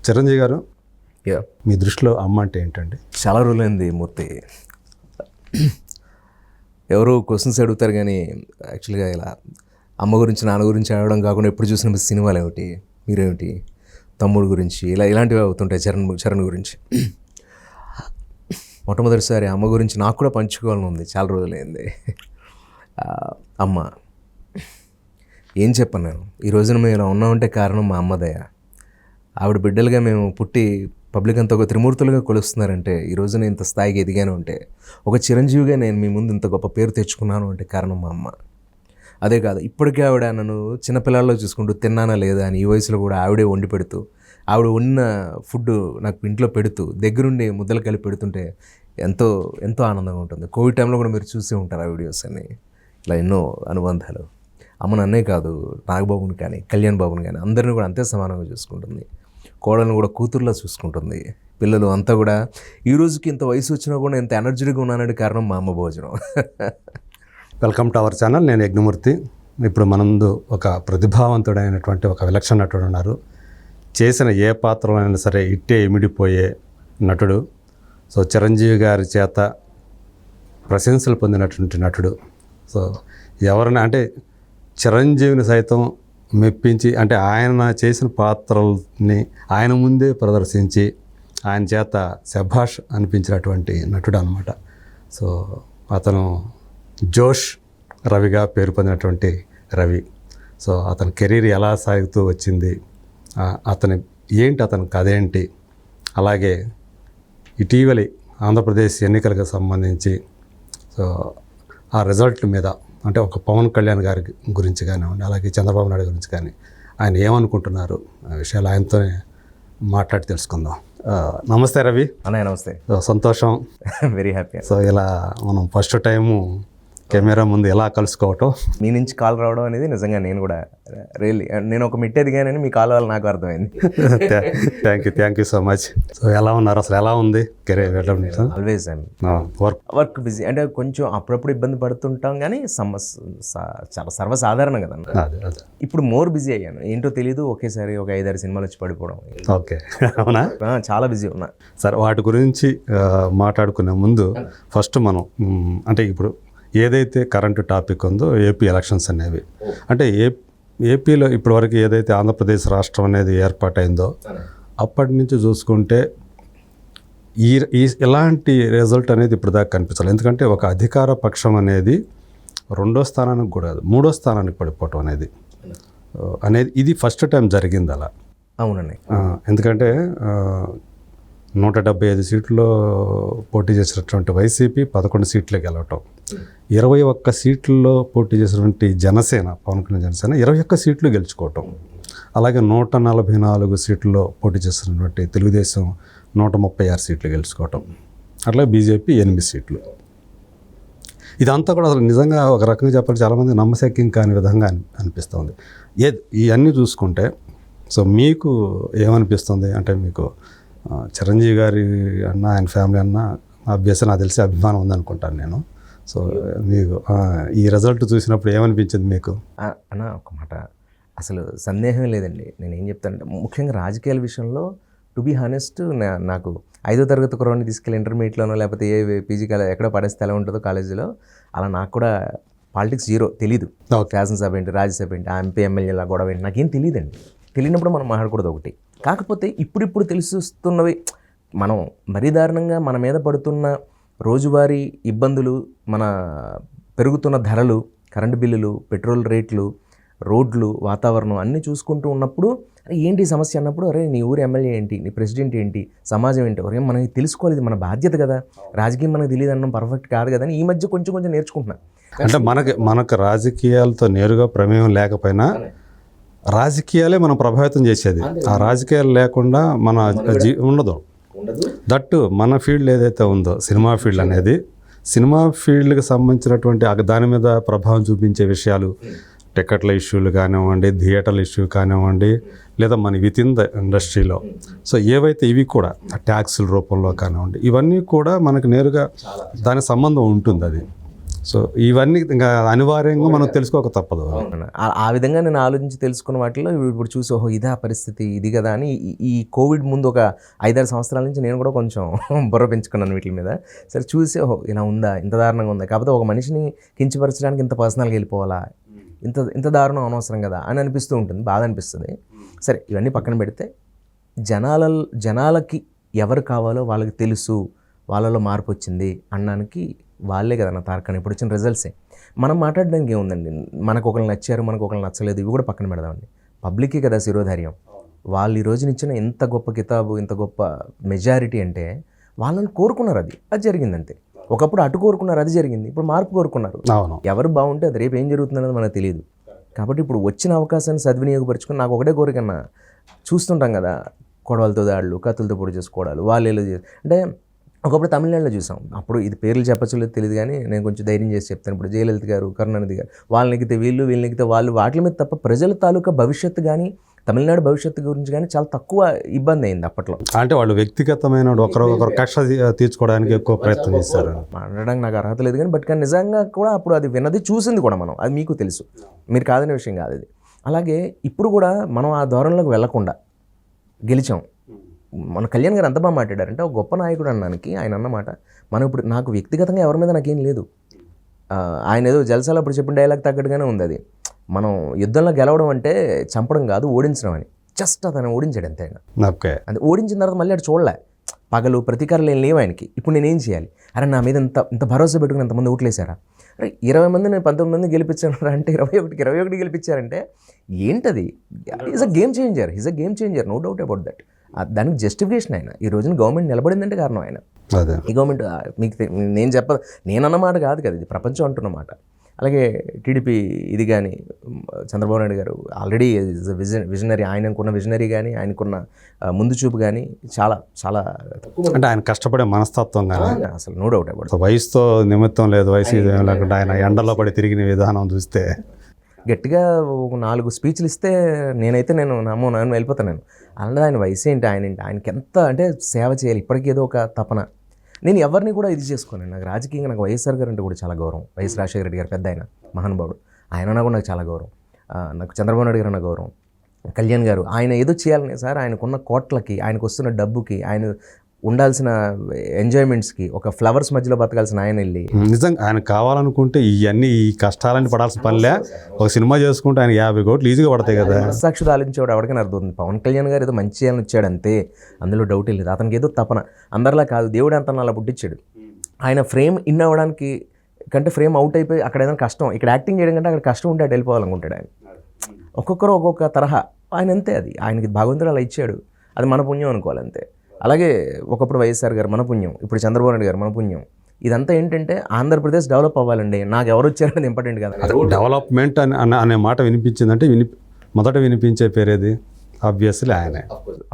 చిరంజీవి గారు, యా మీ దృష్టిలో అమ్మ అంటే ఏంటండి? చాలా రోజులైంది మూర్తి. ఎవరో క్వశ్చన్స్ అడుగుతారు కానీ యాక్చువల్గా ఇలా అమ్మ గురించి నాన్న గురించి అడగడం కాకుండా ఎప్పుడు చూసిన సినిమాలు ఏమిటి, మీరేమిటి, తమ్ముడు గురించి ఇలాంటివి అవుతుంటాయి. చరణ్ గురించి మొట్టమొదటిసారి అమ్మ గురించి నాకు కూడా పంచుకోవాలని ఉంది. చాలా రోజులైంది. అమ్మ ఏం చెప్పను నేను. ఈ రోజున మేము ఇలా ఉన్నామంటే కారణం మా అమ్మ దయ. ఆవిడ బిడ్డలుగా మేము పుట్టి పబ్లిక్ అంతా ఒక త్రిమూర్తులుగా కొలుస్తున్నారంటే, ఈ రోజున ఇంత స్థాయికి ఎదిగాను అంటే, ఒక చిరంజీవిగా నేను మీ ముందు ఇంత గొప్ప పేరు తెచ్చుకున్నాను అంటే కారణం మా అమ్మ. అదే కాదు, ఇప్పటికే ఆవిడ నన్ను చిన్నపిల్లల్లో చూసుకుంటూ తిన్నానా లేదా అని ఈ వయసులో కూడా ఆవిడే వండి పెడుతూ, ఆవిడ ఉన్న ఫుడ్ నాకు ఇంట్లో పెడుతూ, దగ్గరుండి ముద్దలు కలిపి పెడుతుంటే ఎంతో ఎంతో ఆనందంగా ఉంటుంది. కోవిడ్ టైంలో కూడా మీరు చూసే ఉంటారు ఆ వీడియోస్ అన్ని. ఇలా ఎన్నో అనుబంధాలు. అమ్మ నన్నే కాదు, నాగబాబుని కానీ కళ్యాణ్ బాబుని కానీ అందరిని కూడా అంతే సమానంగా చూసుకుంటుంది. కోడలను కూడా కూతుర్లా చూసుకుంటుంది. పిల్లలు అంతా కూడా ఈ రోజుకి ఇంత వయసు వచ్చినా కూడా ఇంత ఎనర్జీగా ఉన్నానంటే కారణం మా అమ్మ భోజనం. Welcome to our channel. నేను యజ్ఞమూర్తి. ఇప్పుడు మన ముందు ఒక ప్రతిభావంతుడైనటువంటి ఒక విలక్షణ నటుడు ఉన్నారు. చేసిన ఏ పాత్రలైనా సరే ఇట్టే ఇమిడిపోయే నటుడు. సో చిరంజీవి గారి చేత ప్రశంసలు పొందినటువంటి నటుడు. సో ఎవరైనా అంటే చిరంజీవిని సైతం మెప్పించి, అంటే ఆయన చేసిన పాత్రల్ని ఆయన ముందే ప్రదర్శించి ఆయన చేత శభాష్ అనిపించినటువంటి నటుడు అనమాట. సో అతను జోష్ రవిగా పేరు పొందినటువంటి రవి. సో అతని కెరీర్ ఎలా సాగుతూ వచ్చింది, అతని కథ ఏంటి, అలాగే ఇటీవలి ఆంధ్రప్రదేశ్ ఎన్నికలకు సంబంధించి సో ఆ రిజల్ట్ మీద, అంటే ఒక పవన్ కళ్యాణ్ గారి గురించి కానివ్వండి, అలాగే చంద్రబాబు నాయుడు గురించి కానీ ఆయన ఏమనుకుంటున్నారు, ఆ విషయాలు ఆయనతోనే మాట్లాడి తెలుసుకుందాం. నమస్తే రవి. అన్నయ్య నమస్తే. సంతోషం, వెరీ హ్యాపీ. సో ఇలా మనం ఫస్ట్ టైము కెమెరా ముందు ఎలా కలుసుకోవటం, మీ నుంచి కాల్ రావడం అనేది నిజంగా నేను కూడా రియల్లీ నేను ఒక మిట్ ఎదిగానని మీ కాల్ వల్ల నాకు అర్థమైంది. Thank you so much. So ఎలా ఉన్నారు, అసలు ఎలా ఉంది కెరీర్? ఆల్వేస్ వర్క్ బిజీ, అంటే కొంచెం అప్పుడప్పుడు ఇబ్బంది పడుతుంటాం కానీ చాలా సర్వసాధారణం కదా. ఇప్పుడు మోర్ బిజీ అయ్యాను, ఏంటో తెలీదు. ఒకేసారి ఒక 5-6 సినిమాలు వచ్చి పడిపోవడం. ఓకే, అవునా? చాలా బిజీ ఉన్నా. సరే, వాటి గురించి మాట్లాడుకునే ముందు ఫస్ట్ మనం అంటే ఇప్పుడు ఏదైతే కరెంటు టాపిక్ ఉందో ఏపీ ఎలక్షన్స్ అనేవి, అంటే ఏపీలో ఇప్పటివరకు ఏదైతే ఆంధ్రప్రదేశ్ రాష్ట్రం అనేది ఏర్పాటైందో అప్పటి నుంచి చూసుకుంటే ఎలాంటి రిజల్ట్ అనేది ఇప్పుడు దాకా కనిపించాలి. ఎందుకంటే ఒక అధికార పక్షం అనేది 2వ స్థానానికి కూడా 3వ స్థానానికి పడిపోవటం అనేది ఇది ఫస్ట్ టైం జరిగింది అలా. అవునండి. ఎందుకంటే 175 సీట్లో పోటీ చేసినటువంటి వైసీపీ 11 సీట్లే గెలవటం, 21 సీట్లలో పోటీ చేసినటువంటి జనసేన, పవన్ కళ్యాణ్ జనసేన 21 సీట్లు గెలుచుకోవటం, అలాగే 144 సీట్లలో పోటీ చేసినటువంటి తెలుగుదేశం 136 సీట్లు గెలుచుకోవటం, అట్లా బీజేపీ 8 సీట్లు. ఇదంతా కూడా అసలు నిజంగా ఒక రకంగా చెప్పాలి చాలామంది నమ్మశక్యం కాని విధంగా అనిపిస్తుంది. ఇవన్నీ చూసుకుంటే సో మీకు ఏమనిపిస్తుంది? అంటే మీకు చిరంజీవి గారి అన్న, ఆయన ఫ్యామిలీ అన్న అభ్యాసం నాకు తెలిసి అభిమానం ఉందనుకుంటాను నేను. సో మీకు ఈ రిజల్ట్ చూసినప్పుడు ఏమనిపించింది మీకు? అన్న ఒక మాట, అసలు సందేహం లేదండి. నేను ఏం చెప్తానంటే, ముఖ్యంగా రాజకీయాల విషయంలో టు బీ హానెస్ట్, నాకు 5వ తరగతి కుర్రాడిని తీసుకెళ్ళి ఇంటర్మీడియట్లోనో లేకపోతే పీజీ ఎక్కడో పడేస్తే ఎలా ఉంటుందో కాలేజీలో, అలా నాకు కూడా పాలిటిక్స్ జీరో, తెలీదు. శాసనసభ ఏంటి, రాజ్యసభ ఏంటి, ఎంపీ ఎమ్మెల్యేలా గొడవ ఏంటి, నాకేం తెలియదండి. తెలియనప్పుడు మనం మాట్లాడకూడదు ఒకటి. కాకపోతే ఇప్పుడు తెలుస్తున్నవి, మనం మరీ దారుణంగా మన మీద పడుతున్న రోజువారీ ఇబ్బందులు, మన పెరుగుతున్న ధరలు, కరెంటు బిల్లులు, పెట్రోల్ రేట్లు, రోడ్లు, వాతావరణం అన్నీ చూసుకుంటూ ఉన్నప్పుడు ఏంటి సమస్య అన్నప్పుడు, అరే నీ ఊరి ఎమ్మెల్యే ఏంటి, నీ ప్రెసిడెంట్ ఏంటి, సమాజం ఏంటి, అరే మనకి తెలుసుకోవాలి, ఇది మన బాధ్యత కదా. రాజకీయం మనకు తెలియదు అన్నం పర్ఫెక్ట్ కాదు కదా అని ఈ మధ్య కొంచెం నేర్చుకుంటున్నాను. అంటే మనకు రాజకీయాలతో నేరుగా ప్రమేయం లేకపోయినా రాజకీయాలే మనం ప్రభావితం చేసేది. ఆ రాజకీయాలు లేకుండా మన ఉండదు. దట్టు మన ఫీల్డ్ ఏదైతే ఉందో సినిమా ఫీల్డ్ అనేది, సినిమా ఫీల్డ్కి సంబంధించినటువంటి దాని మీద ప్రభావం చూపించే విషయాలు, టికెట్ల ఇష్యూలు కానివ్వండి, థియేటర్ల ఇష్యూ కానివ్వండి, లేదా మన విత్ ఇన్ ద ఇండస్ట్రీలో సో ఏవైతే ఇవి కూడా ట్యాక్సుల రూపంలో కానివ్వండి, ఇవన్నీ కూడా మనకు నేరుగా దాని సంబంధం ఉంటుంది అది. సో ఇవన్నీ ఇంకా అనివార్యంగా మనం తెలుసుకోక తప్పదు. ఆ విధంగా నేను ఆలోచించి తెలుసుకున్న వాటిలో ఇప్పుడు చూసి ఓహో ఇదా పరిస్థితి ఇది కదా అని ఈ కోవిడ్ ముందు ఒక 5-6 సంవత్సరాల నుంచి నేను కూడా కొంచెం బుర్ర పెంచుకున్నాను వీటి మీద. సరే చూసి ఓహో ఇలా ఉందా, ఇంత దారుణంగా ఉందా, కాకపోతే ఒక మనిషిని కించపరచడానికి ఇంత పర్సనల్గా వెళ్ళిపోవాలా, ఇంత దారుణం అనవసరం కదా అని అనిపిస్తూ ఉంటుంది, బాధ అనిపిస్తుంది. సరే ఇవన్నీ పక్కన పెడితే జనాలకి ఎవరు కావాలో వాళ్ళకి తెలుసు, వాళ్ళలో మార్పు వచ్చింది అనడానికి వాళ్ళే కదా నా తార్కాణం. ఇప్పుడు వచ్చిన రిజల్ట్సే. మనం మాట్లాడడానికి ఏముందండి, మనకు ఒకళ్ళు నచ్చారు, మనకు ఒకళ్ళు నచ్చలేదు, ఇవి కూడా పక్కన పెడదామండి. పబ్లిక్కే కదా శిరోధార్యం. వాళ్ళు ఈ రోజున ఇచ్చిన ఇంత గొప్ప కితాబు, ఇంత గొప్ప మెజారిటీ అంటే వాళ్ళని కోరుకున్నారు, అది జరిగిందంతే. ఒకప్పుడు అటు కోరుకున్నారు, అది జరిగింది. ఇప్పుడు మార్పు కోరుకున్నారు. ఎవరు బాగుంటే అది రేపు ఏం జరుగుతుందనేది మనకు తెలియదు. కాబట్టి ఇప్పుడు వచ్చిన అవకాశాన్ని సద్వినియోగపరుచుకుని నాకు ఒకటే కోరికన్నా, చూస్తుంటాం కదా కొడవలతో దాడులు, కత్తులతో పొడి చేసుకోవడాలు, వాళ్ళు అంటే ఒకప్పుడు తమిళనాడులో చూసాం. అప్పుడు ఇది పేర్లు చెప్పచ్చో లేదో తెలియదు కానీ నేను కొంచెం ధైర్యం చేసి చెప్తాను. ఇప్పుడు జయలలిత గారు, కరుణానిధి గారు, వాళ్ళని ఎక్కితే వీళ్ళు ఎక్కితే వాళ్ళు, వాటి మీద తప్ప ప్రజల తాలూకా భవిష్యత్తు కానీ తమిళనాడు భవిష్యత్తు గురించి కానీ చాలా తక్కువ ఇబ్బంది అయింది అప్పట్లో. అంటే వాళ్ళు వ్యక్తిగతమైన ఒకరు కక్ష తీర్చుకోవడానికి ఎక్కువ ప్రయత్నం చేస్తారు. మాట్లాడడానికి నాకు అర్హత లేదు కానీ నిజంగా కూడా అప్పుడు అది విన్నది చూసింది కూడా మనం, అది మీకు తెలుసు, మీరు కాదనే విషయం కాదు అది. అలాగే ఇప్పుడు కూడా మనం ఆ ధోరణిలోకి వెళ్లకుండా గెలిచాం. మన కళ్యాణ్ గారు అంత బాగా మాట్లాడారంటే, ఒక గొప్ప నాయకుడు అనడానికి ఆయన అన్నమాట. మనం ఇప్పుడు నాకు వ్యక్తిగతంగా ఎవరి మీద నాకేం లేదు. ఆయన ఏదో జల్సాలో అప్పుడు చెప్పిన డైలాగ్ తగ్గట్టుగానే ఉంది అది. మనం యుద్ధంలో గెలవడం అంటే చంపడం కాదు, ఓడించడం అని. జస్ట్ అతను ఓడించాడు అంతే. అది ఓడించిన తర్వాత మళ్ళీ అటు చూడలే, పగలు ప్రతీకారాలు ఏం లేవు ఆయనకి. ఇప్పుడు నేనేం చేయాలి, అరే నా మీద ఇంత భరోసా పెట్టుకుని ఎంతమంది ఓట్లేశారా, అరే 20 మంది నేను 19 మంది గెలిపించాను అంటే 21 గెలిపించారంటే ఏంటది? Is a game changer, no doubt about that. దానికి జస్టిఫికేషన్ ఆయన. ఈ రోజున గవర్నమెంట్ నిలబడిందంటే కారణం ఆయన. ఈ గవర్నమెంట్ మీకు నేనన్నమాట కాదు కదా, ఇది ప్రపంచం అంటున్నమాట. అలాగే టీడీపీ ఇది కానీ చంద్రబాబు నాయుడు గారు ఆల్రెడీ విజనరీ, ఆయనకున్న విజనరీ కానీ ఆయనకున్న ముందు చూపు కానీ చాలా చాలా అంటే ఆయన కష్టపడే మనస్తత్వం కానీ అసలు నో డౌట్ అబౌట్. వయసుతో నిమిత్తం లేదు, వయసు లేకుండా ఆయన ఎండలో పడి తిరిగిన విధానం చూస్తే గట్టిగా ఒక 4 స్పీచ్లు ఇస్తే నేను నన్ను వెళ్ళిపోతాను నేను. అలాగే ఆయన వయసు ఏంటి, ఆయనకి ఎంత అంటే సేవ చేయాలి, ఇప్పటికీ ఏదో ఒక తపన. నేను ఎవరిని కూడా ఇది చేసుకోను. నాకు రాజకీయంగా నాకు వైఎస్ఆర్ గారు అంటే కూడా చాలా గౌరవం. వైఎస్ రాజశేఖర రెడ్డి గారు పెద్ద ఆయన, మహానుభావుడు, ఆయన కూడా నాకు చాలా గౌరవం. నాకు చంద్రబాబు నాయుడు గారు అన్న గౌరవం. కళ్యాణ్ గారు ఆయన ఏదో చేయాలనే సార్, ఆయనకున్న కోట్లకి, ఆయనకు వస్తున్న డబ్బుకి, ఆయన ఉండాల్సిన ఎంజాయ్మెంట్స్కి, ఒక ఫ్లవర్స్ మధ్యలో బతకాల్సిన ఆయన వెళ్ళి నిజంగా ఆయన కావాలనుకుంటే ఈ కష్టాలన్నీ పడాల్సిన పనిలే, ఒక సినిమా చేసుకుంటే ఆయన 50 కోట్లు ఈజీగా పడతాయి కదా. సాక్షి ఆలోచించేవాడు ఎవరికైనా అర్థమవుతుంది. పవన్ కళ్యాణ్ గారు ఏదో మంచి చేయాలని వచ్చాడు అంతే, అందులో డౌట్ లేదు. అతనికి ఏదో తపన, అందరిలా కాదు, దేవుడు అంత అలా పుట్టించాడు. ఆయన ఫ్రేమ్ ఇన్ అవ్వడానికి కంటే ఫ్రేమ్ అవుట్ అయిపోయి అక్కడ ఏదైనా కష్టం, ఇక్కడ యాక్టింగ్ చేయడం కంటే అక్కడ కష్టం ఉంటే అటు వెళ్ళిపోవాలనుకుంటాడు ఆయన. ఒక్కొక్కరు ఒక్కొక్క తరహా ఆయన, అంతే. అది ఆయనకి భగవంతుడు అలా ఇచ్చాడు, అది మన పుణ్యం అనుకోవాలి అంతే. అలాగే ఒకప్పుడు వైఎస్ఆర్ గారు మన పుణ్యం, ఇప్పుడు చంద్రబాబు నాయుడు గారు మన పుణ్యం. ఇదంతా ఏంటంటే ఆంధ్రప్రదేశ్ డెవలప్ అవ్వాలండి. నాకు ఎవరు వచ్చారనేది ఇంపార్టెంట్ కాదు. డెవలప్మెంట్ అనే మాట వినిపించిందంటే మొదట వినిపించే పేరేది ఆబ్వియస్లీ ఆయనే.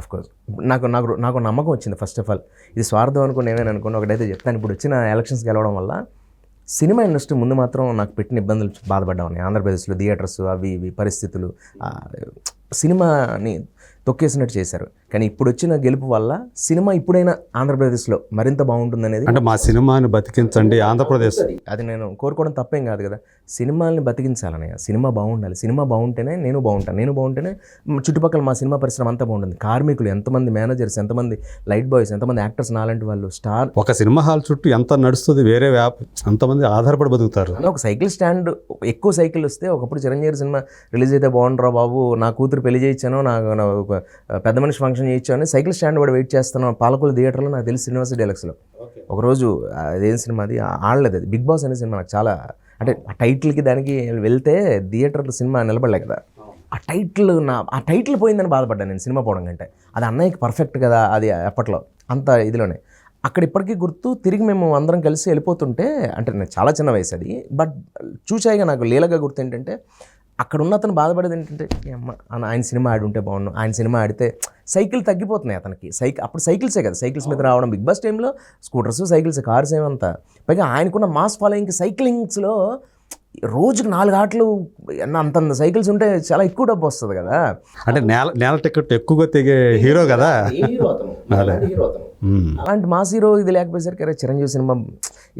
అఫ్కోర్స్ నాకు నమ్మకం వచ్చింది. ఫస్ట్ ఆఫ్ ఆల్ ఇది స్వార్థం అనుకుని ఏమైనా అనుకోండి, ఒకటైతే చెప్తాను. ఇప్పుడు వచ్చిన ఎలక్షన్స్ గెలవడం వల్ల సినిమా ఇండస్ట్రీ ముందు మాత్రం నాకు పెట్టిన ఇబ్బందులు బాధపడ్డామని. ఆంధ్రప్రదేశ్లో థియేటర్స్ అవి పరిస్థితులు సినిమాని తొక్కేసినట్టు చేశారు. కానీ ఇప్పుడు వచ్చిన గెలుపు వల్ల సినిమా ఇప్పుడైనా ఆంధ్రప్రదేశ్లో మరింత బాగుంటుందనేది. అంటే మా సినిమాని బతికించండి ఆంధ్రప్రదేశ్, అది నేను కోరుకోవడం తప్పేం కాదు కదా. సినిమాల్ని బతికించాలనే, సినిమా బాగుండాలి. సినిమా బాగుంటేనే నేను బాగుంటేనే చుట్టుపక్కల మా సినిమా పరిశ్రమ అంతా బాగుంటుంది. కార్మికులు ఎంతమంది, మేనేజర్స్ ఎంతమంది, లైట్ బాయ్స్ ఎంతమంది, యాక్టర్స్ నాలాంటి వాళ్ళు, స్టార్. ఒక సినిమా హాల్ చుట్టూ ఎంత నడుస్తుంది, వేరే ఎంతమంది ఆధారపడి బతుకుతారు. ఒక సైకిల్ స్టాండ్, ఎక్కువ సైకిల్ వస్తే, ఒకప్పుడు చిరంజీవి సినిమా రిలీజ్ అయితే బాగుండరా బాబు, నా కూతురు పెళ్లి చేయించాను, నాకు పెద్ద మనిషి ఫంక్షన్ చేయించాను అని సైకిల్ స్టాండ్ కూడా వెయిట్ చేస్తాను పాలకొల్లు థియేటర్లో. నాకు తెలిసి యూనివర్సిటీ డైలాగ్స్లో ఒకరోజు అదేం సినిమా అది ఆడలేదు, అది బిగ్ బాస్ అనే సినిమా. నాకు చాలా అంటే ఆ టైటిల్కి దానికి వెళ్తే థియేటర్లో సినిమా నిలబడలే కదా. ఆ టైటిల్ పోయిందని బాధపడ్డాను నేను సినిమా పోవడం కంటే. అది అన్నయ్యకి పర్ఫెక్ట్ కదా అది అప్పట్లో అంత ఇదిలోనే. అక్కడ ఇప్పటికీ గుర్తు, తిరిగి మేము అందరం కలిసి వెళ్ళిపోతుంటే, అంటే నాకు చాలా చిన్న వయసు అది, బట్ చూసాయిగా నాకు లీలగా గుర్తు ఏంటంటే, అక్కడ ఉన్న అతను బాధపడేది ఏంటంటే, అమ్మ ఆయన సినిమా ఆడి ఉంటే బాగున్నాను, ఆయన సినిమా ఆడితే సైకిల్ తగ్గిపోతున్నాయి అతనికి. అప్పుడు సైకిల్సే కదా, సైకిల్స్ మీద రావడం. బిగ్ బాస్ టైంలో స్కూటర్స్, సైకిల్స్, కార్స్ ఏమంతా. పైగా ఆయనకున్న మాస్ ఫాలోయింగ్కి సైక్లింగ్స్లో రోజుకి 4 ఆటలు అంతంత సైకిల్స్ ఉంటే చాలా ఎక్కువ డబ్బు వస్తుంది కదా. అంటే నేల టికెట్ ఎక్కువగా తెగే హీరో కదా. అలాంటి మాస్ హీరో ఇది లేకపోయేసరికి అరే చిరంజీవి సినిమా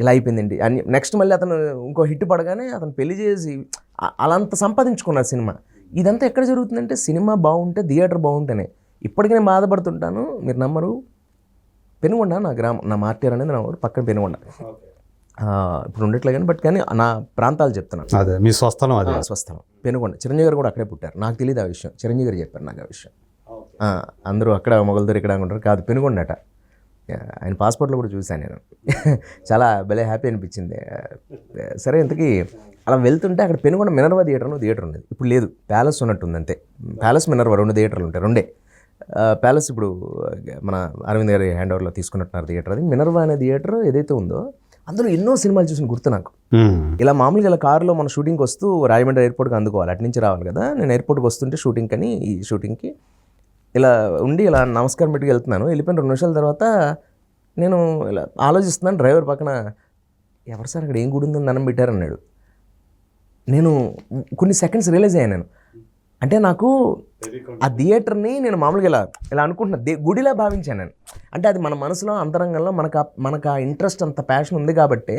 ఇలా అయిపోయిందండి అని నెక్స్ట్ మళ్ళీ అతను ఇంకో హిట్ పడగానే అతను పెళ్లి చేసి అలంత సంపాదించుకున్నారు సినిమా. ఇదంతా ఎక్కడ జరుగుతుందంటే సినిమా బాగుంటే థియేటర్ బాగుంటేనే. ఇప్పటికీ నేను బాధపడుతుంటాను, మీరు నమ్మరు. పెనుగొండ నా గ్రామం, నా మార్టీర్ అనేది నా ఊరు పక్కన పెనుగొండ. ఇప్పుడు ఉండట్లే కానీ కానీ నా ప్రాంతాలు చెప్తున్నాను. అదే మీ స్వస్థలం, అదే స్వస్థలం పెనుగొండ. చిరంజీవి గారు కూడా అక్కడే పుట్టారు. నాకు తెలియదు ఆ విషయం, చిరంజీవి గారు చెప్పారు నాకు ఆ విషయం. అందరూ అక్కడ మొగలదూరు ఇక్కడ ఉంటారు, కాదు పెనుగొండట. ఆయన పాస్పోర్ట్లో కూడా చూశాను నేను. చాలా భలే హ్యాపీ అనిపించింది. సరే ఇంతకీ అలా వెళ్తుంటే అక్కడ పెనుగొండ మినర్వా థియేటర్ ఉండేది, ఇప్పుడు లేదు. ప్యాలెస్ ఉన్నట్టుంది అంతే. ప్యాలెస్ మినర్వా 2 థియేటర్లు ఉంటాయి, 2. ప్యాలెస్ ఇప్పుడు మన అరవింద్ గారి హ్యాండ్ ఓవర్లో తీసుకున్నట్టున్నారు థియేటర్. అది మినర్వా అనే థియేటర్ ఏదైతే ఉందో అందులో ఎన్నో సినిమాలు చూసిన గుర్తు నాకు. ఇలా మామూలుగా ఇలా కారులో మన షూటింగ్కి వస్తూ రాజమండ్రి ఎయిర్పోర్ట్కి అందుకోవాలి, అటు నుంచి రావాలి కదా. నేను ఎయిర్పోర్ట్కి వస్తుంటే షూటింగ్ అని, ఈ షూటింగ్కి ఇలా ఉండి ఇలా నమస్కారం పెట్టుకు వెళ్తున్నాను. వెళ్ళిపోయిన 2 నిమిషాల తర్వాత నేను ఇలా ఆలోచిస్తున్నాను. డ్రైవర్ పక్కన ఎవరు సార్ అక్కడ ఏం గుడి ఉందని దండం పెట్టారన్నాడు. నేను కొన్ని సెకండ్స్ రియలైజ్ అయ్యాను నేను. అంటే నాకు ఆ థియేటర్ని నేను మామూలుగా ఇలా అనుకుంటున్నా, గుడిలా భావించాను నేను. అంటే అది మన మనసులో అంతరంగంలో మనకు ఆ ఇంట్రెస్ట్, అంత ప్యాషన్ ఉంది కాబట్టి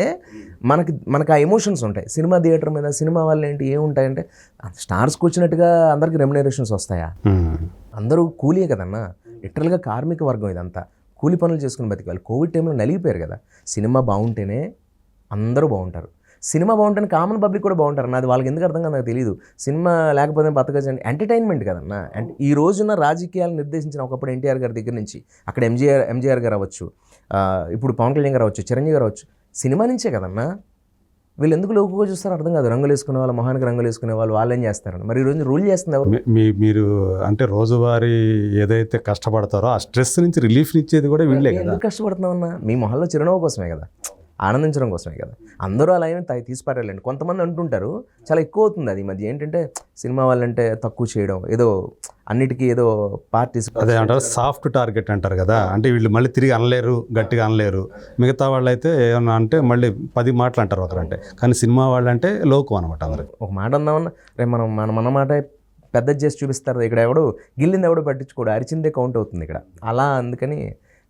మనకు ఆ ఎమోషన్స్ ఉంటాయి. సినిమా థియేటర్ మీద సినిమా వాళ్ళు ఏంటి ఏముంటాయంటే స్టార్స్కి వచ్చినట్టుగా అందరికి రెమ్యునరేషన్స్ వస్తాయా? అందరూ కూలీయే కదన్నా, లిటరల్గా కార్మిక వర్గం ఇదంతా. కూలి పనులు చేసుకుని బతికాలి. కోవిడ్ టైంలో నలిగిపోయారు కదా. సినిమా బాగుంటేనే అందరూ బాగుంటారు. సినిమా బాగుంటేనే కామన్ పబ్లిక్ కూడా బాగుంటారు. నాది వాళ్ళకి ఎందుకు అర్థం కాదు నాకు తెలియదు. సినిమా లేకపోతే బతకచ్చండి, ఎంటర్టైన్మెంట్ కదన్నా. అంటే ఈ రోజున రాజకీయాలు నిర్దేశించిన ఒకప్పుడు ఎన్టీఆర్ గారి దగ్గర నుంచి అక్కడ ఎంజీఆర్ గారు అవ్వచ్చు, ఇప్పుడు పవన్ కళ్యాణ్ గారు అవ్వచ్చు, చిరంజీవి గారు అవ్వచ్చు, సినిమా నుంచే కదన్నా. వీళ్ళు ఎందుకు లోకుగా చూస్తారో అర్థం కాదు. రంగులు వేసుకునే వాళ్ళు, మొహానికి రంగులు వేసుకునే వాళ్ళు ఏం చేస్తారని. మరి ఈ రోజు రూల్ చేస్తుంది ఎవరు? మీరు అంటే రోజువారీ ఏదైతే కష్టపడతారో ఆ స్ట్రెస్ నుంచి రిలీఫ్ని ఇచ్చేది కూడా వీళ్ళే కదా. ఎందుకు కష్టపడుతున్నామన్నా? మీ మొహంలో చిరునవ్వు కోసమే కదా, ఆనందించడం కోసమే కదా. అందరూ అలా ఏమి తీసిపారేయాలండి. కొంతమంది అంటుంటారు చాలా ఎక్కువ అవుతుంది అది ఈ మధ్య. ఏంటంటే సినిమా వాళ్ళంటే తక్కువ చేయడం, ఏదో అన్నిటికీ ఏదో పార్టీస్, అదే అంటారు సాఫ్ట్ టార్గెట్ అంటారు కదా. అంటే వీళ్ళు మళ్ళీ తిరిగి అనలేరు, గట్టిగా అనలేరు. మిగతా వాళ్ళు అయితే ఏమన్నా అంటే మళ్ళీ 10 మాటలు అంటారు ఒకరంటే. కానీ సినిమా వాళ్ళు అంటే లోకం అనమాట అందరికి. ఒక మాట అందామన్నా రేపు మన మాట పెద్దది చేసి చూపిస్తారు. ఇక్కడ ఎవడు గిల్లింది ఎవడు పట్టించుకోడు, అరిచిందే కౌంట్ అవుతుంది ఇక్కడ అలా. అందుకని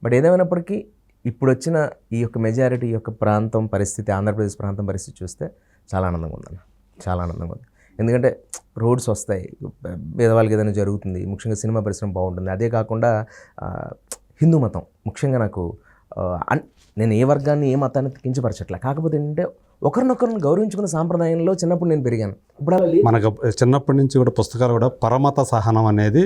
బట్ ఏదేమైనప్పటికీ ఇప్పుడు వచ్చిన ఈ యొక్క మెజారిటీ, ఈ యొక్క ప్రాంతం పరిస్థితి, ఆంధ్రప్రదేశ్ ప్రాంతం పరిస్థితి చూస్తే చాలా ఆనందంగా ఉందన్న, చాలా ఆనందంగా ఉంది. ఎందుకంటే రోడ్స్ వస్తాయి, పేదవాళ్ళకి ఏదైనా జరుగుతుంది, ముఖ్యంగా సినిమా పరిశ్రమ బాగుంటుంది. అదే కాకుండా హిందూ మతం ముఖ్యంగా నాకు నేను ఏ వర్గాన్ని ఏ మతాన్ని కించపరచట్లే. కాకపోతే ఏంటంటే ఒకరినొకరిని గౌరవించుకున్న సాంప్రదాయంలో చిన్నప్పుడు నేను పెరిగాను. ఇప్పుడు మనకు చిన్నప్పటి నుంచి కూడా పుస్తకాలు కూడా పరమత సహనం అనేది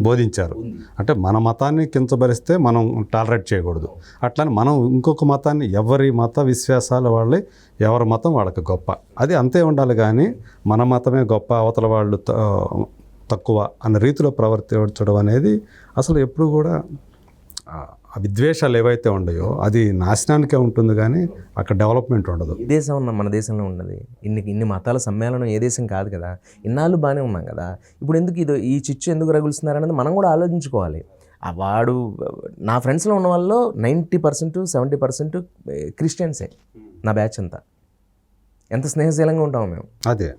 బోధించారు. అంటే మన మతాన్ని కించపరిస్తే మనం టాలరేట్ చేయకూడదు. అట్లని మనం ఇంకొక మతాన్ని, ఎవరి మత విశ్వాసాల వాళ్ళే, ఎవరి మతం వాళ్ళకి గొప్ప, అది అంతే ఉండాలి. కానీ మన మతమే గొప్ప, అవతల వాళ్ళు తక్కువ అన్న రీతిలో ప్రవర్తించడం అనేది అసలు ఎప్పుడు కూడా ఆ విద్వేషాలు ఏవైతే ఉన్నాయో అది నాశనానికే ఉంటుంది, కానీ అక్కడ డెవలప్మెంట్ ఉండదు. ఏ దేశం ఉన్నా మన దేశంలో ఉన్నది. ఇన్ని మతాల సమ్మేళనం ఏ దేశం కాదు కదా. ఇన్నాళ్ళు బాగానే ఉన్నాం కదా. ఇప్పుడు ఎందుకు ఈ చిచ్చు ఎందుకు రగులుస్తున్నారనేది మనం కూడా ఆలోచించుకోవాలి. వాడు నా ఫ్రెండ్స్లో ఉన్న వాళ్ళలో 90% 70% క్రిస్టియన్సే. నా బ్యాచ్ అంతా ఎంత స్నేహశీలంగా ఉంటాము మేము. అదే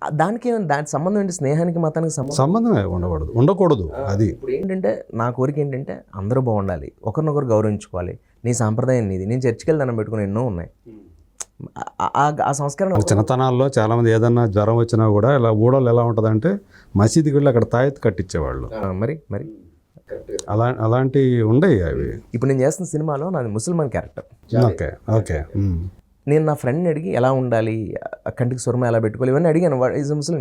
దానికి సంబంధం ఏంటి? స్నేహానికి మతానికి సంబంధమే ఉండకూడదు. అది ఇప్పుడు ఏంటంటే నా కోరిక ఏంటంటే అందరూ బాగుండాలి, ఒకరినొకరు గౌరవించుకోవాలి. నీ సాంప్రదాయం నీది. నేను చర్చికి వెళ్ళి దండం పెట్టుకుని ఎన్నో ఉన్నాయి. ఆ సంస్కారం చిన్నతనాల్లో చాలామంది ఏదన్నా జ్వరం వచ్చినా కూడా ఇలా ఊడలు ఎలా ఉంటుందంటే మసీదుకి వెళ్ళి అక్కడ తాయెత్తు కట్టించేవాళ్ళు. మరి అలాంటివి ఉండయి అవి. ఇప్పుడు నేను చేస్తున్న సినిమాలో నాది ముసల్మాన్ క్యారెక్టర్. ఓకే నేను నా ఫ్రెండ్ని అడిగి ఎలా ఉండాలి, కంటికి సురమ ఎలా పెట్టుకోవాలి, ఇవన్నీ అడిగాను. ఈజ్ ముస్లిం,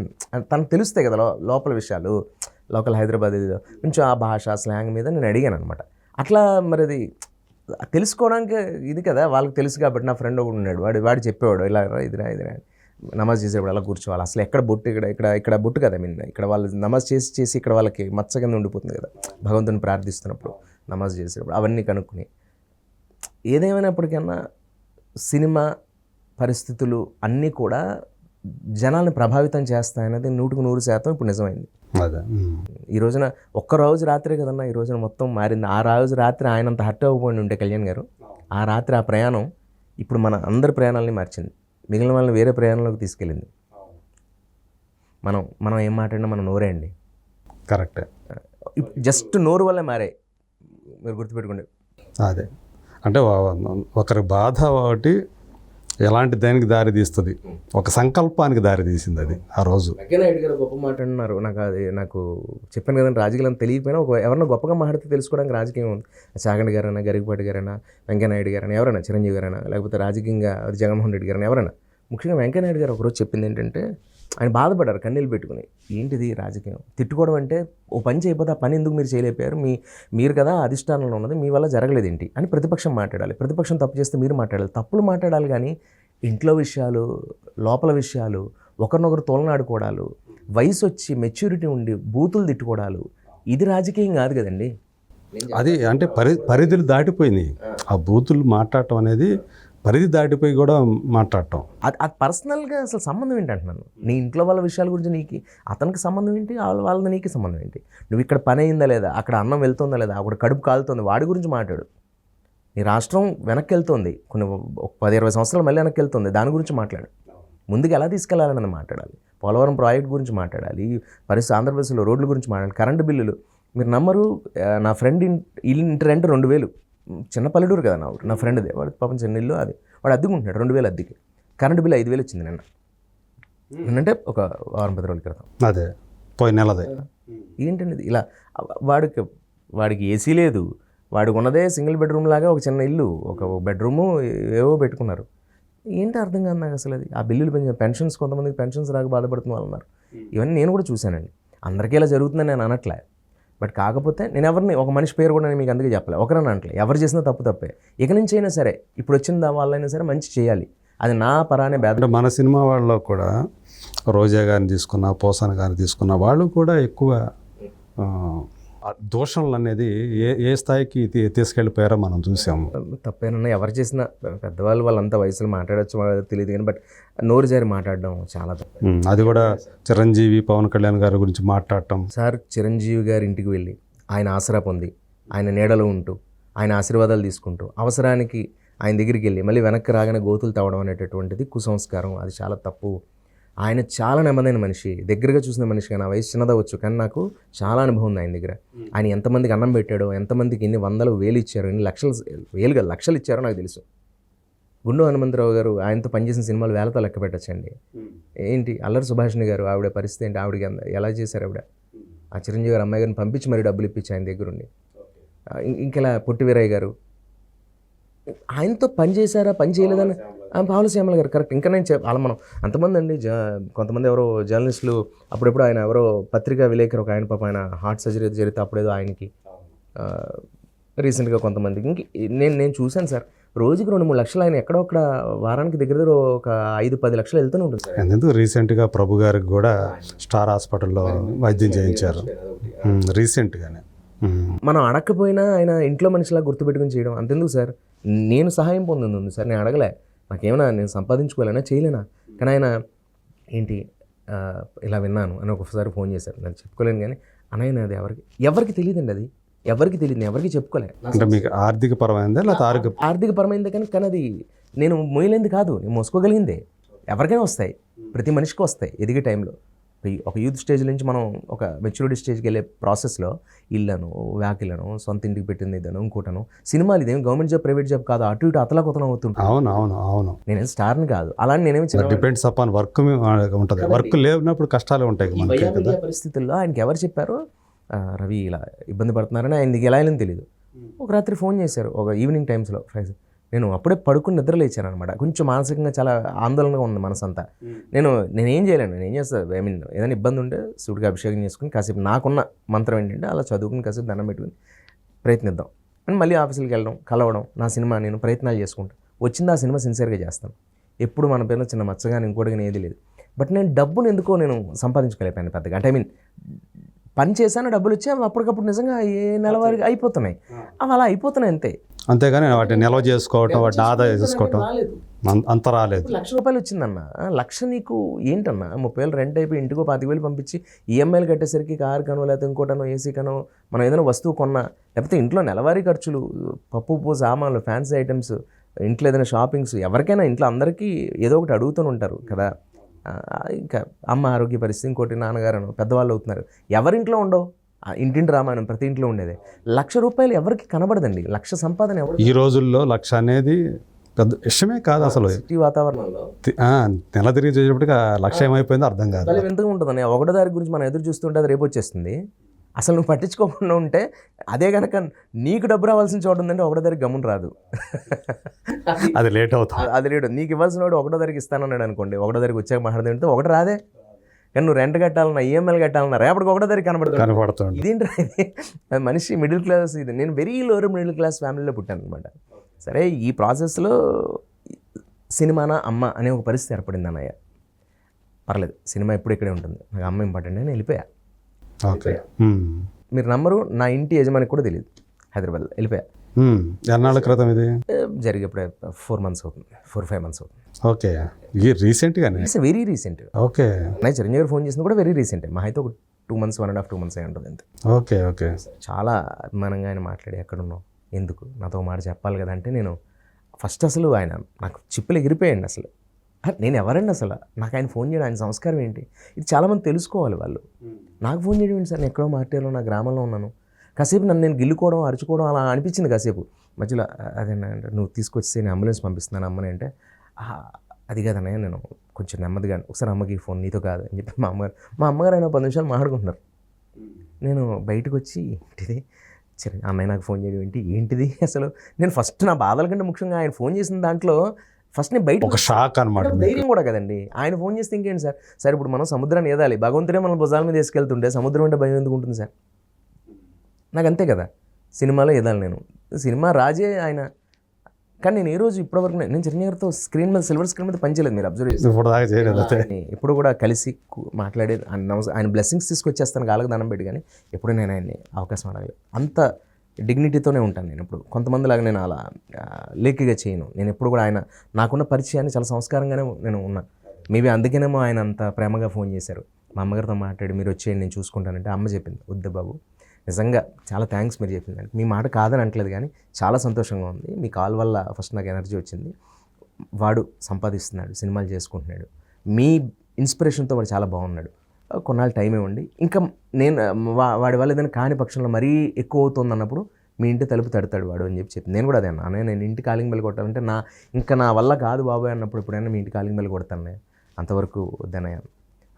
తనకు తెలుస్తాయి కదా లోపల విషయాలు, లోకల్ హైదరాబాద్ ఇది కొంచెం ఆ భాష స్లాంగ్ మీద నేను అడిగాను అనమాట. అట్లా మరి అది తెలుసుకోవడానికి ఇది కదా, వాళ్ళకి తెలుసు కాబట్టి. నా ఫ్రెండ్ ఒకడు ఉన్నాడు, వాడు చెప్పేవాడు ఇలా ఇదిరా నమాజ్ చేసేవాడు అలా కూర్చోవాలి. అసలు ఎక్కడ బొట్టు, ఇక్కడ బొట్టు కదా. ఇక్కడ వాళ్ళు నమాజ్ చేసి ఇక్కడ వాళ్ళకి మచ్చ కింద ఉండిపోతుంది కదా భగవంతుని ప్రార్థిస్తున్నప్పుడు, నమాజ్ చేసేటప్పుడు. అవన్నీ కనుక్కుని ఏదేమైనప్పటికన్నా సినిమా పరిస్థితులు అన్నీ కూడా జనాల్ని ప్రభావితం చేస్తాయనేది 100% ఇప్పుడు నిజమైంది. ఈ రోజున ఒక్కరోజు రాత్రే కదన్నా ఈ రోజున మొత్తం మారింది. ఆ రోజు రాత్రి ఆయనంత హర్ట్ అవ్వకపోయి ఉంటే కళ్యాణ్ గారు, ఆ రాత్రి ఆ ప్రయాణం ఇప్పుడు మన అందరి ప్రయాణాలని మార్చింది. మిగిలిన వాళ్ళని వేరే ప్రయాణంలోకి తీసుకెళ్ళింది. మనం మనం ఏం మాట్లాడినా మన నోరే అండి. కరెక్టే. జస్ట్ నోరు వల్లే మారాయి, మీరు గుర్తుపెట్టుకోండి. అదే అంటే ఒకరి బాధ ఒకటి ఎలాంటి దానికి దారి తీస్తుంది, ఒక సంకల్పానికి దారి తీసింది అది ఆ రోజు. వెంకయ్యనాయుడు గారు గొప్ప మాట అంటున్నారు. నాకు చెప్పాను కదండి, రాజకీయాలు తెలియకపోయినా ఎవరన్నా గొప్పగా మాట్లాడితే తెలుసుకోవడానికి రాజకీయం ఉంది. చాగంటి గారైనా, గరికపాటి గారైనా, వెంకయ్యనాయుడు గారైనా, ఎవరైనా, చిరంజీవి గారైనా, లేకపోతే రాజకీయంగా జగన్మోహన్ రెడ్డి గారైనా, ఎవరైనా. ముఖ్యంగా వెంకయ్యనాయుడు గారు ఒకరోజు చెప్పింది ఏంటంటే, ఆయన బాధపడ్డారు కన్నీళ్ళు పెట్టుకుని. ఏంటిది రాజకీయం, తిట్టుకోవడం అంటే ఓ పని చేయకపోతే ఆ పని ఎందుకు మీరు చేయలేకపోయారు, మీరు కదా అధిష్టానంలో ఉన్నది, మీ వల్ల జరగలేదు ఏంటి అని ప్రతిపక్షం మాట్లాడాలి. ప్రతిపక్షం తప్పు చేస్తే మీరు మాట్లాడాలి, తప్పులు మాట్లాడాలి. కానీ ఇంట్లో విషయాలు, లోపల విషయాలు, ఒకరినొకరు తోలనాడుకోవడాలు, వయసు వచ్చి మెచ్యూరిటీ ఉండి బూతులు తిట్టుకోవడాలు, ఇది రాజకీయం కాదు కదండి. అది అంటే పరిధులు దాటిపోయింది. ఆ బూతులు మాట్లాడటం అనేది పరిధి దాటిపోయి కూడా మాట్లాడటం, అది పర్సనల్గా అసలు సంబంధం ఏంటి అంటున్నాను. నీ ఇంట్లో వాళ్ళ విషయాల గురించి నీకు అతనికి సంబంధం ఏంటి, వాళ్ళది నీకు సంబంధం ఏంటి? నువ్వు ఇక్కడ పని అయిందా లేదా, అక్కడ అన్నం వెళ్తుందా లేదా, అక్కడ కడుపు కాలుతుంది, వాడి గురించి మాట్లాడు. నీ రాష్ట్రం వెనక్కి వెళ్తుంది, కొన్ని 10-20 సంవత్సరాలు మళ్ళీ వెనక్కి వెళ్తుంది, దాని గురించి మాట్లాడు. ముందుకు ఎలా తీసుకెళ్లాలని మాట్లాడాలి. పోలవరం ప్రాజెక్ట్ గురించి మాట్లాడాలి, పరిస్థితి ఆంధ్రప్రదేశ్లో రోడ్ల గురించి మాట్లాడాలి, కరెంటు బిల్లులు. మీరు నమ్మరు, నా ఫ్రెండ్ ఇంటి రెంట్ 2000, చిన్న పల్లెటూరు కదా నా ఫ్రెండ్దే, వాడు పాపం చిన్న ఇల్లు, అది వాడు అద్దెకుంటున్నాడు 2000 అద్దెకి. కరెంటు బిల్లు 5000 వచ్చింది నిన్నంటే ఒక 10 రోజుల క్రితం. అదే పోయిన నెలదే. ఏంటండి ఇలా? వాడికి ఏసీ లేదు, వాడికి ఉన్నదే సింగిల్ బెడ్రూమ్ లాగా ఒక చిన్న ఇల్లు, ఒక బెడ్రూము ఏవో పెట్టుకున్నారు. ఏంటి అర్థం కాదు నాకు అసలు అది. ఆ బిల్లులు పెన్షన్స్, కొంతమందికి పెన్షన్స్ రాక బాధపడుతున్న వాళ్ళు ఉన్నారు. ఇవన్నీ నేను కూడా చూశానండి. అందరికీ ఇలా జరుగుతుందని నేను అనట్లే, బట్ కాకపోతే నేను ఎవరిని, ఒక మనిషి పేరు కూడా నేను మీకు అందుకే చెప్పలే, ఒకరని అనట్లే. ఎవరు చేసినా తప్పే. ఇక నుంచి అయినా సరే, ఇప్పుడు వచ్చిన వాళ్ళైనా సరే మంచి చేయాలి, అది నా పరానే భేద. అంటే మన సినిమా వాళ్ళలో కూడా రోజా గారిని తీసుకున్న, పోసాన గారిని తీసుకున్న వాళ్ళు కూడా ఎక్కువ దోషణలు అనేది ఏ స్థాయికి తీసుకెళ్ళిపోయారో మనం చూసాము. తప్పేనన్నా ఎవరు చేసినా, పెద్దవాళ్ళు వాళ్ళంతా వయసులో మాట్లాడచ్చు తెలియదు కానీ, బట్ నోరు జారి మాట్లాడడం చాలా తప్పు. అది కూడా చిరంజీవి, పవన్ కళ్యాణ్ గారి గురించి మాట్లాడటం. సార్, చిరంజీవి గారి ఇంటికి వెళ్ళి ఆయన ఆసరా పొంది, ఆయన నీడలో ఉంటూ, ఆయన ఆశీర్వాదాలు తీసుకుంటూ, అవసరానికి ఆయన దగ్గరికి వెళ్ళి మళ్ళీ వెనక్కి రాగానే గోతులు తవ్వడం అనేటటువంటిది కుసంస్కారం, అది చాలా తప్పు. ఆయన చాలా నెమ్మదైన మనిషి, దగ్గరగా చూసిన మనిషి, కానీ నా వయసు చిన్నదవచ్చు, కానీ నాకు చాలా అనుభవం ఉంది ఆయన దగ్గర. ఆయన ఎంతమందికి అన్నం పెట్టాడో, ఎంతమందికి ఎన్ని వందలు వేలు ఇచ్చారో, ఎన్ని లక్షలు ఇచ్చారో నాకు తెలుసు. గుండు హనుమంతరావు గారు ఆయనతో పనిచేసిన సినిమాలు వేలతో లెక్క పెట్టచ్చండి. ఏంటి అల్లరి సుభాషిణి గారు, ఆవిడ పరిస్థితి ఏంటి, ఆవిడకి ఎలా చేశారు ఆవిడ? ఆ చిరంజీవి గారు అమ్మాయి గారిని పంపించి మరీ డబ్బులు ఇప్పించి ఆయన దగ్గరుండి. ఇంకెలా పొట్టి వీరయ్య గారు ఆయనతో పని చేశారా, పని చేయలేదని. పావలశ్యామల గారు కరెక్ట్. ఇంకా నేను వాళ్ళ మనం అంతమంది అండి, కొంతమంది ఎవరో జర్నలిస్టులు, అప్పుడెప్పుడు ఆయన ఎవరో పత్రికా విలేకరు ఒక ఆయన, పాప ఆయన హార్ట్ సర్జరీ జరిగితే అప్పుడేదో ఆయనకి రీసెంట్గా కొంతమందికి నేను చూశాను సార్, రోజుకి 2-3 లక్షలు ఆయన ఎక్కడో అక్కడ, వారానికి దగ్గర ఒక 5-10 లక్షలు వెళ్తూనే ఉంటుంది సార్. ఎందుకు రీసెంట్గా ప్రభు గారికి కూడా స్టార్ హాస్పిటల్లో వైద్యం చేయించారు రీసెంట్గానే. మనం అడగకపోయినా ఆయన ఇంట్లో మనిషిలా గుర్తుపెట్టుకుని చేయడం అంతెందుకు సార్. నేను సహాయం పొందింది ఉంది సార్, నేను అడగలే, నాకేమైనా నేను సంపాదించుకోలేనా, చేయలేనా, కానీ ఆయన ఏంటి ఇలా విన్నాను అని ఒకసారి ఫోన్ చేశారు. నేను చెప్పుకోలేను కానీ అన్నయ్య అది ఎవరికి తెలియదండి, అది ఎవరికి తెలియదు, నేను ఎవరికి చెప్పుకోలే. అంటే మీకు ఆర్థిక పరమైందే లేకపోతే ఆర్థిక పరమైందే, కానీ అది నేను మోయలేంది కాదు, నేను మోసుకోగలిగిందే. ఎవరికైనా వస్తాయి, ప్రతి మనిషికి వస్తాయి ఎదిగే టైంలో. ఒక యూత్ స్టేజ్ నుంచి మనం ఒక మెచ్యూరిటీ స్టేజ్కి వెళ్ళే ప్రాసెస్లో ఇళ్ళను, వ్యాకిలను, సొంత ఇంటికి పెట్టింది ఇదను, ఇంకోటను. సినిమాలు ఇదేం గవర్నమెంట్ జాబ్, ప్రైవేట్ జాబ్ కాదు, అటు ఇటు అతలాకుతలం అవుతుంటాను. అవును. నేనేం స్టార్ని కాదు, అలానే నేనేమి డిపెండ్స్ అపాన్ వర్క్ ఉంటుంది. వర్క్ లేనప్పుడు కష్టాలు ఉంటాయి. పరిస్థితుల్లో ఆయనకి ఎవరు చెప్పారు రవి ఇలా ఇబ్బంది పడుతున్నారని, ఆయనకి ఎలా వెళ్ళని తెలియదు. ఒక రాత్రి ఫోన్ చేశారు, ఒక ఈవినింగ్ టైమ్స్లో. నేను అప్పుడే పడుకుని నిద్ర లేచాను అనమాట. కొంచెం మానసికంగా చాలా ఆందోళనగా ఉంది మనసంతా. నేనేం చేయలేను, నేను ఏం చేస్తాను, ఏదైనా ఇబ్బంది ఉంటే శివుడికి అభిషేకం చేసుకుని కాసేపు, నాకున్న మంత్రం ఏంటంటే అలా చదువుకుని కాసేపు దండం పెట్టుకుని ప్రయత్నిద్దాం అని మళ్ళీ ఆఫీసులకి వెళ్ళడం, కలవడం, నా సినిమా నేను ప్రయత్నాలు చేసుకుంటాను. వచ్చింది ఆ సినిమా సిన్సియర్గా చేస్తాను. ఎప్పుడు మన పేరులో చిన్న మచ్చగానే ఇంకోటిగా ఏది లేదు. బట్ నేను డబ్బును ఎందుకో నేను సంపాదించుకోలేకపోయాను పెద్దగా. అంటే పని చేశాను, డబ్బులు వచ్చాయి, అప్పటికప్పుడు నిజంగా ఏ నెలవారీ అయిపోతున్నాయి, అవి అలా అయిపోతున్నాయి అంతే. అంతేగాని వాటిని నిల్వ చేసుకోవటం, వాటిని ఆదాయం చేసుకోవటం అంత రాలేదు. ₹1,00,000 వచ్చిందన్న, 1,00,000 నీకు ఏంటన్నా, 30,000 రెంట్ అయిపోయి ఇంటికో 25,000 పంపించి ఈఎంఐలు కట్టేసరికి కారు కనో, లేకపోతే ఇంకోటనో, ఏసీ కనో, మనం ఏదైనా వస్తువు కొన్నా, లేకపోతే ఇంట్లో నెలవారీ ఖర్చులు, పప్పు, ఉప్పు, సామాన్లు, ఫ్యాన్సీ ఐటమ్స్, ఇంట్లో ఏదైనా షాపింగ్స్ ఎవరికైనా ఇంట్లో అందరికీ ఏదో ఒకటి అడుగుతూనే ఉంటారు కదా. ఇంకా అమ్మ ఆరోగ్య పరిస్థితి, ఇంకోటి నాన్నగారు పెద్దవాళ్ళు అవుతున్నారు, ఎవరింట్లో ఉండవు. ఇంటింటి రామాయణం ప్రతి ఇంట్లో ఉండేది. ₹1,00,000 ఎవరికి కనబడదండి. 1,00,000 సంపాదన ఎవరు ఈ రోజుల్లో 1,00,000 అనేది పెద్ద విషయమే కాదు అసలు. సిటీ వాతావరణంలో నెల తిరిగి చూసేటప్పటికి 1,00,000 ఏమైపోయిందో అర్థం కాదు. తల్లి ఎంతగా ఉంటుందని ఒకటో తారీఖు గురించి మనం ఎదురు చూస్తుంటే అది రేపు వచ్చేస్తుంది. అసలు నువ్వు పట్టించుకోకుండా ఉంటే అదే కనుక నీకు డబ్బు రావాల్సిన చోటు ఉందంటే ఒకటో తారీఖు గమ్మున రాదు. అది లేట్ అవుతుంది. అది లేడు. నీకు ఇవ్వాల్సిన వాడు ఒకటో తారీఖు ఇస్తానన్నాడు అనుకోండి, ఒకటో తారీఖు వచ్చాక మాట్లాడుతుంటే ఒకటి రాదే. కానీ నువ్వు రెంట్ కట్టాలన్నా, ఈఎంఐలు కట్టాలన్నా రేపటికి ఒకటో తారీఖు కనబడుతుంది. ఇదేంటి ఇది? మనిషి మిడిల్ క్లాస్. ఇది నేను వెరీ లోవర్ మిడిల్ క్లాస్ ఫ్యామిలీలో పుట్టాను అనమాట. సరే, ఈ ప్రాసెస్లో సినిమానా అమ్మ అనే ఒక పరిస్థితి ఏర్పడింది అన్నయ్య. పర్లేదు, సినిమా ఎప్పుడు ఇక్కడే ఉంటుంది, నాకు అమ్మ ఇంపార్టెంట్ అని వెళ్ళిపోయా. ఓకే. మీరు నమ్మరు, నా ఇంటి యజమానికి కూడా తెలియదు, హైదరాబాద్లో వెళ్ళిపోయా. ఎన్నాళ్ళ క్రితం ఇది జరిగేప్పుడే 4 months అవుతుంది, 4-5 months అవుతుంది. ఓకే, ఇది రీసెంట్గానే? It's very recent. ఓకే. నేను చిరంజీవి గారు ఫోన్ చేసింది కూడా వెరీ రీసెంట్. మా అయితే ఒక 2 months, 1.5-2 months అయి ఉంటుంది అంతే. ఓకే. ఓకే. చాలా అభిమానంగా ఆయన మాట్లాడి, ఎక్కడున్నావు, ఎందుకు నాతో మాట చెప్పాలి కదా అంటే, నేను ఫస్ట్ అసలు ఆయన నాకు చిప్పులు ఎగిరిపోయాయండి. అసలు నేను ఎవరండి అసలు, నాకు ఆయన ఫోన్ చేయడం, ఆయన సంస్కారం ఏంటి, ఇది చాలామంది తెలుసుకోవాలి వాళ్ళు. నాకు ఫోన్ చేయడం ఏంటి సార్, నేను ఎక్కడో మార్టేలో నా గ్రామంలో ఉన్నాను. కాసేపు నన్ను నేను గిల్లుకోవడం, అరుచుకోవడం అలా అనిపించింది కాసేపు. మధ్యలో అదేనా అంటే, నువ్వు తీసుకొచ్చి నేను అంబులెన్స్ పంపిస్తున్నాను అమ్మని అంటే, అది కాదన్నయ్య, నేను కొంచెం నెమ్మదిగా ఒకసారి అమ్మకి ఫోన్, నీతో కాదు అని చెప్పి మా అమ్మగారు అయినా 10 నిమిషాలు మాట్లాడుకుంటున్నారు. నేను బయటకు వచ్చి, ఏంటిది అన్నయ్య నాకు ఫోన్ చేయడం ఏంటిది అసలు. నేను ఫస్ట్ నా బాధల కంటే ముఖ్యంగా ఆయన ఫోన్ చేసిన దాంట్లో ఫస్ట్ నేను బయట ఒక షాక్ అనమాట. ధైర్యం కూడా కదండి. ఆయన ఫోన్ చేస్తే ఇంకేంటి సార్, సార్ ఇప్పుడు మనం సముద్రాన్ని ఏదాలి, భగవంతుడే మన భుజాల మీద తీసుకెళ్తుంటే సముద్రం అంటే భయం ఎందుకు ఉంటుంది సార్, నాకు అంతే కదా. సినిమాలో ఏదాలి నేను, సినిమా రాజే ఆయన. కానీ నేను ఏ రోజు ఇప్పటివరకు నేను చిరంజీవి గారితో స్క్రీన్ మీద, సిల్వర్ స్క్రీన్ మీద పనిచేయలేదు. మీరు అబ్జర్వ్ చేసి ఎప్పుడు కూడా కలిసి మాట్లాడేది, ఆయన బ్లెస్సింగ్స్ తీసుకొచ్చేస్తాను కాళ్ళకి దండం పెట్టి, కానీ ఎప్పుడు నేను ఆయన్ని అవకాశం అడగలేదు. అంత డిగ్నిటీతోనే ఉంటాను నేను. ఇప్పుడు కొంతమంది లాగా నేను అలా లేకిగా చేయను. నేను ఎప్పుడు కూడా ఆయన నాకున్న పరిచయాన్ని చాలా సంస్కారంగానే నేను ఉన్నాను. మేబీ అందుకేనేమో ఆయన అంత ప్రేమగా ఫోన్ చేశారు. మా అమ్మగారితో మాట్లాడి, మీరు వచ్చేయండి నేను చూసుకుంటానంటే అమ్మ చెప్పింది, వద్దు బాబు, నిజంగా చాలా థ్యాంక్స్ మీరు చెప్పింది దానికి, మీ మాట కాదని అంటలేదు, కానీ చాలా సంతోషంగా ఉంది, మీ కాల్ వల్ల ఫస్ట్ నాకు ఎనర్జీ వచ్చింది. వాడు సంపాదిస్తున్నాడు, సినిమాలు చేసుకుంటున్నాడు, మీ ఇన్స్పిరేషన్తో వాడు చాలా బాగున్నాడు, కొన్నాళ్ళు టైం ఇవ్వండి, ఇంకా నేను వాడి వల్ల ఏదైనా కాని పక్షంలో మరీ ఎక్కువ అవుతుంది అన్నప్పుడు మీ ఇంటి తలుపు తడతాడు వాడు అని చెప్పి నేను కూడా అదే అన్న, నేను ఇంటి కాలింగ్ బెల్ కొట్టాలంటే ఇంకా నా వల్ల కాదు బాబాయ్ అన్నప్పుడు ఎప్పుడైనా మీ ఇంటి కాలింగ్ బెల్ కొడతాను, అంతవరకు వద్దనయ్య.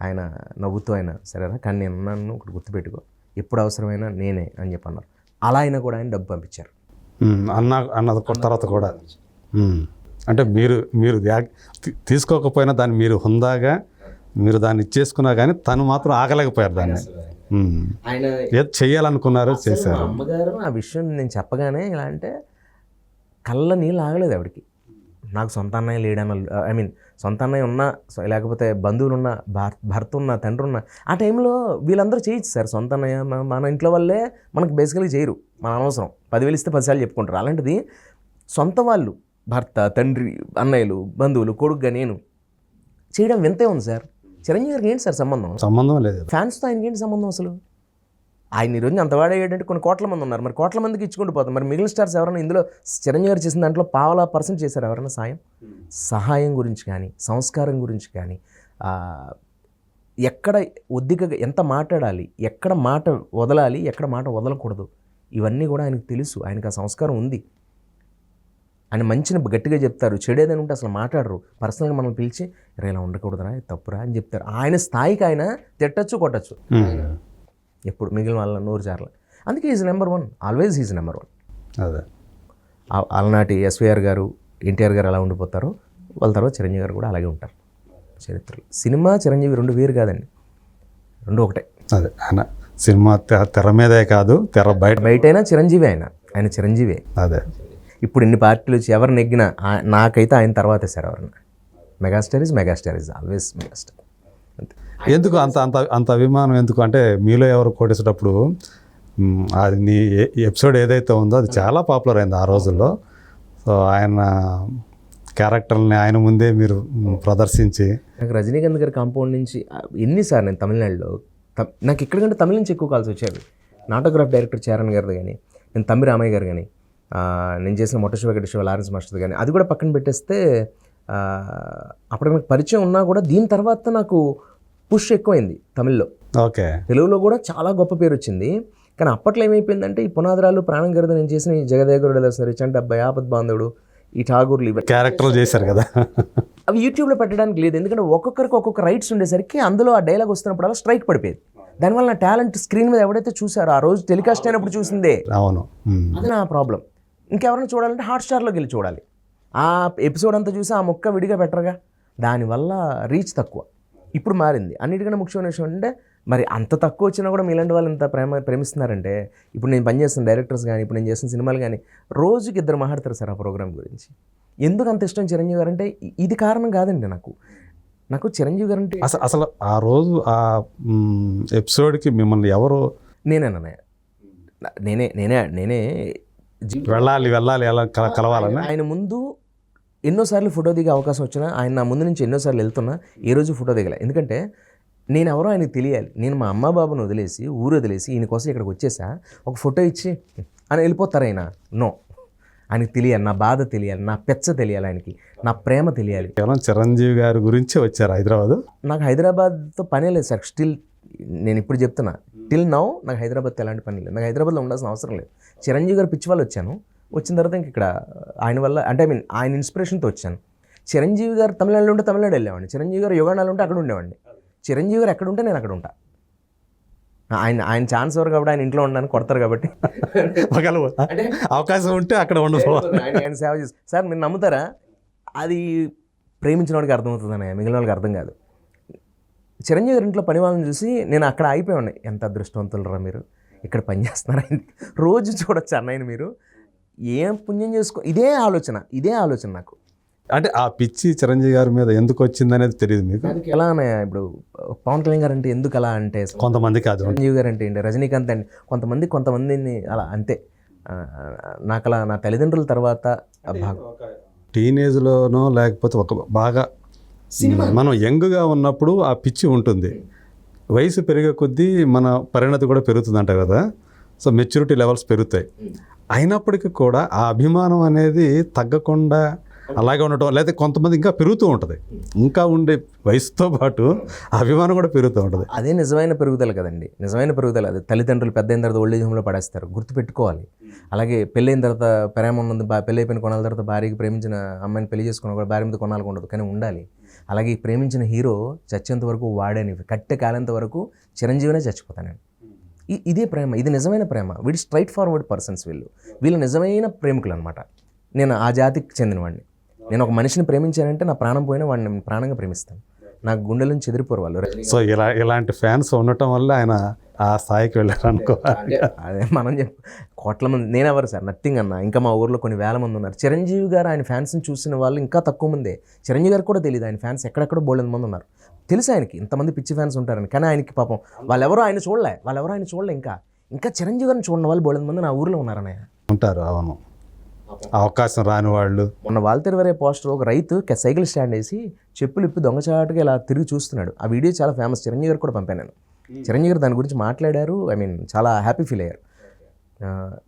ఆయన నవ్వుతూ ఆయన, సరేరా కానీ నేను ఉన్నాను, ఒకటి గుర్తుపెట్టుకో, ఎప్పుడు అవసరమైనా నేనే అని చెప్పి అన్నారు. అలా అయినా కూడా ఆయన డబ్బు పంపించారు. అన్నది తర్వాత కూడా అంటే మీరు తీసుకోకపోయినా దాన్ని మీరు హుందాగా మీరు దాన్ని ఇచ్చేసుకున్నా కానీ తను మాత్రం ఆగలేకపోయారు దాన్ని. ఆయన ఏది చెయ్యాలనుకున్నారో చేశారు. అమ్మగారు ఆ విషయం నేను చెప్పగానే ఇలా అంటే కళ్ళ నీళ్ళు ఆగలేదు ఆవిడకి. నాకు సొంత అన్నయ్య లేడన్న, ఐ మీన్ సొంత అన్నయ్య ఉన్నా, లేకపోతే బంధువులు ఉన్నా, భర్త ఉన్నా, తండ్రి ఉన్నా, ఆ టైంలో వీళ్ళందరూ చేయొచ్చు సార్. సొంత అన్నయ్య మన ఇంట్లో వాళ్ళే మనకు బేసికలీ చేయరు, మన అనవసరం, 10,000 ఇస్తే 10 సార్లు చెప్పుకుంటారు. అలాంటిది సొంత వాళ్ళు, భర్త, తండ్రి, అన్నయ్యలు, బంధువులు, కొడుకుగా నేను చేయడం వింతే ఉంది సార్. చిరంజీవి గారికి ఏంటి సార్ సంబంధం లేదు, ఫ్యాన్స్తో ఆయనకి ఏంటి సంబంధం అసలు? ఆయన ఈరోజు అంత వాడేటంటే కొన్ని కోట్ల మంది ఉన్నారు, మరి కోట్ల మందికి ఇచ్చుకుంటూ పోతాం. మరి మిగిలిన స్టార్స్ ఎవరైనా ఇందులో చిరంజీవి గారు చేసిన దాంట్లో 0.5% చేశారు ఎవరైనా సాయం? సహాయం గురించి కానీ, సంస్కారం గురించి కానీ, ఎక్కడ ఒద్దికగా ఎంత మాట్లాడాలి, ఎక్కడ మాట వదలాలి, ఎక్కడ మాట వదలకూడదు, ఇవన్నీ కూడా ఆయనకు తెలుసు. ఆయనకు ఆ సంస్కారం ఉంది. ఆయన మంచిని గట్టిగా చెప్తారు, చెడేదని ఉంటే అసలు మాట్లాడరు. పర్సనల్గా మనం పిలిచి ఇలా ఉండకూడదురా, తప్పురా అని చెప్తారు. ఆయన స్థాయికి ఆయన తిట్టచ్చు, కొట్టచ్చు, ఎప్పుడు మిగిలిన వాళ్ళ నోరు జారల. అందుకే is number 1, always is number 1. అదే అలనాటి ఎస్వీఆర్ గారు, ఎన్టీఆర్ గారు అలా ఉండిపోతారు, వాళ్ళ తర్వాత చిరంజీవి గారు కూడా అలాగే ఉంటారు చరిత్రలో. సినిమా చిరంజీవి 2 వేరు కాదండి, 2 ఒకటే. అదే ఆయన సినిమా తెర మీదే కాదు, తెర బయటైనా చిరంజీవి, ఆయన చిరంజీవి. అదే ఇప్పుడు ఇన్ని పార్టీలు వచ్చి ఎవరు నెగ్గినా నాకైతే ఆయన తర్వాతే సార్ ఎవరన్నా. Megastar is always megastar. ఎందుకు అంత అభిమానం ఎందుకు అంటే, మీలో ఎవరు కొట్టేసేటప్పుడు అది నీ ఎపిసోడ్ ఏదైతే ఉందో అది చాలా పాపులర్ అయింది ఆ రోజుల్లో. సో ఆయన క్యారెక్టర్ని ఆయన ముందే మీరు ప్రదర్శించి, నాకు రజనీకాంత్ గారి కాంపౌండ్ నుంచి ఎన్నిసార్లు నేను తమిళనాడులో, నాకు ఇక్కడికంటే తమిళ నుంచి ఎక్కువ కాల్సి వచ్చేవి. నాటోగ్రాఫ్ డైరెక్టర్ చరణ్ గారిది కానీ, నేను తమ్మి రామయ్య గారు కానీ, నేను చేసిన మొట్ట శివ గడ్డి శివ లారెన్స్ మాస్టర్ కానీ అది కూడా పక్కన పెట్టేస్తే అప్పుడు నాకు పరిచయం ఉన్నా కూడా దీని తర్వాత నాకు పుష్ ఎక్కువైంది తమిళ్లో. ఓకే. తెలుగులో కూడా చాలా గొప్ప పేరు వచ్చింది. కానీ అప్పట్లో ఏమైపోయిందంటే ఈ పునాదరాలు ప్రాణం గరుద నేను చేసిన ఈ జగదేగురుడు రిచంట్ అబ్బాయి ఆపద్ బాంధవుడు ఈ ఠాగూర్లు క్యారెక్టర్లు చేశారు కదా, అవి యూట్యూబ్లో పెట్టడానికి లేదు. ఎందుకంటే ఒక్కొక్కరికి ఒక్కొక్క రైట్స్ ఉండేసరికి అందులో ఆ డైలాగ్ వస్తున్నప్పుడు అలా స్ట్రైక్ పడిపోయేది. దానివల్ల నా టాలెంట్ స్క్రీన్ మీద ఎవడైతే చూసారో ఆ రోజు టెలికాస్ట్ అయినప్పుడు చూసిందే. అవును, అది నా ప్రాబ్లం. ఇంకెవరైనా చూడాలంటే హాట్స్టార్లోకి వెళ్ళి చూడాలి. ఆ ఎపిసోడ్ అంతా చూసి ఆ మొక్క విడిగా పెట్టరుగా, దానివల్ల రీచ్ తక్కువ. ఇప్పుడు మారింది. అన్నిటికన్నా ముఖ్యమైన విషయం అంటే మరి అంత తక్కువ వచ్చినా కూడా మీలాంటి వాళ్ళు ఇంత ప్రేమిస్తున్నారంటే, ఇప్పుడు నేను పనిచేస్తున్న డైరెక్టర్స్ కానీ ఇప్పుడు నేను చేస్తున్న సినిమాలు కానీ రోజుకి 2 మాట్లాడతారు సార్ ఆ ప్రోగ్రామ్ గురించి. ఎందుకు అంత ఇష్టం చిరంజీవి గారు అంటే ఇది కారణం కాదండి. నాకు చిరంజీవి గారు అంటే అసలు ఆ రోజు ఆ ఎపిసోడ్కి మిమ్మల్ని ఎవరు నేనే వెళ్ళాలి ఎలా కలవాలని ఆయన ముందు ఎన్నోసార్లు ఫోటో దిగే అవకాశం వచ్చినా, ఆయన నా ముందు నుంచి ఎన్నోసార్లు వెళ్తున్నా ఏ రోజు ఫోటో దిగలే. ఎందుకంటే నేను ఎవరో ఆయనకు తెలియాలి. నేను మా అమ్మ బాబును వదిలేసి ఊరు వదిలేసి ఈయన కోసం ఇక్కడికి వచ్చేసా, ఒక ఫోటో ఇచ్చి అని వెళ్ళిపోతారు ఆయన. నో, ఆయనకి తెలియాలి, నా బాధ తెలియాలి, నా పెచ్చ తెలియాలి, ఆయనకి నా ప్రేమ తెలియాలి. కేవలం చిరంజీవి గారి గురించే వచ్చారు హైదరాబాద్. నాకు హైదరాబాద్తో పనే లేదు సార్. స్టిల్ నేను ఇప్పుడు చెప్తున్నా, టిల్ నౌ నాకు హైదరాబాద్తో ఎలాంటి పని లేదు. నాకు హైదరాబాద్లో ఉండాల్సిన అవసరం లేదు. చిరంజీవి గారు పిచ్చి వాళ్ళు వచ్చాను. వచ్చిన తర్వాత ఇంక ఇక్కడ ఆయన వల్ల అంటే ఆయన ఇన్స్పిరేషన్తో వచ్చాను. చిరంజీవి గారు తమిళనాడులో ఉంటే తమిళనాడు వెళ్ళేవాడిని. చిరంజీవి గారు యుగాండాలో ఉంటే అక్కడ ఉండేవాడిని. చిరంజీవి గారు ఎక్కడ ఉంటే నేను అక్కడ ఉంటా. ఆయన ఛాన్స్ ఎవరు కాబట్టి ఆయన ఇంట్లో ఉండడానికి కొడతారు కాబట్టి అవకాశం ఉంటే అక్కడ ఉండదు. ఆయన సేవ చేసి సార్ మీరు నమ్ముతారా, అది ప్రేమించిన వాడికి అర్థమవుతుందని, మిగిలిన వాళ్ళకి అర్థం కాదు. చిరంజీవి గారి ఇంట్లో పని వాళ్ళని చూసి నేను అక్కడ అయిపోయాను. ఎంత అదృష్టవంతులరా మీరు, ఇక్కడ పని చేస్తున్నారా, రోజు చూడొచ్చు అన్నయ్యని మీరు, ఏం పుణ్యం చేసుకో. ఇదే ఆలోచన నాకు. అంటే ఆ పిచ్చి చిరంజీవి గారి మీద ఎందుకు వచ్చింది అనేది తెలియదు మీకు? ఎలా అన్నయ్య, ఇప్పుడు పవన్ కళ్యాణ్ గారు అంటే ఎందుకు అలా అంటే కొంతమంది కాదు, చిరంజీవి గారు అంటే ఏంటి, రజనీకాంత్ అంటే కొంతమందిని అలా అంతే. నాకు అలా నా తల్లిదండ్రుల తర్వాత టీనేజ్లోనో లేకపోతే ఒక బాగా మనం యంగ్గా ఉన్నప్పుడు ఆ పిచ్చి ఉంటుంది. వయసు పెరిగే కొద్దీ మన పరిణతి కూడా పెరుగుతుందంట కదా. సో మెచ్యూరిటీ లెవెల్స్ పెరుగుతాయి. అయినప్పటికీ కూడా ఆ అభిమానం అనేది తగ్గకుండా అలాగే ఉండటం, లేకపోతే కొంతమంది ఇంకా పెరుగుతూ ఉంటుంది. ఇంకా ఉండే వయసుతో పాటు అభిమానం కూడా పెరుగుతూ ఉంటుంది. అదే నిజమైన పెరుగుదల కదండి. నిజమైన పెరుగుదల అది. తల్లిదండ్రులు పెద్ద అయిన తర్వాత ఓల్డ్ ఏజ్ హోమ్లో పడేస్తారు, గుర్తుపెట్టుకోవాలి. అలాగే పెళ్ళైన తర్వాత ప్రేమ ఉన్నది, పెళ్ళి అయిపోయిన కొనాల తర్వాత భార్యకి ప్రేమించిన అమ్మాయిని పెళ్లి చేసుకున్న కూడా భార్య మీద కొనాలకు ఉండదు, కానీ ఉండాలి. అలాగే ప్రేమించిన హీరో చచ్చేంత వరకు వాడని కట్టె కాలేంత వరకు చిరంజీవినే చచ్చిపోతానండి. ఇదే ప్రేమ, ఇది నిజమైన ప్రేమ. వీడి స్ట్రైట్ ఫార్వర్డ్ పర్సన్స్, వీళ్ళు నిజమైన ప్రేమికులు అనమాట. నేను ఆ జాతికి చెందినవాడిని. నేను ఒక మనిషిని ప్రేమించానంటే నా ప్రాణం పోయినా వాడిని ప్రాణంగా ప్రేమిస్తాను. నాకు గుండెల నుంచి చెదిరిపోరు వాళ్ళు. సో ఇలాంటి ఫ్యాన్స్ ఉండటం వల్ల ఆయన ఆ స్థాయికి వెళ్ళారు అనుకో. అదే మనం కోట్ల మంది, నేనెవరు సార్, నథింగ్ అన్న. ఇంకా మా ఊర్లో కొన్ని వేల మంది ఉన్నారు. చిరంజీవి గారు ఆయన ఫ్యాన్స్ని చూసిన వాళ్ళు ఇంకా తక్కువ మందే. చిరంజీవి గారు కూడా తెలియదు ఆయన ఫ్యాన్స్ ఎక్కడెక్కడో బోల్డెంత మంది ఉన్నారు. తెలుసు ఆయనకి ఇంతమంది పిచ్చి ఫ్యాన్స్ ఉంటారని, కానీ ఆయనకి పాపం వాళ్ళెవరో ఆయన చూడలే. ఇంకా చిరంజీవి గారిని చూడని వాళ్ళు బోల్డెంత మంది నా ఊర్లో ఉన్నారన్నయ్య. ఉంటారు. అవును, అవకాశం రాని వాళ్ళు. మొన్న వాల్తెరవరే పోస్టర్, ఒక రైతు సైకిల్ స్టాండ్ వేసి చెప్పులు ఇప్పి దొంగచాటుగా ఇలా తిరిగి చూస్తున్నాడు. ఆ వీడియో చాలా ఫేమస్. చిరంజీవి గారు కూడా పంపాను నేను. చిరంజీవి గారు దాని గురించి మాట్లాడారు. చాలా హ్యాపీ ఫీల్ అయ్యారు.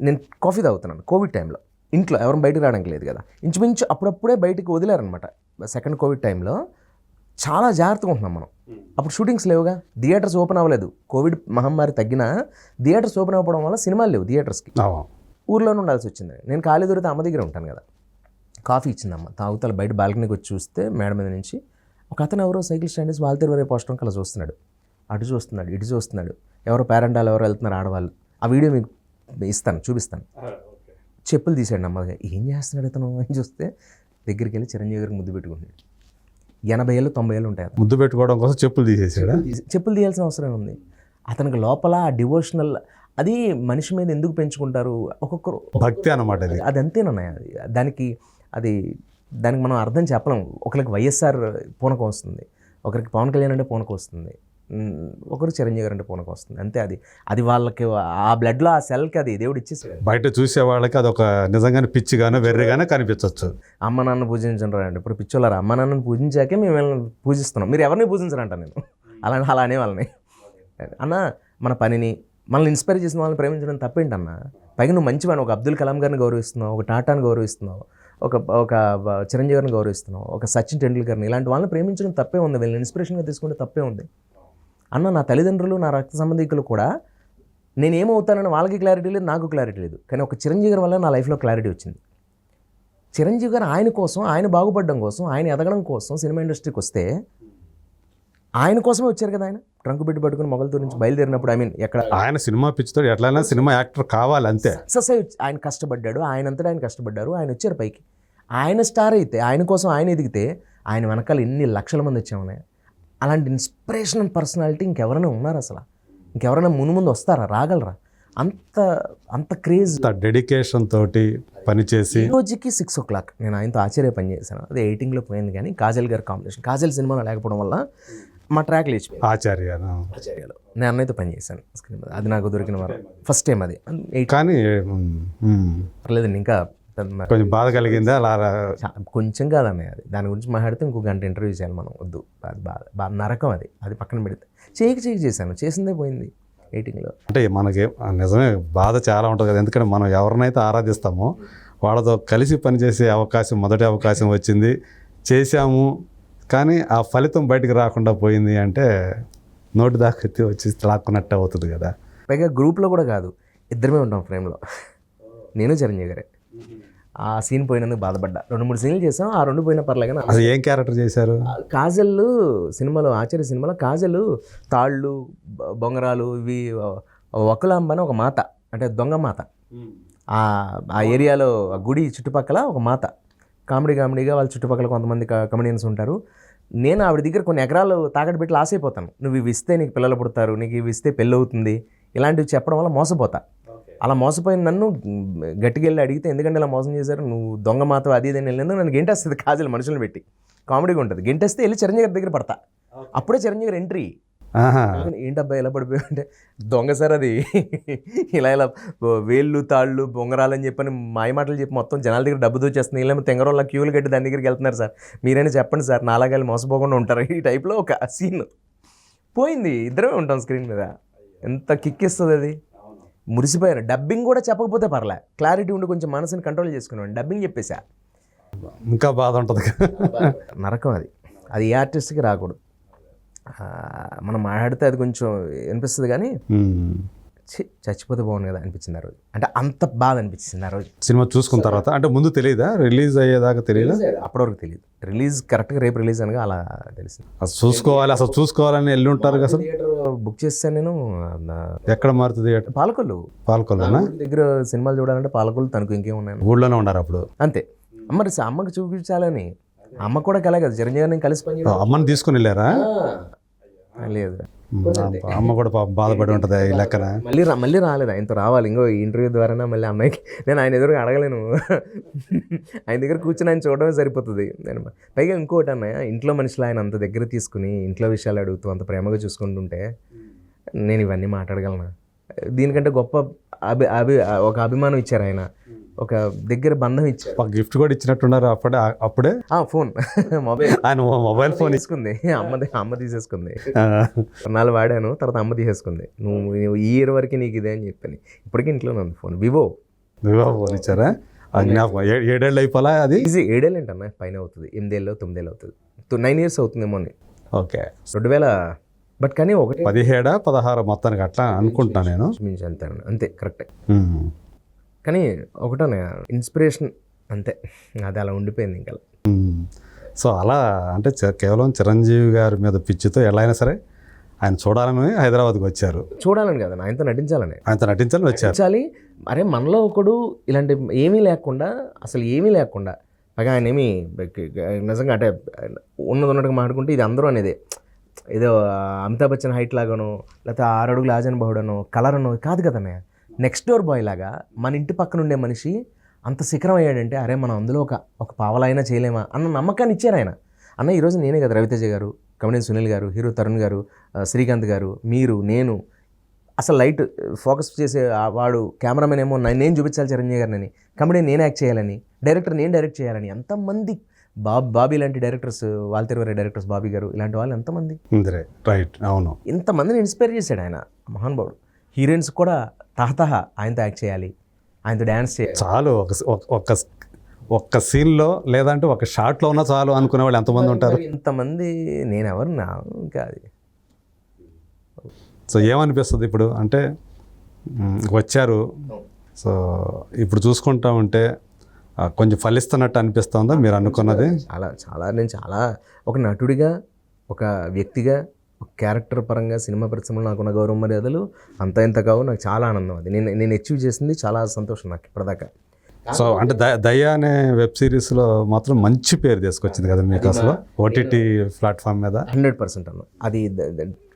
నేను కాఫీ తాగుతున్నాను కోవిడ్ టైంలో. ఇంట్లో ఎవరు బయటకు రావడానికి లేదు కదా, ఇంచుమించు అప్పుడప్పుడే బయటకు వదిలేరనమాట. సెకండ్ కోవిడ్ టైంలో చాలా జాగ్రత్తగా ఉంటున్నాం మనం. అప్పుడు షూటింగ్స్ లేవుగా, థియేటర్స్ ఓపెన్ అవ్వలేదు. కోవిడ్ మహమ్మారి తగ్గినా థియేటర్స్ ఓపెన్ అవ్వడం వల్ల సినిమాలు లేవు థియేటర్స్కి. ఊర్లోనే ఉండాల్సి వచ్చింది. నేను ఖాళీ దొరికితే అమ్మ దగ్గర ఉంటాను కదా. కాఫీ ఇచ్చిందమ్మ, తాగుతాను. బయట బాల్కనీకి వచ్చి చూస్తే మేడ మీద నుంచి ఒక అతను ఎవరో సైకిల్ స్టాండ్ వేసి వాల్తెరవరే పోస్టర్ అలా చూస్తున్నాడు. అటు చూస్తున్నాడు, ఇటు చూస్తున్నాడు. ఎవరో పేరెంటాలు ఎవరో వెళ్తున్నారు ఆడవాళ్ళు. ఆ వీడియో మీకు ఇస్తాను, చూపిస్తాను. చెప్పులు తీసాడు అమ్మగా. ఏం చేస్తున్నాడు ఇతను అని చూస్తే దగ్గరికి వెళ్ళి చిరంజీవి గారికి ముద్దు పెట్టుకున్నాడు. 80 ఏళ్ళు 90 ఏళ్ళు ఉంటాయి. ముద్దు పెట్టుకోవడం కోసం చెప్పులు తీసేసాడు. చెప్పులు తీయాల్సిన అవసరం ఉంది. అతనికి లోపల ఆ డివోషనల్, అది మనిషి మీద ఎందుకు పెంచుకుంటారు, ఒక్కొక్కరు భక్తి అన్నమాట. అది అంతేనన్నాయి. దానికి మనం అర్థం చెప్పలేం. ఒకరికి వైఎస్ఆర్ పూనకం వస్తుంది, ఒకరికి పవన్ కళ్యాణ్ అంటే పూనకం వస్తుంది, ఒకరు చిరంజీవి గారు అంటే పూనకం వస్తుంది. అంతే. అది వాళ్ళకి ఆ బ్లడ్లో ఆ సెల్కి అది దేవుడు ఇచ్చేసాడు. బయట చూసే వాళ్ళకి అది ఒక నిజంగానే పిచ్చిగానో వెర్రిగానో కనిపించవచ్చు. అమ్మ నాన్న పూజించండి అంటే ఇప్పుడు పిచ్చోళ్ళారా, అమ్మ నాన్నని పూజించాకే మేము పూజిస్తున్నాం, మీరు ఎవరిని పూజించరంట. నేను అలా అనే వాళ్ళని అన్న మన పనిని మనల్ని ఇన్స్పైర్ చేసిన వాళ్ళని ప్రేమించడం తప్పేంటన్నా? పైగా నువ్వు మంచివాడు, ఒక అబ్దుల్ కలాం గారిని గౌరవిస్తున్నావు, ఒక టాటాని గౌరవిస్తున్నావు, ఒక ఒక చిరంజీవి గారిని గౌరవిస్తున్నావు, ఒక సచిన్ టెండూల్కర్ని, ఇలాంటి వాళ్ళని ప్రేమించడం తప్పే ఉంది, వీళ్ళని ఇన్స్పిరేషన్గా తీసుకుంటే తప్పే ఉంది అన్న. నా తల్లిదండ్రులు, నా రక్త సంబంధికులు కూడా నేను ఏమవుతానని వాళ్ళకి క్లారిటీ లేదు, నాకు క్లారిటీ లేదు. కానీ ఒక చిరంజీవి గారి వల్ల నా లైఫ్లో క్లారిటీ వచ్చింది. చిరంజీవి గారు ఆయన కోసం, ఆయన బాగుపడడం కోసం, ఆయన ఎదగడం కోసం సినిమా ఇండస్ట్రీకి వస్తే ఆయన కోసమే వచ్చారు కదా. ఆయన ట్రంక్ పెట్టి పట్టుకుని మొగల్తూరు నుంచి బయలుదేరినప్పుడు, ఐ మీన్ ఎక్కడ ఆయన సినిమా పిచ్చితో ఎట్లయినా సినిమా యాక్టర్ కావాలి అంతే. సక్సెస్ అయ్యి ఆయన కష్టపడ్డాడు, ఆయనంతటా ఆయన కష్టపడ్డారు, ఆయన వచ్చారు పైకి. ఆయన స్టార్ అయితే, ఆయన కోసం ఆయన ఎదిగితే, ఆయన వెనకాల ఎన్ని లక్షల మంది వచ్చామన్నాయి. అలాంటి ఇన్స్పిరేషనల్ పర్సనాలిటీ ఇంకెవరైనా ఉన్నారు అసలు? ఇంకెవరైనా ముందు వస్తారా, రాగలరా? అంత అంత క్రేజ్, డెడికేషన్ తోటి పనిచేసి. ఈ రోజుకి 6 o'clock నేను ఆయనతో ఆశ్చర్య పని చేశాను. అది ఎడిటింగ్లో పోయింది, కానీ కాజల్ గారి కాంబినేషన్, కాజల్ సినిమాలో లేకపోవడం వల్ల మా ట్రాక్ లేచిపోయింది. ఆచార్యను నేను అన్నయ్యతో పని చేశాను స్క్రీన్ మీద, అది నాకు దొరికిన వారం ఫస్ట్ టైం అది. కానీ పర్లేదండి, ఇంకా కొంచెం బాధ కలిగిందా అలా? కొంచెం కాదన్నయ్య, అది దాని గురించి మాట్లాడితే ఇంకో గంట ఇంటర్వ్యూ చేయాలి మనం, వద్దు. అది బాధ నరకం, అది పక్కన పెడితే చేయకి చేశాను, చేసిందే పోయింది ఎయిటింగ్లో. అంటే మనకి నిజమే బాధ చాలా ఉంటుంది కదా, ఎందుకంటే మనం ఎవరినైతే ఆరాధిస్తామో వాళ్ళతో కలిసి పనిచేసే అవకాశం, మొదటి అవకాశం వచ్చింది, చేశాము, కానీ ఆ ఫలితం బయటకు రాకుండా పోయింది అంటే నోటి దాకా ఎత్తి వచ్చి లాక్కున్నట్టు అవుతుంది కదా. పైగా గ్రూప్లో కూడా కాదు, ఇద్దరమే ఉంటాం ఫ్రేమ్లో, నేను చిరంజీవి గారే. ఆ సీన్ పోయినందుకు బాధపడ్డా. 2-3 సీన్లు చేసాం, ఆ 2 పోయినా పర్లేగా. అసలు ఏం క్యారెక్టర్ చేశారు? కాజల్ సినిమాలో, ఆచార్య సినిమాలో కాజల్ తాళ్ళు, బొంగరాలు, ఇవి వకులాంబ అని ఒక మాత, అంటే దొంగ మాత. ఆ ఏరియాలో ఆ గుడి చుట్టుపక్కల ఒక మాత, కామెడీగా వాళ్ళ చుట్టుపక్కల కొంతమంది కమెడియన్స్ ఉంటారు. నేను ఆవిడ దగ్గర కొన్ని ఎకరాలు తాకట్టు పెట్టి లాస్ అయిపోతాను. నువ్వు ఇవి ఇస్తే నీకు పిల్లలు పుడతారు, నీకు ఇవి ఇస్తే పెళ్ళి అవుతుంది, ఇలాంటివి చెప్పడం వల్ల మోసపోతా. అలా మోసపోయిన నన్ను గట్టిగా వెళ్ళి అడిగితే, ఎందుకంటే ఇలా మోసం చేశారు, నువ్వు దొంగ మాతో అది ఇది అని వెళ్ళినందుకు నన్ను గెంటేస్తుంది కాజల్, మనుషులను పెట్టి. కామెడీగా ఉంటుంది. గెంటేస్తే వెళ్ళి చిరంజీవి గారి దగ్గర పడతా. అప్పుడే చిరంజీవి గారు ఎంట్రీ. ఏంటబ్బా ఎలా పడిపోయా అంటే, దొంగ సార్ అది, ఇలా వేళ్ళు తాళ్ళు బొంగరాలు అని చెప్పని మాయమాటలు చెప్పి మొత్తం జనాల దగ్గర డబ్బు దోచేస్తుంది. ఇలా తెంగరోళ్ళ క్యూలు కట్టి దాని దగ్గరికి వెళ్తున్నారు సార్, మీరైనా చెప్పండి సార్, నాలాగా మోసపోకుండా ఉంటారు. ఈ టైప్లో ఒక సీన్ పోయింది. ఇద్దరమే ఉంటాం స్క్రీన్ మీద. ఎంత కిక్ ఇస్తుంది అది. మురిసిపోయాను. డబ్బింగ్ కూడా చెప్పకపోతే పర్లే, క్లారిటీ ఉండి కొంచెం మనసుని కంట్రోల్ చేసుకున్నాను. డబ్బింగ్ చెప్పేసా, ఇంకా బాధ ఉంటుంది. నరకం అది ఏ ఆర్టిస్ట్కి రాకూడదు. మనం మాట్లాడితే అది కొంచెం అనిపిస్తుంది, కానీ చచ్చిపోతే బాగుంది కదా అనిపించింది ఆ రోజు. అంటే అంత బాధ అనిపించింది ఆ రోజు. సినిమా చూసుకున్న తర్వాత అంటే ముందు తెలియదా, రిలీజ్ అయ్యేదాకా తెలియదా? అప్పటివరకు తెలియదు. రిలీజ్ కరెక్ట్గా రేపు రిలీజ్ అనగా అలా తెలిసింది. అసలు చూసుకోవాలని వెళ్ళి ఉంటారు కదా. థియేటర్ బుక్ చేస్తాను నేను. ఎక్కడ మారుతుంది థియేటర్? పాలకొల్లునా దగ్గర సినిమాలు చూడాలంటే పాలకొల్లు, తనకు ఇంకేం ఉన్నాయి. ఊళ్ళోనే ఉన్నారు అప్పుడు అంతే. మరి అమ్మకి చూపించాలని, అమ్మ కూడా కలే కదా, చిరంజీవి గారిని కలిసి పని. అమ్మని తీసుకుని వెళ్ళారా? లేదు, అమ్మ కూడా బాధపడి ఉంటుంది ఈ లెక్కన. మళ్ళీ రాలేదు, ఆయనతో రావాలి. ఇంకో ఇంటర్వ్యూ ద్వారా మళ్ళీ అమ్మాయికి నేను ఆయన ఎదురుగా అడగలేను. ఆయన దగ్గర కూర్చొని ఆయన చూడడమే సరిపోతుంది. నేను పైగా ఇంకోటి అన్నయ్య, ఇంట్లో మనుషులు ఆయన అంత దగ్గర తీసుకుని ఇంట్లో విషయాలు అడుగుతూ అంత ప్రేమగా చూసుకుంటుంటే నేను ఇవన్నీ మాట్లాడగలను. దీనికంటే గొప్ప ఒక అభిమానం ఇచ్చారు ఆయన, ఒక దగ్గర బంధం ఇచ్చారు. ఒక గిఫ్ట్ కూడా ఇచ్చినట్టున్నారు అప్పుడే. ఫోన్, మొబైల్ ఫోన్ తీసుకుంది అమ్మ తీసేసుకుంది. కొన్నాళ్ళు వాడాను, తర్వాత అమ్మ తీసేసుకుంది. నువ్వు ఈ ఇయర్ వరకు నీకు ఇదే అని చెప్పాను. ఇప్పటికీ ఇంట్లోనే ఉంది ఫోన్. వివో ఫోన్ ఇచ్చారా? 7 ఏళ్ళు అయిపోలా అది? 7 ఏళ్ళు ఏంటన్నా, పైన అవుతుంది. 8 ఏళ్ళు 9 ఏళ్ళు అవుతుంది. 9 years అవుతుందేమో. ఓకే, 2000. బట్ కానీ 17, 16 మొత్తానికి అట్లా అనుకుంటున్నా నేను. అంతే కరెక్టే. కానీ ఒకటనే ఇన్స్పిరేషన్, అంతే. అది అలా ఉండిపోయింది ఇంకా. సో అలా అంటే కేవలం చిరంజీవి గారి మీద పిచ్చితో ఎలా అయినా సరే ఆయన చూడాలని హైదరాబాద్కి వచ్చారు. చూడాలని కదా, ఆయనతో నటించాలని వచ్చారు. అరే మనలో ఒకడు ఇలాంటి ఏమీ లేకుండా పైగా ఆయన ఏమి నిజంగా అంటే ఉన్నట్టుగా మాట్లాడుకుంటే ఇది అందరూ అనేది ఏదో అమితాబ్ బచ్చన్ హైట్ లాగానో, లేకపోతే 6 అడుగుల ఆజన్ బహుడనో, కలర్ అనో కాదు కదన్నయ్య. నెక్స్ట్ డోర్ బాయ్ లాగా మన ఇంటి పక్కన ఉండే మనిషి అంత శిఖరం అయ్యాడంటే, అరే మనం అందులో ఒక పావలైనా చేయలేమా అన్న నమ్మకాన్ని ఇచ్చారు ఆయన. అన్న ఈరోజు నేనే కదా, రవితేజ గారు, కమెడియన్ సునీల్ గారు, హీరో తరుణ్ గారు, శ్రీకాంత్ గారు, మీరు, నేను, అసలు లైట్ ఫోకస్ చేసే వాడు కెమెరామెన్ ఏమో నేను చూపించాలి చిరంజీవి గారిని, కమెడియన్ నేను యాక్ట్ చేయాలని, డైరెక్టర్ నేను డైరెక్ట్ చేయాలని. ఎంతమంది బాబీ లాంటి డైరెక్టర్స్, వాల్తెరువారి డైరెక్టర్స్, బాబీ గారు ఇలాంటి వాళ్ళు ఎంతమంది, రైట్, అవును, ఇంతమందిని ఇన్స్పైర్ చేశాడు ఆయన, మహానుభావుడు. హీరోయిన్స్ కూడా తహతహ ఆయనతో యాక్ట్ చేయాలి, ఆయనతో డ్యాన్స్ చేయాలి. చాలు ఒక్క సీన్లో లేదంటే ఒక షాట్లో ఉన్నా చాలు అనుకునే వాళ్ళు ఎంతమంది ఉంటారు? ఇంతమంది నేను ఎవరు నా ఇంకా అది. సో ఏమనిపిస్తుంది ఇప్పుడు అంటే వచ్చారు, సో ఇప్పుడు చూసుకుంటా ఉంటే కొంచెం ఫలిస్తున్నట్టు అనిపిస్తుందా మీరు అనుకున్నది? నేను చాలా ఒక నటుడిగా, ఒక వ్యక్తిగా, ఒక క్యారెక్టర్ పరంగా సినిమా పరిశ్రమలో నాకున్న గౌరవ మర్యాదలు అంత ఇంత కావు. నాకు చాలా ఆనందం. అది నేను అచీవ్ చేసింది చాలా సంతోషం నాకు ఇప్పటిదాకా. సో అంటే దయ అనే వెబ్ సిరీస్లో మాత్రం మంచి పేరు తీసుకొచ్చింది కదా మీకు అసలు ఓటీటీ ప్లాట్ఫామ్ మీద. 100% అన్న. అది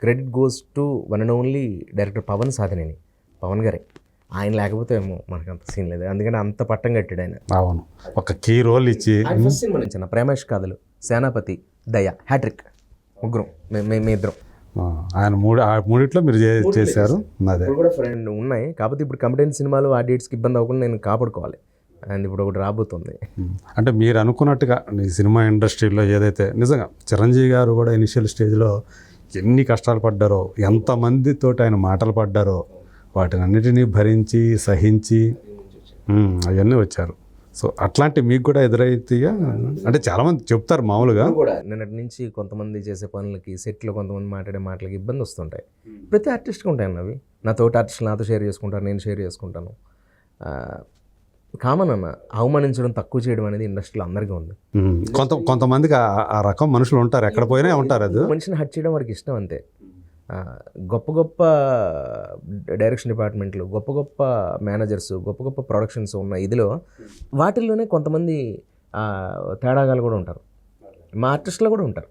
credit goes to one and only director Pavan గారే. ఆయన లేకపోతే ఏమో మనకు అంత సీన్ లేదు, అందుకని అంత పట్టం కట్టాడు ఆయన. అవును, ఒక కీ రోల్ ఇచ్చి. ఫస్ట్ సినిమా నుంచి అన్న ప్రేమేష్ కాదలు, సేనాపతి, దయ, హ్యాట్రిక్, ముగ్గురం మీ ఇద్దరం. ఆయన మూడిట్లో మీరు చేశారు. అదే కూడా ఫ్రెండ్ ఉన్నాయి, కాకపోతే ఇప్పుడు కంపెనీ సినిమాలు ఆ డేట్స్కి ఇబ్బంది అవ్వకుండా నేను కాపాడుకోవాలి. అండ్ ఇప్పుడు ఒకటి రాబోతుంది. అంటే మీరు అనుకున్నట్టుగా ఈ సినిమా ఇండస్ట్రీలో ఏదైతే నిజంగా చిరంజీవి గారు కూడా ఇనిషియల్ స్టేజ్లో ఎన్ని కష్టాలు పడ్డారో, ఎంతమందితో ఆయన మాటలు పడ్డారో, వాటిని అన్నిటినీ భరించి సహించి అవన్నీ వచ్చారు. సో అట్లాంటి మీకు కూడా ఎదురైతేగా అంటే చాలామంది చెప్తారు మామూలుగా కూడా. నిన్నటి నుంచి కొంతమంది చేసే పనులకి, సెట్లో కొంతమంది మాట్లాడే మాటలకి ఇబ్బంది వస్తుంటాయి. ప్రతి ఆర్టిస్ట్కి ఉంటాయి అన్నవి. నా తోటి ఆర్టిస్టులు నాతో షేర్ చేసుకుంటారు, నేను షేర్ చేసుకుంటాను. కామన్ అన్న, అవమానించడం, తక్కువ చేయడం అనేది ఇండస్ట్రీలో అందరికీ ఉంది. కొంతమందికి ఆ రకం మనుషులు ఉంటారు, ఎక్కడ పోయినా ఉంటారు. అది మనిషిని హట్ చేయడం వాడికి ఇష్టం అంతే. గొప్ప గొప్ప డైరెక్షన్ డిపార్ట్మెంట్లు, గొప్ప గొప్ప మేనేజర్స్, గొప్ప గొప్ప ప్రొడక్షన్స్ ఉన్న ఇదిలో వాటిల్లోనే కొంతమంది తేడాగాలు కూడా ఉంటారు. మా ఆర్టిస్టులు కూడా ఉంటారు.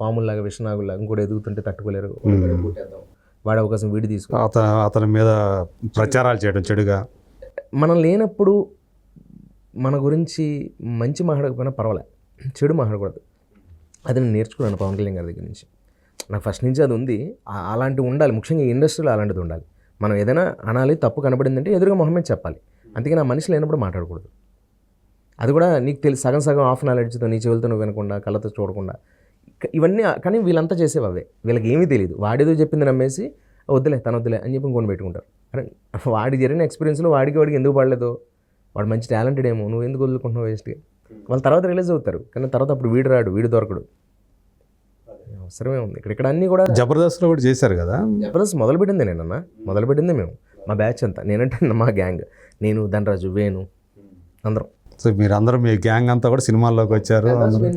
పాముల్లాగా, విషనాగుల్లాగా ఇంకోటి ఎదుగుతుంటే తట్టుకోలేరు, వాడి అవకాశం వీడి తీసుకో, అతని మీద ప్రచారాలు చేయడం చెడుగా. మనం లేనప్పుడు మన గురించి మంచి మాట్లాడకపోయినా పర్వాలే, చెడు మాట్లాడకూడదు. అది నేను నేర్చుకున్నాను పవన్ కళ్యాణ్ గారి దగ్గర నుంచి. నాకు ఫస్ట్ నుంచి అది ఉంది. అలాంటివి ఉండాలి, ముఖ్యంగా ఇండస్ట్రీలో అలాంటిది ఉండాలి. మనం ఏదైనా అనాలి, తప్పు కనబడిందంటే ఎదురుగా మొహమే చెప్పాలి. అందుకే నా మనిషి లేనప్పుడు మాట్లాడకూడదు. అది కూడా నీకు తెలిసి సగం హాఫ్ నాలెడ్జ్తో, నీ చెవులతో నువ్వు వినకుండా, కళ్ళతో చూడకుండా, ఇవన్నీ. కానీ వీళ్ళంతా చేసేవి అవే. వీళ్ళకి ఏమీ తెలియదు. వాడేదో చెప్పింది నమ్మేసి వద్దులే అని చెప్పి ఇంకొని పెట్టుకుంటారు. అరే వాడి జరిగిన ఎక్స్పీరియన్స్లో వాడికి ఎందుకు పడలేదో, వాడు మంచి టాలెంటెడ్ ఏమో, నువ్వు ఎందుకు వదులుకుంటున్నావు వేస్ట్గా, వాళ్ళ తర్వాత రిలీజ్ అవుతారు. కానీ తర్వాత అప్పుడు వీడు రాడు, వీడు దొరకడు. అవసరమే ఉంది ఇక్కడ అన్నీ కూడా. జబర్దస్త్లో కూడా చేశారు కదా. జబర్దస్త్ మొదలుపెట్టింది నేనన్నా, మొదలుపెట్టింది మేము, మా బ్యాచ్ అంతా. నేనంటే మా గ్యాంగ్, నేను, ధనరాజు, వేణు, అందరం. సో మీరందరూ మీ గ్యాంగ్ అంతా కూడా సినిమాల్లోకి వచ్చారు.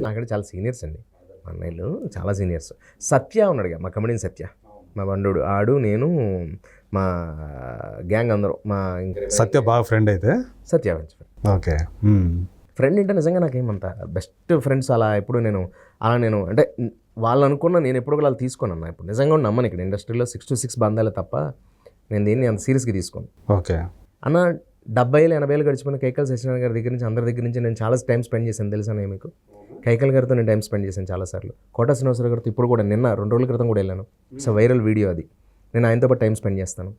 నాకంటే చాలా సీనియర్స్ అండి, మా అన్నయ్యలు చాలా సీనియర్స్. సత్య ఉన్నాడుగా, మా కమెడియన్ సత్య, మా బండోడు, ఆడు, నేను, మా గ్యాంగ్ అందరూ. మా సత్య బాగా ఫ్రెండ్ అయితే. సత్య మంచి ఓకే. ఫ్రెండ్ అంటే నిజంగా నాకేమంత బెస్ట్ ఫ్రెండ్స్ అలా ఎప్పుడు నేను అంటే వాళ్ళు అనుకున్నా నేను ఎప్పుడు కూడా వాళ్ళు తీసుకున్నాను. ఇప్పుడు నిజంగా నమ్మను. ఇక్కడ ఇండస్ట్రీలో 6 to 6 బంధాలే తప్ప నేను దీన్ని అంత సీరియస్గా తీసుకోను. ఓకే అన్న 70 80 గడిచిపోయిన కైకల్ సత్యనారాయణ గారి దగ్గర నుంచి, అందరి దగ్గర నుంచి నేను చాలా టైం స్పెండ్ చేశాను. తెలుసా మీకు? కైకల్ గారితో నేను టైం స్పెండ్ చేశాను చాలాసార్లు. కోట శ్రీనివాసరావు గారితో ఇప్పుడు కూడా, నిన్న 2 రోజుల క్రితం కూడా వెళ్ళాను. సో వైరల్ వీడియో అది. నేను ఆయనతో పాటు టైం స్పెండ్ చేస్తాను.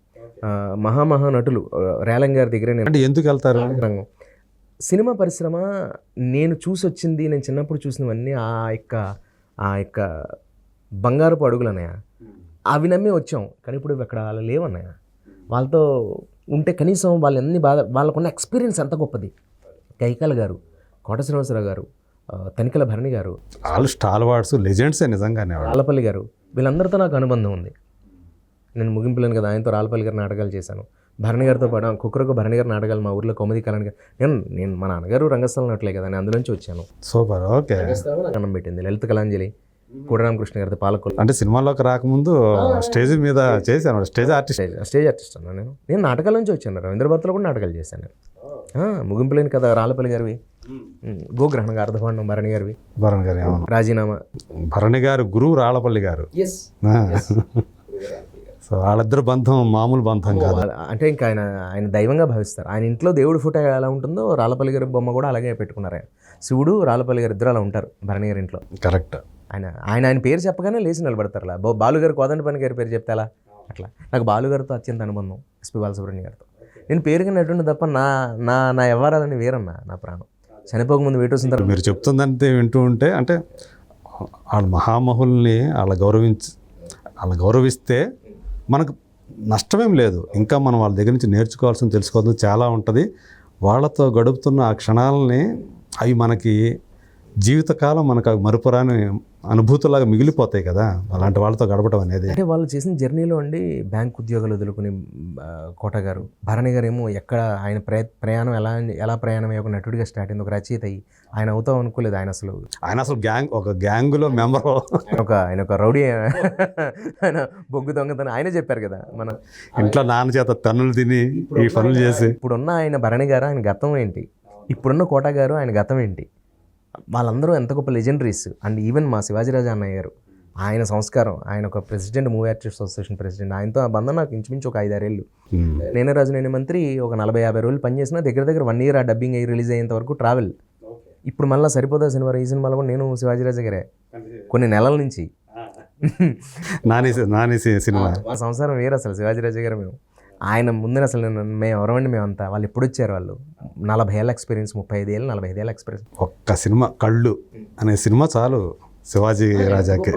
మహా నటులు రేలంగ్ గారి దగ్గర నేను. ఎందుకు వెళ్తారు? రంగం సినిమా పరిశ్రమ నేను చూసి వచ్చింది, నేను చిన్నప్పుడు చూసినవన్నీ ఆ యొక్క బంగారపు అడుగులు అన్నయ్య. అవి నమ్మి వచ్చాం. కానీ ఇప్పుడు అక్కడ వాళ్ళు లేవన్నయ్య. వాళ్ళతో ఉంటే కనీసం వాళ్ళన్నీ వాళ్ళకున్న ఎక్స్పీరియన్స్ ఎంత గొప్పది. కైకాల గారు, కోట శ్రీనివాసరావు గారు, తనికల భరణి గారు, వాళ్ళు స్టార్ వార్డ్స్, లెజెండ్సే నిజంగానే. రాళ్ళపల్లి గారు, వీళ్ళందరితో నాకు అనుబంధం ఉంది. నేను ముగింపులేను కదా, ఆయనతో రాళ్ళపల్లి గారు నాటకాలు చేశాను. భరణి గారితో పాటు కుక్కరకు భరణి గారు నాటకాలు మా ఊర్లో కొమ్మది కళ్యాణ్ గారు. నేను మా నాన్నగారు రంగస్థలం నట్లే కదా, నేను అందులోంచి వచ్చాను. సూపర్. ఓకే. నాకు అన్నం పెట్టింది లలిత కళాంజలి, కోడరామకృష్ణ గారితో పాలకొల్లు. అంటే సినిమాలోకి రాకముందు స్టేజ్ మీద చేశాను. స్టేజ్ ఆర్టిస్ట్ అన్నా. నేను నాటకాల నుంచి వచ్చాను. రవీంద్ర భారతిలో కూడా నాటకాలు చేశాను. ముగింపులేని కదా, రాళ్ళపల్లి గారివి, గోగ్రహణ అర్ధభాండం భరణి గారివి, రాజీనామా భరణి గారు, గురువు రాళ్ళపల్లి గారు. సో వాళ్ళిద్దరు బంధం మామూలు బంధం కాదు. అంటే ఇంకా ఆయన దైవంగా భావిస్తారు. ఆయన ఇంట్లో దేవుడి ఫోటో ఎలా ఉంటుందో రాళ్ళపల్లి గారి బొమ్మ కూడా అలాగే పెట్టుకున్నారు. ఆయన శివుడు, రాళ్ళపల్లి గారు ఇద్దరు అలా ఉంటారు భరణి గారి ఇంట్లో. కరెక్ట్. ఆయన పేరు చెప్పగానే లేచి నిలబడతారు. అలా బాలుగారు, కోదండపని గారి పేరు చెప్తే అలా అట్లా. నాకు బాలుగారితో అత్యంత అనుబంధం, ఎస్పి బాలసుబ్రహ్మణ్యం గారితో. నేను పేరుగా నటుండి తప్ప నా వ్యవహారాలని వేరన్నా. నా ప్రాణం చనిపోకముందు వేటు వస్తుంది. మీరు చెప్తుందంటే వింటూ ఉంటే, అంటే వాళ్ళ మహామహుల్ని వాళ్ళ గౌరవిస్తే మనకు నష్టమేం లేదు. ఇంకా మనం వాళ్ళ దగ్గర నుంచి నేర్చుకోవాల్సింది, తెలుసుకోవాల్సింది చాలా ఉంటుంది. వాళ్ళతో గడుపుతున్న ఆ క్షణాలని అవి మనకి జీవితకాలం మనకు అవి మరుపురాని అనుభూతులాగా మిగిలిపోతాయి కదా అలాంటి వాళ్ళతో గడపడం అనేది. అంటే వాళ్ళు చేసిన జర్నీలో అండి బ్యాంక్ ఉద్యోగాలు వదులుకుని కోట గారు, భరణి గారు ఏమో ఎక్కడ ఆయన ప్రయాణం ఎలా ప్రయాణం అయ్యి ఒక నటుడిగా స్టార్ట్ అయింది, ఒక రచయిత అయ్యి ఆయన అవుతాం అనుకోలేదు. ఆయన అసలు ఒక గ్యాంగులో మెంబర్, ఆయన ఒక రౌడీ, ఆయన బొగ్గు దొంగతనం ఆయనే చెప్పారు కదా, మన ఇంట్లో నాన్న చేత తన్నులు తిని ఈ పనులు చేసి. ఇప్పుడున్న ఆయన భరణి గారు ఆయన గతం ఏంటి, ఇప్పుడున్న కోట గారు ఆయన గతం ఏంటి, వాళ్ళందరూ ఎంత గొప్ప లెజెండరీస్. అండ్ ఈవెన్ మా శివాజీరాజా అన్నయ్య గారు, ఆయన సంస్కారం, ఆయన ఒక president, movie artist association president, ఆయనతో ఆ బంధం నాకు ఇంచుమించు ఒక 5-6 ఏళ్ళు. నేనే రాజు నేనే మంత్రి ఒక 40-50 రోజులు పనిచేసిన, దగ్గర 1 year ఆ డబ్బింగ్ అయ్యి రిలీజ్ అయ్యేంత వరకు ట్రావెల్. ఇప్పుడు మళ్ళీ సరిపోదా సినిమా, ఈ సినిమాలో కూడా నేను శివాజీరాజా గారే కొన్ని నెలల నుంచి. నాని సినిమా మా సంసారం వేరు అసలు, శివాజీరాజా గారు మేము. ఆయన ముందు అసలు మేము ఎవరమండి, మేమంతా. వాళ్ళు ఎప్పుడు వచ్చారు, వాళ్ళు 40 ఏళ్ళ ఎక్స్పీరియన్స్, 35 ఏళ్ళు 45 ఏళ్ళ ఎక్స్పీరియన్స్. ఒక్క సినిమా కళ్ళు అనే సినిమా చాలు శివాజీ రాజాకి.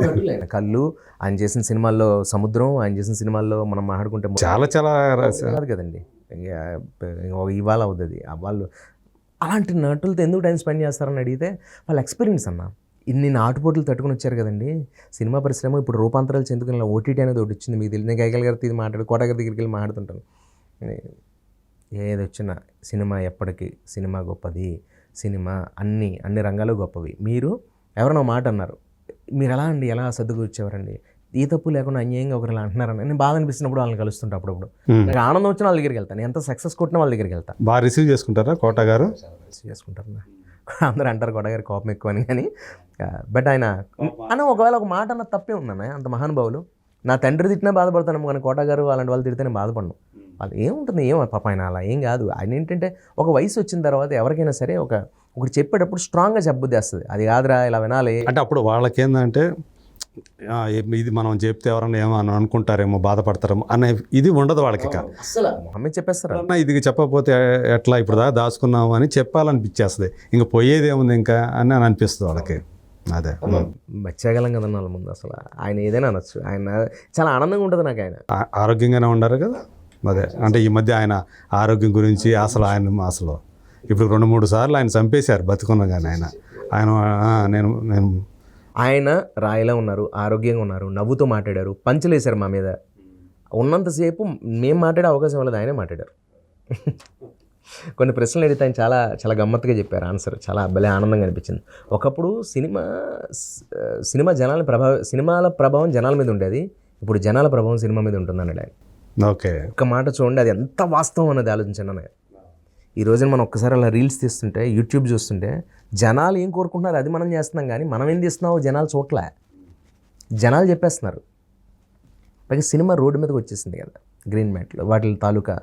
కళ్ళు, ఆయన చేసిన సినిమాల్లో సముద్రం, ఆయన చేసిన సినిమాల్లో మనం మాట్లాడుకుంటే చాలా కాదు కదండి, ఇవాళ అవుతుంది. వాళ్ళు అలాంటి నటులతో ఎందుకు టైం స్పెండ్ చేస్తారని అడిగితే వాళ్ళ ఎక్స్పీరియన్స్ అన్న. ఇన్ని నాటుపోట్లు తట్టుకుని వచ్చారు కదండి. సినిమా పరిశ్రమ ఇప్పుడు రూపాంతరాలు చెందుకుని ఓటీటీ అనేది ఒకటి వచ్చింది, మీకు తెలియదు. నేను గైకల్ గారితో ఇది కోట గారి దగ్గరికి వెళ్ళి మాట్లాడుతుంటాను. ఏది వచ్చినా సినిమా ఎప్పటికీ సినిమా గొప్పది, సినిమా అన్ని రంగాలు గొప్పవి. మీరు ఎవరైనా మాట అన్నారు, మీరు ఎలా అండి ఎలా సర్దుకొచ్చేవారండి, ఏ తప్పు లేకుండా అన్యాయంగా ఒకరు ఇలా అంటున్నారని నేను బాధ అనిపిస్తున్నప్పుడు వాళ్ళని కలుస్తుంటా. అప్పుడప్పుడు నాకు ఆనందం వచ్చిన వాళ్ళ దగ్గరికి వెళ్తాను, ఎంత సక్సెస్ కొట్టినా వాళ్ళ దగ్గరికి వెళ్తాను. బాగా రిసీవ్ చేసుకుంటారా కోట గారు? రిసీవ్ చేసుకుంటారు. అందరూ అంటారు కోట గారి కోపం ఎక్కువ అని, కానీ బట్ ఆయన ఒకవేళ ఒక మాట అన్న తప్పే ఉందన్న. అంత మహానుభావులు, నా తండ్రి తిట్టినా బాధపడతాను, కానీ కోట గారు అలాంటి వాళ్ళు తిడితేనే బాధపడను. వాళ్ళు ఏముంటుంది, పాప ఆయన అలా ఏం కాదు. ఆయన ఏంటంటే ఒక వయసు వచ్చిన తర్వాత ఎవరికైనా సరే ఒకటి చెప్పేటప్పుడు స్ట్రాంగ్గా చెప్పబుద్ధి వస్తుంది. అది కాదురా ఇలా వినాలి అంటే అప్పుడు వాళ్ళకేందంటే ఇది మనం చెప్తే ఎవరన్నా ఏమో అనుకుంటారేమో, బాధపడతారేమో అనే ఇది ఉండదు వాళ్ళకి. అసలు అమ్మాయి చెప్పేస్తారు, ఇది చెప్పకపోతే ఎట్లా, ఇప్పుడు దాకా దాచుకున్నాము అని చెప్పాలనిపించేస్తుంది. ఇంకా పోయేది ఏముంది ఇంకా అని అనిపిస్తుంది వాళ్ళకి. అదే మర్చేయగలం కదన్న వాళ్ళ ముందు. అసలు ఆయన ఏదైనా అనొచ్చు, ఆయన చాలా ఆనందంగా ఉంటుంది నాకు. ఆయన ఆరోగ్యంగానే ఉండారు కదా. అదే అంటే ఈ మధ్య ఆయన ఆరోగ్యం గురించి అసలు ఇప్పుడు 2-3 సార్లు ఆయన చంపేశారు బతుకున్నా కానీ ఆయన రాయిలా ఉన్నారు, ఆరోగ్యంగా ఉన్నారు, నవ్వుతూ మాట్లాడారు, పంచలేశారు మా మీద. ఉన్నంతసేపు మేము మాట్లాడే అవకాశం వాళ్ళది, ఆయనే మాట్లాడారు. కొన్ని ప్రశ్నలు అడిగితే ఆయన చాలా చాలా గమ్మత్తుగా చెప్పారు ఆన్సర్, చాలా భలే ఆనందంగా అనిపించింది. ఒకప్పుడు సినిమా సినిమాల ప్రభావం జనాల మీద ఉండేది, ఇప్పుడు జనాల ప్రభావం సినిమా మీద ఉంటుందన్నాడు ఆయన. ఓకే, ఒక మాట చూడండి, అది ఎంత వాస్తవం అనేది ఆలోచించండి అన్నయ్య. ఈ రోజున మనం ఒక్కసారి అలా రీల్స్ తీస్తుంటే, యూట్యూబ్ చూస్తుంటే జనాలు ఏం కోరుకుంటున్నారు అది మనం చేస్తున్నాం, కానీ మనం ఏం తీస్తున్నామో జనాలు చూడలే, జనాలు చెప్పేస్తున్నారు. పైగా సినిమా రోడ్డు మీదకి వచ్చేసింది కదా, గ్రీన్ మ్యాట్లు, వాటి తాలూకా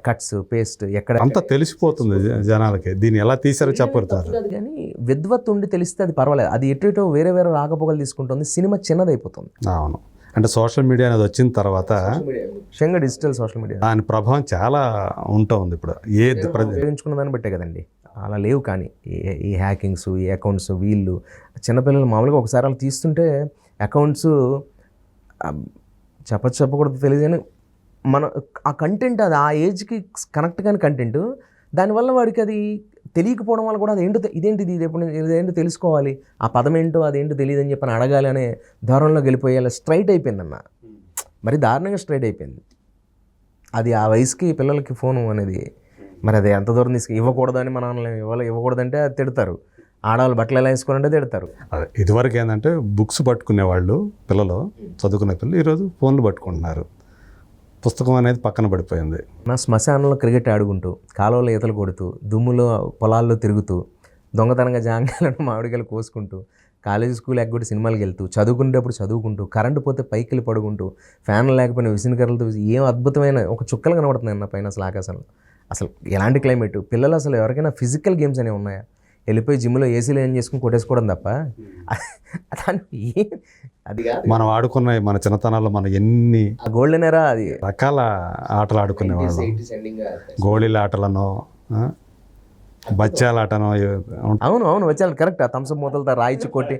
కట్స్ పేస్ట్ ఎక్కడ అంతా తెలిసిపోతుంది జనాలకి. దీన్ని ఎలా తీసారో చెప్పరుతారు, కానీ విద్వత్ ఉండి తెలిస్తే అది పర్వాలేదు. అది ఎటో వేరే రాకపోకలు తీసుకుంటుంది, సినిమా చిన్నదైపోతుంది. అవును, అంటే సోషల్ మీడియా అనేది వచ్చిన తర్వాత, ముఖ్యంగా డిజిటల్ సోషల్ మీడియా, దాని ప్రభావం చాలా ఉంటుంది. ఇప్పుడు ఉపయోగించుకున్న దాన్ని బట్టే కదండి, అలా లేవు. కానీ ఈ హ్యాకింగ్స్, ఈ అకౌంట్స్, వీళ్ళు చిన్నపిల్లలు మామూలుగా ఒకసారి అలా తీస్తుంటే అకౌంట్స్ చెప్పకూడదు తెలియదు, కానీ మన ఆ కంటెంట్, అది ఆ ఏజ్కి కనెక్ట్ కాని కంటెంట్, దానివల్ల వాడికి అది తెలియకపోవడం వల్ల కూడా ఇదేంటో తెలుసుకోవాలి, ఆ పదం ఏంటో అదేంటో తెలియదు అని చెప్పని అడగాలి అనే ధోరణిలోకి వెళ్ళిపోయేలా స్ట్రైట్ అయిపోయిందన్న. మరి దారుణంగా స్ట్రైట్ అయిపోయింది అది. ఆ వయసుకి పిల్లలకి ఫోను అనేది మరి అది ఎంత దూరం ఇవ్వకూడదని మన ఇవ్వకూడదంటే అది తిడతారు. ఆడవాళ్ళు బట్టలు ఎలా వేసుకోవాలంటే తిడతారు. అదే ఇదివరకు ఏంటంటే బుక్స్ పట్టుకునేవాళ్ళు పిల్లలు, చదువుకునే పిల్లలు ఈరోజు ఫోన్లు పట్టుకుంటున్నారు. పుస్తకం అనేది పక్కన పడిపోయింది. నా శ్మశానంలో క్రికెట్ ఆడుకుంటూ, కాలువలో ఈతలు కొడుతూ, దుమ్ములో పొలాల్లో తిరుగుతూ, దొంగతనంగా జాంకాయలను మామిడికాయలు కోసుకుంటూ, కాలేజీ స్కూల్ ఎగ్గొట్టి సినిమాలకు వెళ్తూ, చదువుకునేటప్పుడు చదువుకుంటూ, కరెంటు పోతే పైకి వెళ్ళి పడుకుంటూ, ఫ్యాన్లు లేకపోయినా విసినకర్రలతో ఏం అద్భుతమైన ఒక చుక్కలు కనబడుతున్నాయి అన్న పైన అసలు ఆకాశంలో. అసలు ఎలాంటి క్లైమేట్. పిల్లలు అసలు ఎవరికైనా ఫిజికల్ గేమ్స్ అనేవి ఉన్నాయా? వెళ్ళిపోయి జిమ్లో ఏసీలో ఏం చేసుకుని కొట్టేసుకోవడం తప్ప అది మనం ఆడుకున్న మన చిన్నతనాల్లో మనం ఎన్ని గోల్డెన్ ఎరా, అది రకాల ఆటలు ఆడుకునేవాళ్ళం. గోళీల ఆటలను బచ్చాలాటనో అవును అవును వచ్చాను కరెక్ట్. ఆ థమ్స్అప్ మూతలతో రాయిచి కొట్టి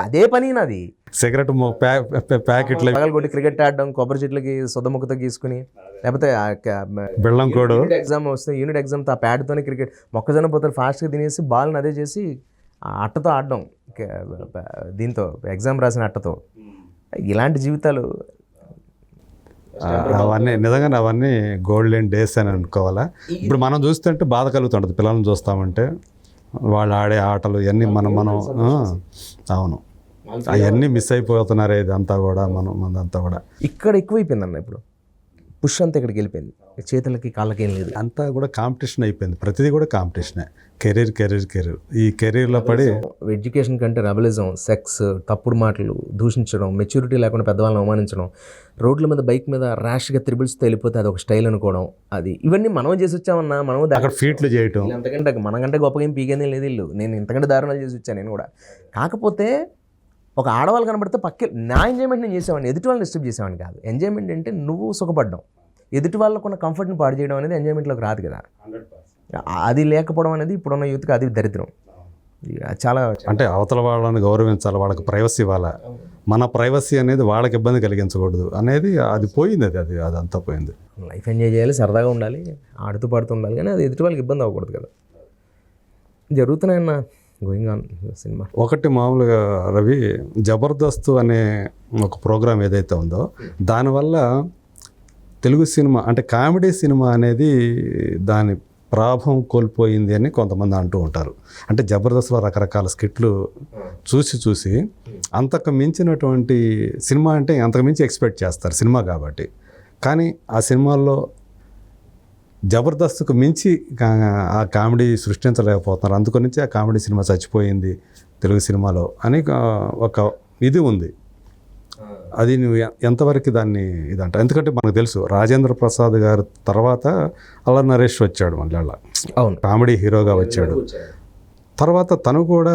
అదే పని నాది. సిగరెట్ ప్యాకెట్లు పగలు కొట్టి క్రికెట్ ఆడడం, కొబ్బరి చెట్లకి సొద్దముక్కతో గీసుకుని, లేకపోతే బెల్లం కోడు ఎగ్జామ్ వస్తే యూనిట్ ఎగ్జామ్తో ఆ ప్యాడ్తోనే క్రికెట్ మొక్కజొన్న పోతే ఫాస్ట్గా తినేసి బాల్ని అదే చేసి ఆ అట్టతో ఆడడం, దీంతో ఎగ్జామ్ రాసిన అట్టతో. ఇలాంటి జీవితాలు అవన్నీ నిజంగానే అవన్నీ గోల్డెన్ డేస్ అని అనుకోవాలా. ఇప్పుడు మనం చూస్తుంటే బాధ కలుగుతుంటుంది, పిల్లల్ని చూస్తామంటే వాళ్ళు ఆడే ఆటలు ఇవన్నీ మనం అవును అవన్నీ మిస్ అయిపోతున్నారు. ఇదంతా కూడా మనంతా కూడా ఇక్కడ ఎక్కువైపోయిందన్న. ఇప్పుడు పుష్ అంతా ఇక్కడికి వెళ్ళిపోయింది, చేతులకి కాళ్ళకి ఏం లేదు. అంతా కూడా కాంపిటీషన్ అయిపోయింది, ప్రతిదీ కూడా కాంపిటీషనే. కెరీర్ ఈ కెరీర్లో పడి ఎడ్యుకేషన్ కంటే రెబలిజం, సెక్స్, తప్పుడు మాటలు, దూషించడం, మెచ్యూరిటీ లేకుండా పెద్దవాళ్ళని అవమానించడం, రోడ్ల మీద బైక్ మీద ర్యాష్గా త్రిబుల్స్తో వెళ్ళిపోతే అది ఒక స్టైల్ అనుకోవడం, అది ఇవన్నీ మనం చేసి వచ్చామన్నా. మనం అక్కడ ఫీట్లు చేయటం, అంతకంటే మనకంటే గొప్పగా ఏం పీకేందేం లేదు ఇల్లు. నేను ఇంతకంటే దారుణాలు చేసి వచ్చాను నేను కూడా. కాకపోతే ఒక ఆడవాళ్ళు కనబడితే నా ఎంజాయ్మెంట్ నేను చేసేవాడిని, ఎదుటి వాళ్ళని డిస్టర్బ్ చేసేవాడిని కాదు. ఎంజాయ్మెంట్ అంటే నువ్వు సుఖపడ్డం, ఎదుటి వాళ్ళకున్న కంఫర్ట్ని పాడు చేయడం అనేది ఎంజాయ్మెంట్లోకి రాదు కదా. అది లేకపోవడం అనేది ఇప్పుడున్న యూత్కి అది దరిద్రం. చాలా అంటే అవతల వాళ్ళని గౌరవించాలి, వాళ్ళకి ప్రైవసీ ఇవ్వాలి. మన ప్రైవసీ అనేది వాళ్ళకి ఇబ్బంది కలిగించకూడదు అనేది అది పోయింది. అదంతా పోయింది. లైఫ్ ఎంజాయ్ చేయాలి, సరదాగా ఉండాలి, ఆడుతూ పాడుతూ ఉండాలి, కానీ అది ఎదుటి వాళ్ళకి ఇబ్బంది అవ్వకూడదు కదా. జరుగుతున్నాయన్న గోయింగ్ ఆన్ సినిమా. ఒకటి మామూలుగా రవి, జబర్దస్త్ అనే ఒక ప్రోగ్రాం ఏదైతే ఉందో దానివల్ల తెలుగు సినిమా అంటే కామెడీ సినిమా అనేది దాని ప్రాభం కోల్పోయింది అని కొంతమంది అంటూ ఉంటారు. అంటే జబర్దస్త్లో రకరకాల స్కిట్లు చూసి అంతకు మించినటువంటి సినిమా అంటే అంతకు మించి ఎక్స్పెక్ట్ చేస్తారు సినిమా కాబట్టి. కానీ ఆ సినిమాల్లో జబర్దస్త్కు మించి ఆ కామెడీ సృష్టించలేకపోతున్నారు. అందుకనుంచి ఆ కామెడీ సినిమా చచ్చిపోయింది తెలుగు సినిమాలో అని ఒక ఇది ఉంది. అది నువ్వు ఎంతవరకు దాన్ని ఇదంట? ఎందుకంటే మనకు తెలుసు రాజేంద్ర ప్రసాద్ గారు తర్వాత అల్లరి నరేష్ వచ్చాడు, మళ్ళీ అవును కామెడీ హీరోగా వచ్చాడు. తర్వాత తను కూడా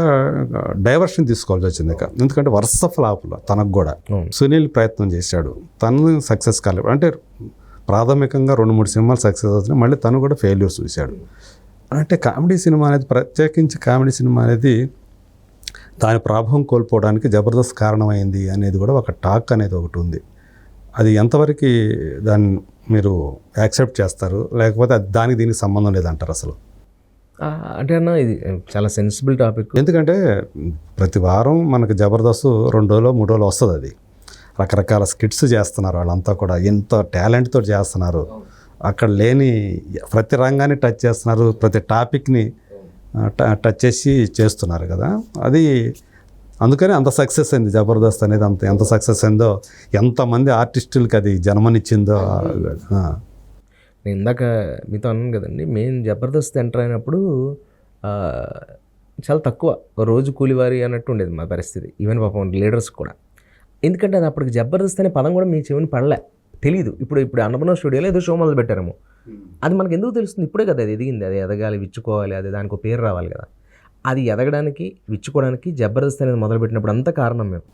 డైవర్షన్ తీసుకోవాల్సి వచ్చింది. ఎందుకంటే వరుస ఫ్లాప్లో తనకు కూడా సునీల్ ప్రయత్నం చేశాడు, తను సక్సెస్ కాలేదు. అంటే ప్రాథమికంగా 2-3 సినిమాలు సక్సెస్ అవుతున్నాయి, మళ్ళీ తను కూడా ఫెయిల్యూర్స్ చూశాడు. అంటే కామెడీ సినిమా అనేది, ప్రత్యేకించి కామెడీ సినిమా అనేది దాని ప్రాభవం కోల్పోవడానికి జబర్దస్త్ కారణమైంది అనేది కూడా ఒక టాక్ అనేది ఒకటి ఉంది. అది ఎంతవరకు దాన్ని మీరు యాక్సెప్ట్ చేస్తారు, లేకపోతే దానికి దీనికి సంబంధం లేదంటారు అసలు? అంటే అన్న ఇది చాలా సెన్సిబుల్ టాపిక్. ఎందుకంటే ప్రతి వారం మనకు జబర్దస్త్ 2 రోజులు 3 రోజులు వస్తుంది. అది రకరకాల స్కిట్స్ చేస్తున్నారు, వాళ్ళంతా కూడా ఎంతో టాలెంట్తో చేస్తున్నారు. అక్కడ లేని ప్రతి రంగాన్ని టచ్ చేస్తున్నారు, ప్రతి టాపిక్ని టచ్ చేసి చేస్తున్నారు కదా. అది అందుకని అంత సక్సెస్ అయింది జబర్దస్త్ అనేది. ఎంత సక్సెస్ అయిందో, ఎంతమంది ఆర్టిస్టులకి అది జన్మనిచ్చిందో. నేను ఇందాక మీతో అన్నాను కదండి, మేము జబర్దస్త్ ఎంటర్ అయినప్పుడు చాలా తక్కువ, రోజు కూలివారి అన్నట్టు ఉండేది మా పరిస్థితి. ఈవెన్ పాపం లీడర్స్ కూడా. ఎందుకంటే అది అప్పటికి జబర్దస్త్ అనే పదం కూడా మీ చెవిని పడలే, తెలియదు. ఇప్పుడు అన్నపూర్ణ స్టూడియోలో ఏదో షో మొదలు పెట్టారేమో, అది మనకు ఎందుకు తెలుస్తుంది? ఇప్పుడే కదా అది ఎదిగింది, అది ఎదగాలి, విచ్చుకోవాలి, అది దానికి పేరు రావాలి కదా. అది ఎదగడానికి, విచ్చుకోవడానికి జబర్దస్త్ అనేది మొదలుపెట్టినప్పుడు అంతా కారణం మేము.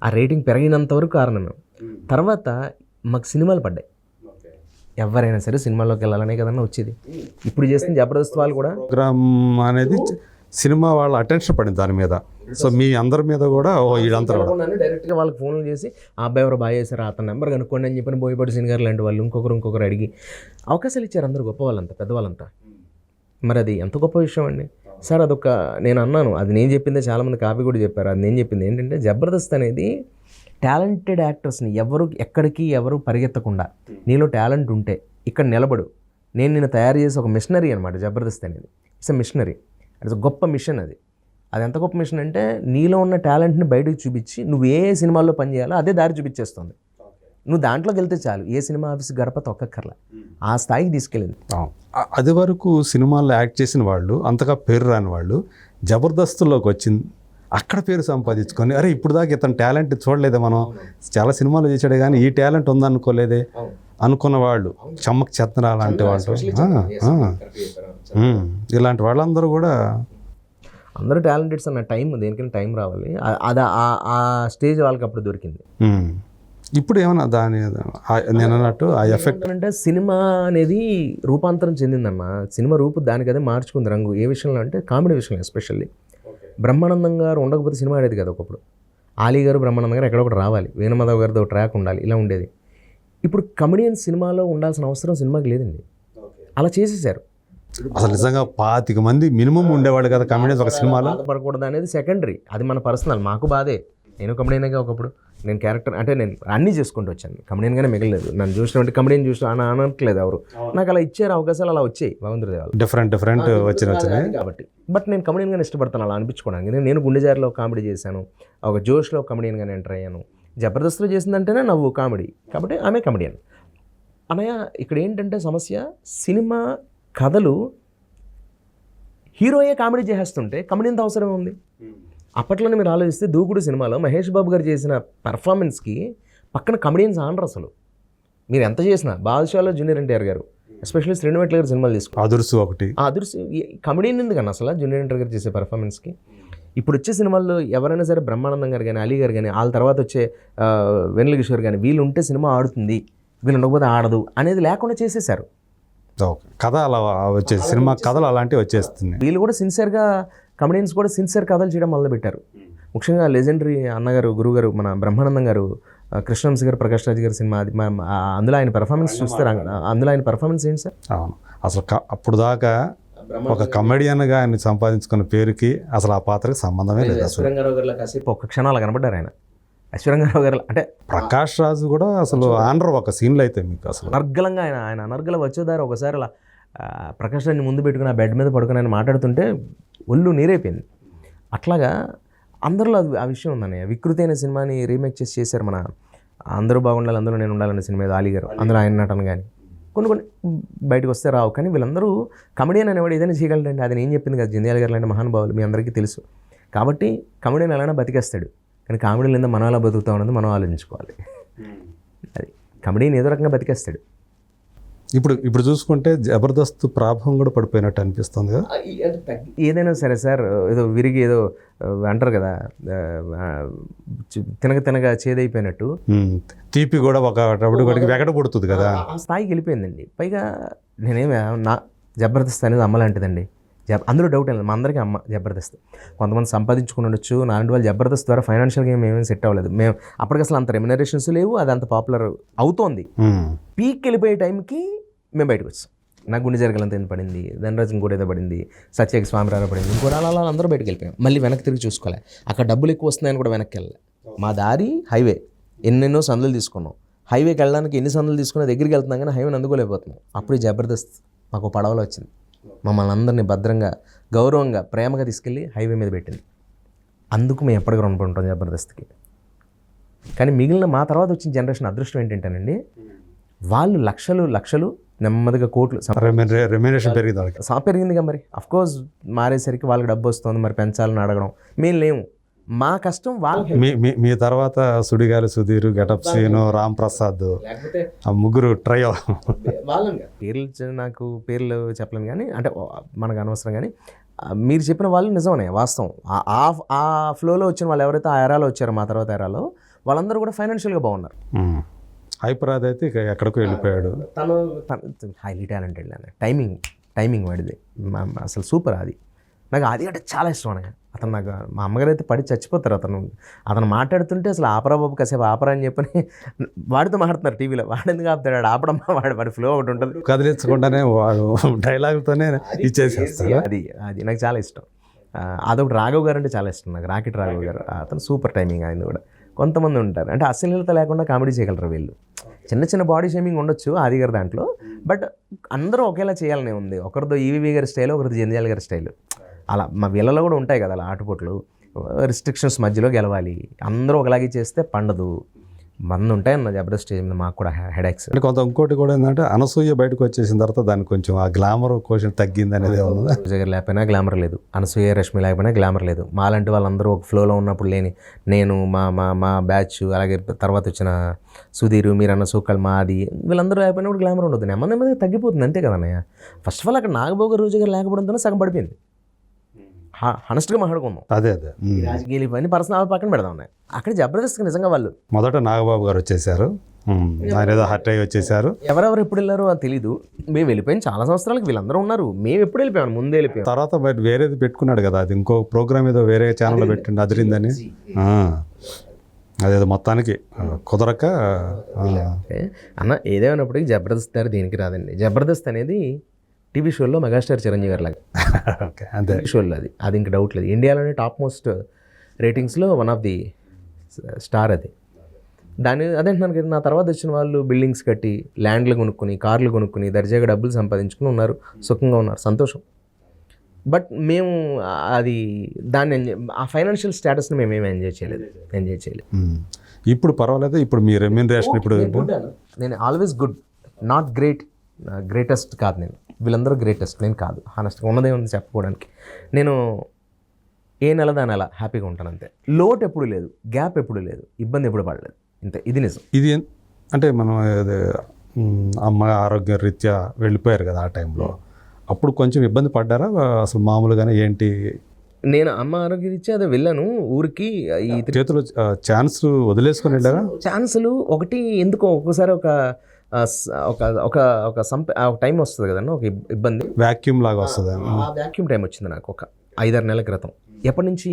ఆ రేటింగ్ పెరిగినంత వరకు కారణం మేము. తర్వాత మాకు సినిమాలు పడ్డాయి. ఎవరైనా సరే సినిమాల్లోకి వెళ్ళాలనే కదన్నా వచ్చేది. ఇప్పుడు చేస్తున్న జబర్దస్త్ వాళ్ళు కూడా ప్రోగ్రామ్ అనేది సినిమా వాళ్ళ అటెన్షన్ పడింది దాని మీద. సో మీ అందరి మీద కూడా వీళ్ళంతా డైరెక్ట్గా వాళ్ళకి ఫోన్లు చేసి ఆ అబ్బాయి ఎవరో బాగా చేశారు, అతని నెంబర్ కనుక్కోండి అని చెప్పిన బోయపాటి సీన్ గారు లాంటి వాళ్ళు ఇంకొకరు అడిగి అవకాశాలు ఇచ్చారు. అందరూ గొప్ప వాళ్ళంతా, పెద్దవాళ్ళంతా. మరి అది ఎంత గొప్ప విషయం అండి సార్. అదొక నేను అన్నాను, అది నేను చెప్పిందే, చాలామంది కాపీ కూడా చెప్పారు. అది నేను చెప్పింది ఏంటంటే, జబర్దస్త్ అనేది టాలెంటెడ్ యాక్టర్స్ని ఎవరు పరిగెత్తకుండా, నీలో టాలెంట్ ఉంటే ఇక్కడ నిలబడు, నేను నిన్ను తయారు చేసి ఒక మిషనరీ అనమాట జబర్దస్త్ అనేది. ఇట్స్ ఎ మిషనరీ, ఇట్స్ గొప్ప మిషన్. అది ఎంత గొప్ప మిషన్ అంటే, నీలో ఉన్న టాలెంట్ని బయటకు చూపించి నువ్వు ఏ సినిమాల్లో పనిచేయాలో అదే దారి చూపించేస్తుంది. నువ్వు దాంట్లోకి వెళ్తే చాలు, ఏ సినిమా ఆఫీస్ గడప తొక్కక్కర్లా, ఆ స్థాయికి తీసుకెళ్ళింది. అది వరకు సినిమాల్లో యాక్ట్ చేసిన వాళ్ళు, అంతగా పేరు రాని వాళ్ళు జబర్దస్త్లోకి వచ్చింది, అక్కడ పేరు సంపాదించుకొని, అరే ఇప్పుడు దాకా ఇతను టాలెంట్ చూడలేదే, మనం చాలా సినిమాలు చేసాడే కానీ ఈ టాలెంట్ ఉందనుకోలేదే అనుకున్న వాళ్ళు, చమ్మక్ చెత్తన లాంటి వాళ్ళు, ఇలాంటి వాళ్ళందరూ కూడా అందరూ టాలెంటెడ్స్ అన్న టైం, దేనికైనా టైం రావాలి. అది ఆ స్టేజ్ వాళ్ళకి అప్పుడు దొరికింది. ఇప్పుడు ఏమన్నా దాని నేను అన్నట్టు ఆ ఎఫెక్ట్ అంటే సినిమా అనేది రూపాంతరం చెందిందన్న సినిమా రూపు దానికి అదే మార్చుకుంది రంగు. ఏ విషయంలో అంటే కామెడీ విషయంలో ఎస్పెషల్లీ. బ్రహ్మానందం గారు ఉండకపోతే సినిమా ఆడేది కదా ఒకప్పుడు. ఆలీ గారు బ్రహ్మానందం గారు ఎక్కడొకటి రావాలి, వేణుమాధవ్ గారితో ట్రాక్ ఉండాలి, ఇలా ఉండేది. ఇప్పుడు కమెడియన్ సినిమాలో ఉండాల్సిన అవసరం సినిమాకి లేదండి. అలా చేసేసారు. అసలు నిజంగా 25 మంది మినిమం ఉండేవాళ్ళు కదా కమెడియన్స్ ఒక సినిమాలో. బాధపడకూడదు అనేది సెకండరీ, అది మన పర్సనల్. మాకు బాధే. నేను కమెడియన్గా ఒకప్పుడు నేను క్యారెక్టర్ అంటే నేను అన్నీ చేసుకుంటూ వచ్చాను, కమెడియన్గానే మిగలేదు. నన్ను చూసినట్టు కమెడియన్ చూసిన అనట్లేదు ఎవరు. నాకు అలా ఇచ్చారు అవకాశాలు, అలా వచ్చాయి భగవంతుడి దేవాలు డిఫరెంట్ వచ్చినాయి కాబట్టి. బట్ నేను కమెడియన్గానే ఇష్టపడతాను అలా అనిపించుకోవడానికి. నేను గుండెజారిలో కామెడీ చేశాను, ఒక జోష్లో కమెడియన్గానే ఎంటర్ అయ్యాను. జబర్దస్త్లో చేసిందంటేనే నవ్వు కామెడీ, కాబట్టి ఆమె కమెడియన్. అన్నయ్య ఇక్కడ ఏంటంటే సమస్య, సినిమా కథలు హీరోయే కామెడీ చేసేస్తుంటే కమెడియన్తో అవసరం ఉంది. అప్పట్లోనే మీరు ఆలోచిస్తే దూకుడు సినిమాలో మహేష్ బాబు గారు చేసిన పెర్ఫార్మెన్స్కి పక్కన కమెడియన్స్ ఆనరు అసలు. మీరు ఎంత చేసినా బాదుషాలో జూనియర్ ఎన్టీఆర్ గారు, ఎస్పెషల్లీ శ్రీనివాస్ గారు సినిమాలు తీసుకున్నారు. అదుర్సు ఒకటి అదుర్సు కమెడియన్ ఎందుకన్నా అసలు జూనియర్ ఎన్టీఆర్ గారు చేసే పెర్ఫార్మెన్స్కి. ఇప్పుడు వచ్చే సినిమాల్లో ఎవరైనా సరే బ్రహ్మానందం గారు కానీ, అలీ గారు కానీ, వాళ్ళ తర్వాత వచ్చే వెన్నెల కిషోర్ కానీ, వీళ్ళు ఉంటే సినిమా ఆడుతుంది, వీళ్ళు ఉండకపోతే ఆడదు అనేది లేకుండా చేసేసారు. కథ అలా వచ్చేసి సినిమా కథలు అలాంటివి వచ్చేస్తుంది. వీళ్ళు కూడా సిన్సియర్గా, కమెడియన్స్ కూడా సిన్సియర్ కథలు చేయడం మొదలుపెట్టారు. ముఖ్యంగా లెజెండరీ అన్నగారు, గురుగారు, మన బ్రహ్మానందం గారు, కృష్ణవంశీ గారు, ప్రకాష్ రాజ్ గారి సినిమా, అది అందులో ఆయన పెర్ఫార్మెన్స్ చూస్తే, అందులో ఆయన పెర్ఫార్మెన్స్ ఏంటి సార్? అవును, అసలు అప్పుడు దాకా ఒక కమెడియన్గా ఆయన సంపాదించుకున్న పేరుకి అసలు ఆ పాత్రకి సంబంధమే లేదు. ఐశ్వర్యంగారావు గారు కాసేపు ఒక్క క్షణాలు కనబడ్డారు ఆయన. ఐశ్వర్యంగారావు గారు అంటే ప్రకాష్ రాజు కూడా అసలు ఆనర్ ఒక సీన్లో అయితే మీకు అసలు అనర్గలంగా ఆయన అనర్గల వచ్చేదారు. ఒకసారి అలా ప్రకాష్ రాజ్ని ముందు పెట్టుకుని ఆ బెడ్ మీద పడుకుని ఆయన మాట్లాడుతుంటే ఒళ్ళు నీరైపోయింది. అట్లాగా అందరిలో అది ఆ విషయం ఉందన్నయ్య. వికృతి అయిన సినిమాని రీమేక్ చేశారు మన అందరూ బాగుండాలి అందులో నేను ఉండాలనే సినిమా ఏదో అలీ గారు, అందులో ఆయన నటన కానీ కొన్ని బయటకు వస్తే రావు. కానీ వీళ్ళందరూ కమెడియన్ అనేవాడు ఏదైనా చేయగలరండి. అది నేను చెప్పింది కదా, జంధ్యాల గారు లాంటి మహానుభావులు మీ అందరికీ తెలుసు. కాబట్టి కమెడియన్ ఎలాగైనా బతికేస్తాడు, కానీ కామెడీ లేదా మనం ఎలా బతుకుతాం అన్నది మనం ఆలోచించుకోవాలి. అది కమెడీని ఏదో రకంగా బతికేస్తాడు. ఇప్పుడు చూసుకుంటే జబర్దస్త్ ప్రాభం కూడా పడిపోయినట్టు అనిపిస్తుంది కదా. ఏదైనా సరే సార్, ఏదో విరిగి ఏదో అంటారు కదా, తినగా చేదైపోయినట్టు తీపి కూడా ఒకటి వెగట పుడుతుంది కదా, ఆ స్థాయికి వెళ్ళిపోయిందండి. పైగా నా జబర్దస్త్ అనేది అమ్మ లాంటిదండి. అందులో డౌట్ లేదు, మా అందరికీ అమ్మ జబర్దస్త్. కొంతమంది సంపాదించుకుని ఉండొచ్చు, నాలాంటి వాళ్ళు జబర్దస్త్ ద్వారా ఫైనాన్షియల్గా ఏమేమి సెట్ అవ్వలేదు. మేము అప్పటికి అసలు అంత రెమ్యునరేషన్స్ లేవు, అది అంత పాపులర్ అవుతోంది. పీక్ వెళ్ళిపోయే టైంకి మేము బయటకు వచ్చాం. నాకు గుండె జరగలంత ఎంత పడింది, ధనరాజన్ కూడా ఏదో పడింది, సత్యకి స్వామిరారా పడింది, ఇంకో అలా అందరూ బయటకు వెళ్ళిపోయాం. మళ్ళీ వెనక్కి తిరిగి చూసుకోవాలి, అక్కడ డబ్బులు ఎక్కువ వస్తున్నాయని కూడా వెనక్కి వెళ్ళాలి. మా దారి హైవే, ఎన్నెన్నో సందులు తీసుకున్నాం. హైవేకి వెళ్ళడానికి ఎన్ని సందులు తీసుకున్నా దగ్గరికి వెళ్తున్నాం, కానీ హైవేని అందుకోలేకపోతున్నాం. అప్పుడు జబర్దస్త్ మాకు పడవలో వచ్చింది, మమ్మల్ని అందరినీ భద్రంగా, గౌరవంగా, ప్రేమగా తీసుకెళ్ళి హైవే మీద పెట్టింది. అందుకు మేము ఎప్పటికీ రుణపడి ఉంటాం జబర్దస్త్కి. కానీ మిగిలిన మా తర్వాత వచ్చిన జనరేషన్ అదృష్టం ఏంటంటేనండి, వాళ్ళు లక్షలు నెమ్మదిగా కోట్లు రెమ్యునరేషన్ పెరిగింది కదా. మరి అఫ్కోర్స్ మారేసరికి వాళ్ళకి డబ్బు వస్తుంది, మరి పెంచాలని అడగడం మేము లేము. మా కష్టం వాళ్ళకి. మీ తర్వాత సుడిగాలి సుధీర్, గెటప్ సీను, రామ్ ప్రసాద్, ఆ ముగ్గురు ట్రై పేర్లు నాకు పేర్లు చెప్పలేను, కానీ అంటే మనకు అనవసరం. కానీ మీరు చెప్పిన వాళ్ళు నిజమనే, వాస్తవం. ఆ ఫ్లోలో వచ్చిన వాళ్ళు ఎవరైతే ఆ ఎరాలో వచ్చారో, మా తర్వాత ఎరాలో, వాళ్ళందరూ కూడా ఫైనాన్షియల్గా బాగున్నారు. హైపరాద్ అయితే ఎక్కడికో వెళ్ళిపోయాడు. తను హైలీ టాలెంటెడ్ అన్న, టైమింగ్ వాడిది అసలు సూపర్. అది నాకు అది అంటే చాలా ఇష్టం అన్నయ్య. అతను నాకు, మా అమ్మగారు అయితే పడి చచ్చిపోతారు. అతను మాట్లాడుతుంటే అసలు ఆపరా బాబు కాసేపు ఆపరా అని చెప్పని వాడితో మాట్లాడుతున్నారు టీవీలో. వాడు ఎందుకు ఆపుతాడు, వాడు ఆపడమ్మా, వాడి ఫ్లో ఒకటి ఉంటుంది, కదిలించకుండానే వాడు డైలాగ్తోనే ఇచ్చేసేస్తాడు. అది నాకు చాలా ఇష్టం. అదొకటి. రాఘవ్ గారు అంటే చాలా ఇష్టం నాకు, రాకెట్ రాఘవ్ గారు. అతను సూపర్ టైమింగ్. ఆయన కూడా కొంతమంది ఉంటారు అంటే అశ్లీలత లేకుండా కామెడీ చేయగలరు వీళ్ళు. చిన్న బాడీ షేమింగ్ ఉండొచ్చు ఆది గారి దాంట్లో, బట్ అందరూ ఒకేలా చేయాలనే ఉంది. ఒకరితో ఈవీవి గారి స్టైల్, ఒకరితో జంధ్యాల గారి స్టైల్. అలా మా వీళ్ళలో కూడా ఉంటాయి కదా అలా ఆటుపోట్లు, రిస్ట్రిక్షన్స్ మధ్యలో గెలవాలి. అందరూ ఒకలాగే చేస్తే పండదు. మంది ఉంటాయన్న జబర్దస్త్ స్టేజ్ మీద మాకు కూడా హెడేక్స్. అంటే ఇంకోటి కూడా ఏంటంటే అనసూయ బయటకు వచ్చేసిన తర్వాత దానికి కొంచెం ఆ గ్లామర్ క్వశ్చన్ తగ్గింది అనేది ఉన్నది. జగర్ లేకపోయినా గ్లామర్ లేదు, అనసూయ రష్మి లేకపోయినా గ్లామర్ లేదు. మాలాంటి వాళ్ళందరూ ఒక ఫ్లోలో ఉన్నప్పుడు లేని నేను, మా బ్యాచ్, అలాగే తర్వాత వచ్చిన సుధీర్, మీరన్న సూకల్, మాది, వీళ్ళందరూ లేకపోయినా కూడా గ్లామర్ ఉండదు. నెమ్మదిగా తగ్గిపోతుంది, అంతే కదన్నయ్య. ఫస్ట్ ఆఫ్ ఆల్ అక్కడ నాగబాబు గారు, రోజు గారు లేకపోవడంతో సగం పడిపోయింది. హానెస్ట్గా మాట్లాడుకుందాం. అదే అదే రాజకీయాలు ఇవన్నీ పర్సనల్ పక్కన పెడదాం. అక్కడ జబర్దస్త్ నిజంగా వాళ్ళు మొదట నాగబాబు గారు వచ్చేసారు, ఆయన ఏదో హర్ట్ అయ్యి వచ్చేసారు. ఎవరెవరు ఎప్పుడు వెళ్ళారో అది తెలీదు. మేము వెళ్ళిపోయిన చాలా సంవత్సరాలకు వీళ్ళందరూ ఉన్నారు. మేము ఎప్పుడు వెళ్ళిపోయాము, ముందే వెళ్ళిపోయాం. తర్వాత బయట వేరేది పెట్టుకున్నాడు కదా, అది ఇంకో ప్రోగ్రామ్ ఏదో వేరే ఛానల్లో పెట్టిండు, అదిరిందని. అదేదో మొత్తానికి కుదరక అన్న ఏదేమైనప్పటికీ జబర్దస్త్ గారు దీనికి రాదండి. జబర్దస్త్ అనేది టీవీ షోల్లో మెగాస్టార్ చిరంజీవి గారి లాగా ఓకే అంతే షోల్లో అది ఇంక డౌట్ లేదు. ఇండియాలోనే టాప్ మోస్ట్ రేటింగ్స్లో వన్ ఆఫ్ ది స్టార్ అది. అదేంటున్నాను కదా, నా తర్వాత వచ్చిన వాళ్ళు బిల్డింగ్స్ కట్టి ల్యాండ్లు కొనుక్కుని కార్లు కొనుక్కుని దర్జాగా డబ్బులు సంపాదించుకుని ఉన్నారు, సుఖంగా ఉన్నారు, సంతోషం. బట్ మేము అది దాన్ని ఆ ఫైనాన్షియల్ స్టేటస్ని మేమేమి ఎంజాయ్ చేయలేదు. ఇప్పుడు పర్వాలేదు, ఇప్పుడు మీ రెమ్యూనరేషన్ ఇప్పుడు నేను ఆల్వేస్ గుడ్, నాట్ గ్రేటెస్ట్ కాదు. నేను వీళ్ళందరూ గ్రేటెస్ట్ నేను కాదు. హానెస్ట్గా ఉన్నదే ఉంది చెప్పుకోవడానికి. నేను ఏ నెల దా నెల హ్యాపీగా ఉంటాను అంతే. లోటు ఎప్పుడు లేదు, గ్యాప్ ఎప్పుడు లేదు, ఇబ్బంది ఎప్పుడు పడలేదు, ఇంతే. ఇది నిజం. ఇది అంటే మనం అమ్మ ఆరోగ్య రీత్యా వెళ్ళిపోయారు కదా ఆ టైంలో, అప్పుడు కొంచెం ఇబ్బంది పడ్డారా అసలు మామూలుగానే ఏంటి? నేను అమ్మ ఆరోగ్య రీత్యా అదే వెళ్ళాను ఊరికి. ఈ చేతులు ఛాన్స్ వదిలేసుకొని వెళ్ళారా? ఛాన్సులు ఒకటి ఎందుకో ఒక్కోసారి ఒక టైం వస్తుంది కదన్నా, ఒక ఇబ్బంది, వ్యాక్యూమ్ లాగా వస్తుంది. ఆ వ్యాక్యూమ్ టైం వచ్చింది నాకు ఒక 5-6 నెలల క్రితం. ఎప్పటి నుంచి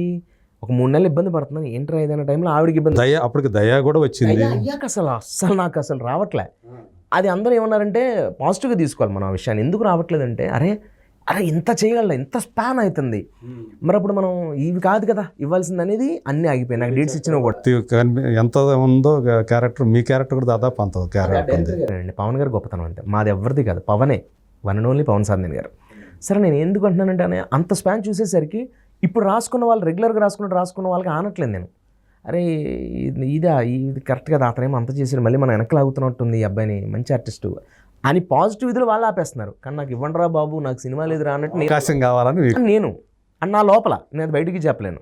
ఒక 3 నెలలు ఇబ్బంది పడుతున్నాను. ఏంటర్ ఏదైనా టైంలో ఆవిడకి ఇబ్బంది, అప్పటికి దయ కూడా వచ్చింది. అయ్యాక అసలు నాకు అసలు రావట్లే. అది అందరూ ఏమన్నారంటే పాజిటివ్గా తీసుకోవాలి మనం ఆ విషయాన్ని. ఎందుకు రావట్లేదంటే అరే ఇంత చేయగల, ఇంత స్పాన్ అవుతుంది, మరి అప్పుడు మనం ఇవి కాదు కదా ఇవ్వాల్సింది అనేది అన్నీ ఆగిపోయి నాకు డేట్స్ ఇచ్చిన ఎంత ఉందో క్యారెక్టర్, మీ క్యారెక్టర్ కూడా దాదాపు అంత క్యారెక్టర్ ఉంది. పవన్ గారు గొప్పతనం అంటే మాది ఎవరిది కాదు, పవనే, one and only Pawan Sadhan గారు. సరే నేను ఎందుకు అంటున్నానంటే అంత స్పాన్ చూసేసరికి ఇప్పుడు రాసుకున్న వాళ్ళు రెగ్యులర్గా రాసుకున్న వాళ్ళకి ఆనట్లేదు నేను. అరే ఇది కరెక్ట్ కదా, అతనేమో అంత చేసాడు, మళ్ళీ మనం వెనక్కి లాగుతున్నట్టుంది ఈ అబ్బాయిని, మంచి ఆర్టిస్టు అని పాజిటివ్ ఇదిలో వాళ్ళు ఆపేస్తున్నారు. కానీ నాకు ఇవ్వండిరా బాబు, నాకు సినిమా లేదు రా అన్నట్టు అవకాశం కావాలని నేను నా లోపల నేను బయటికి చెప్పలేను.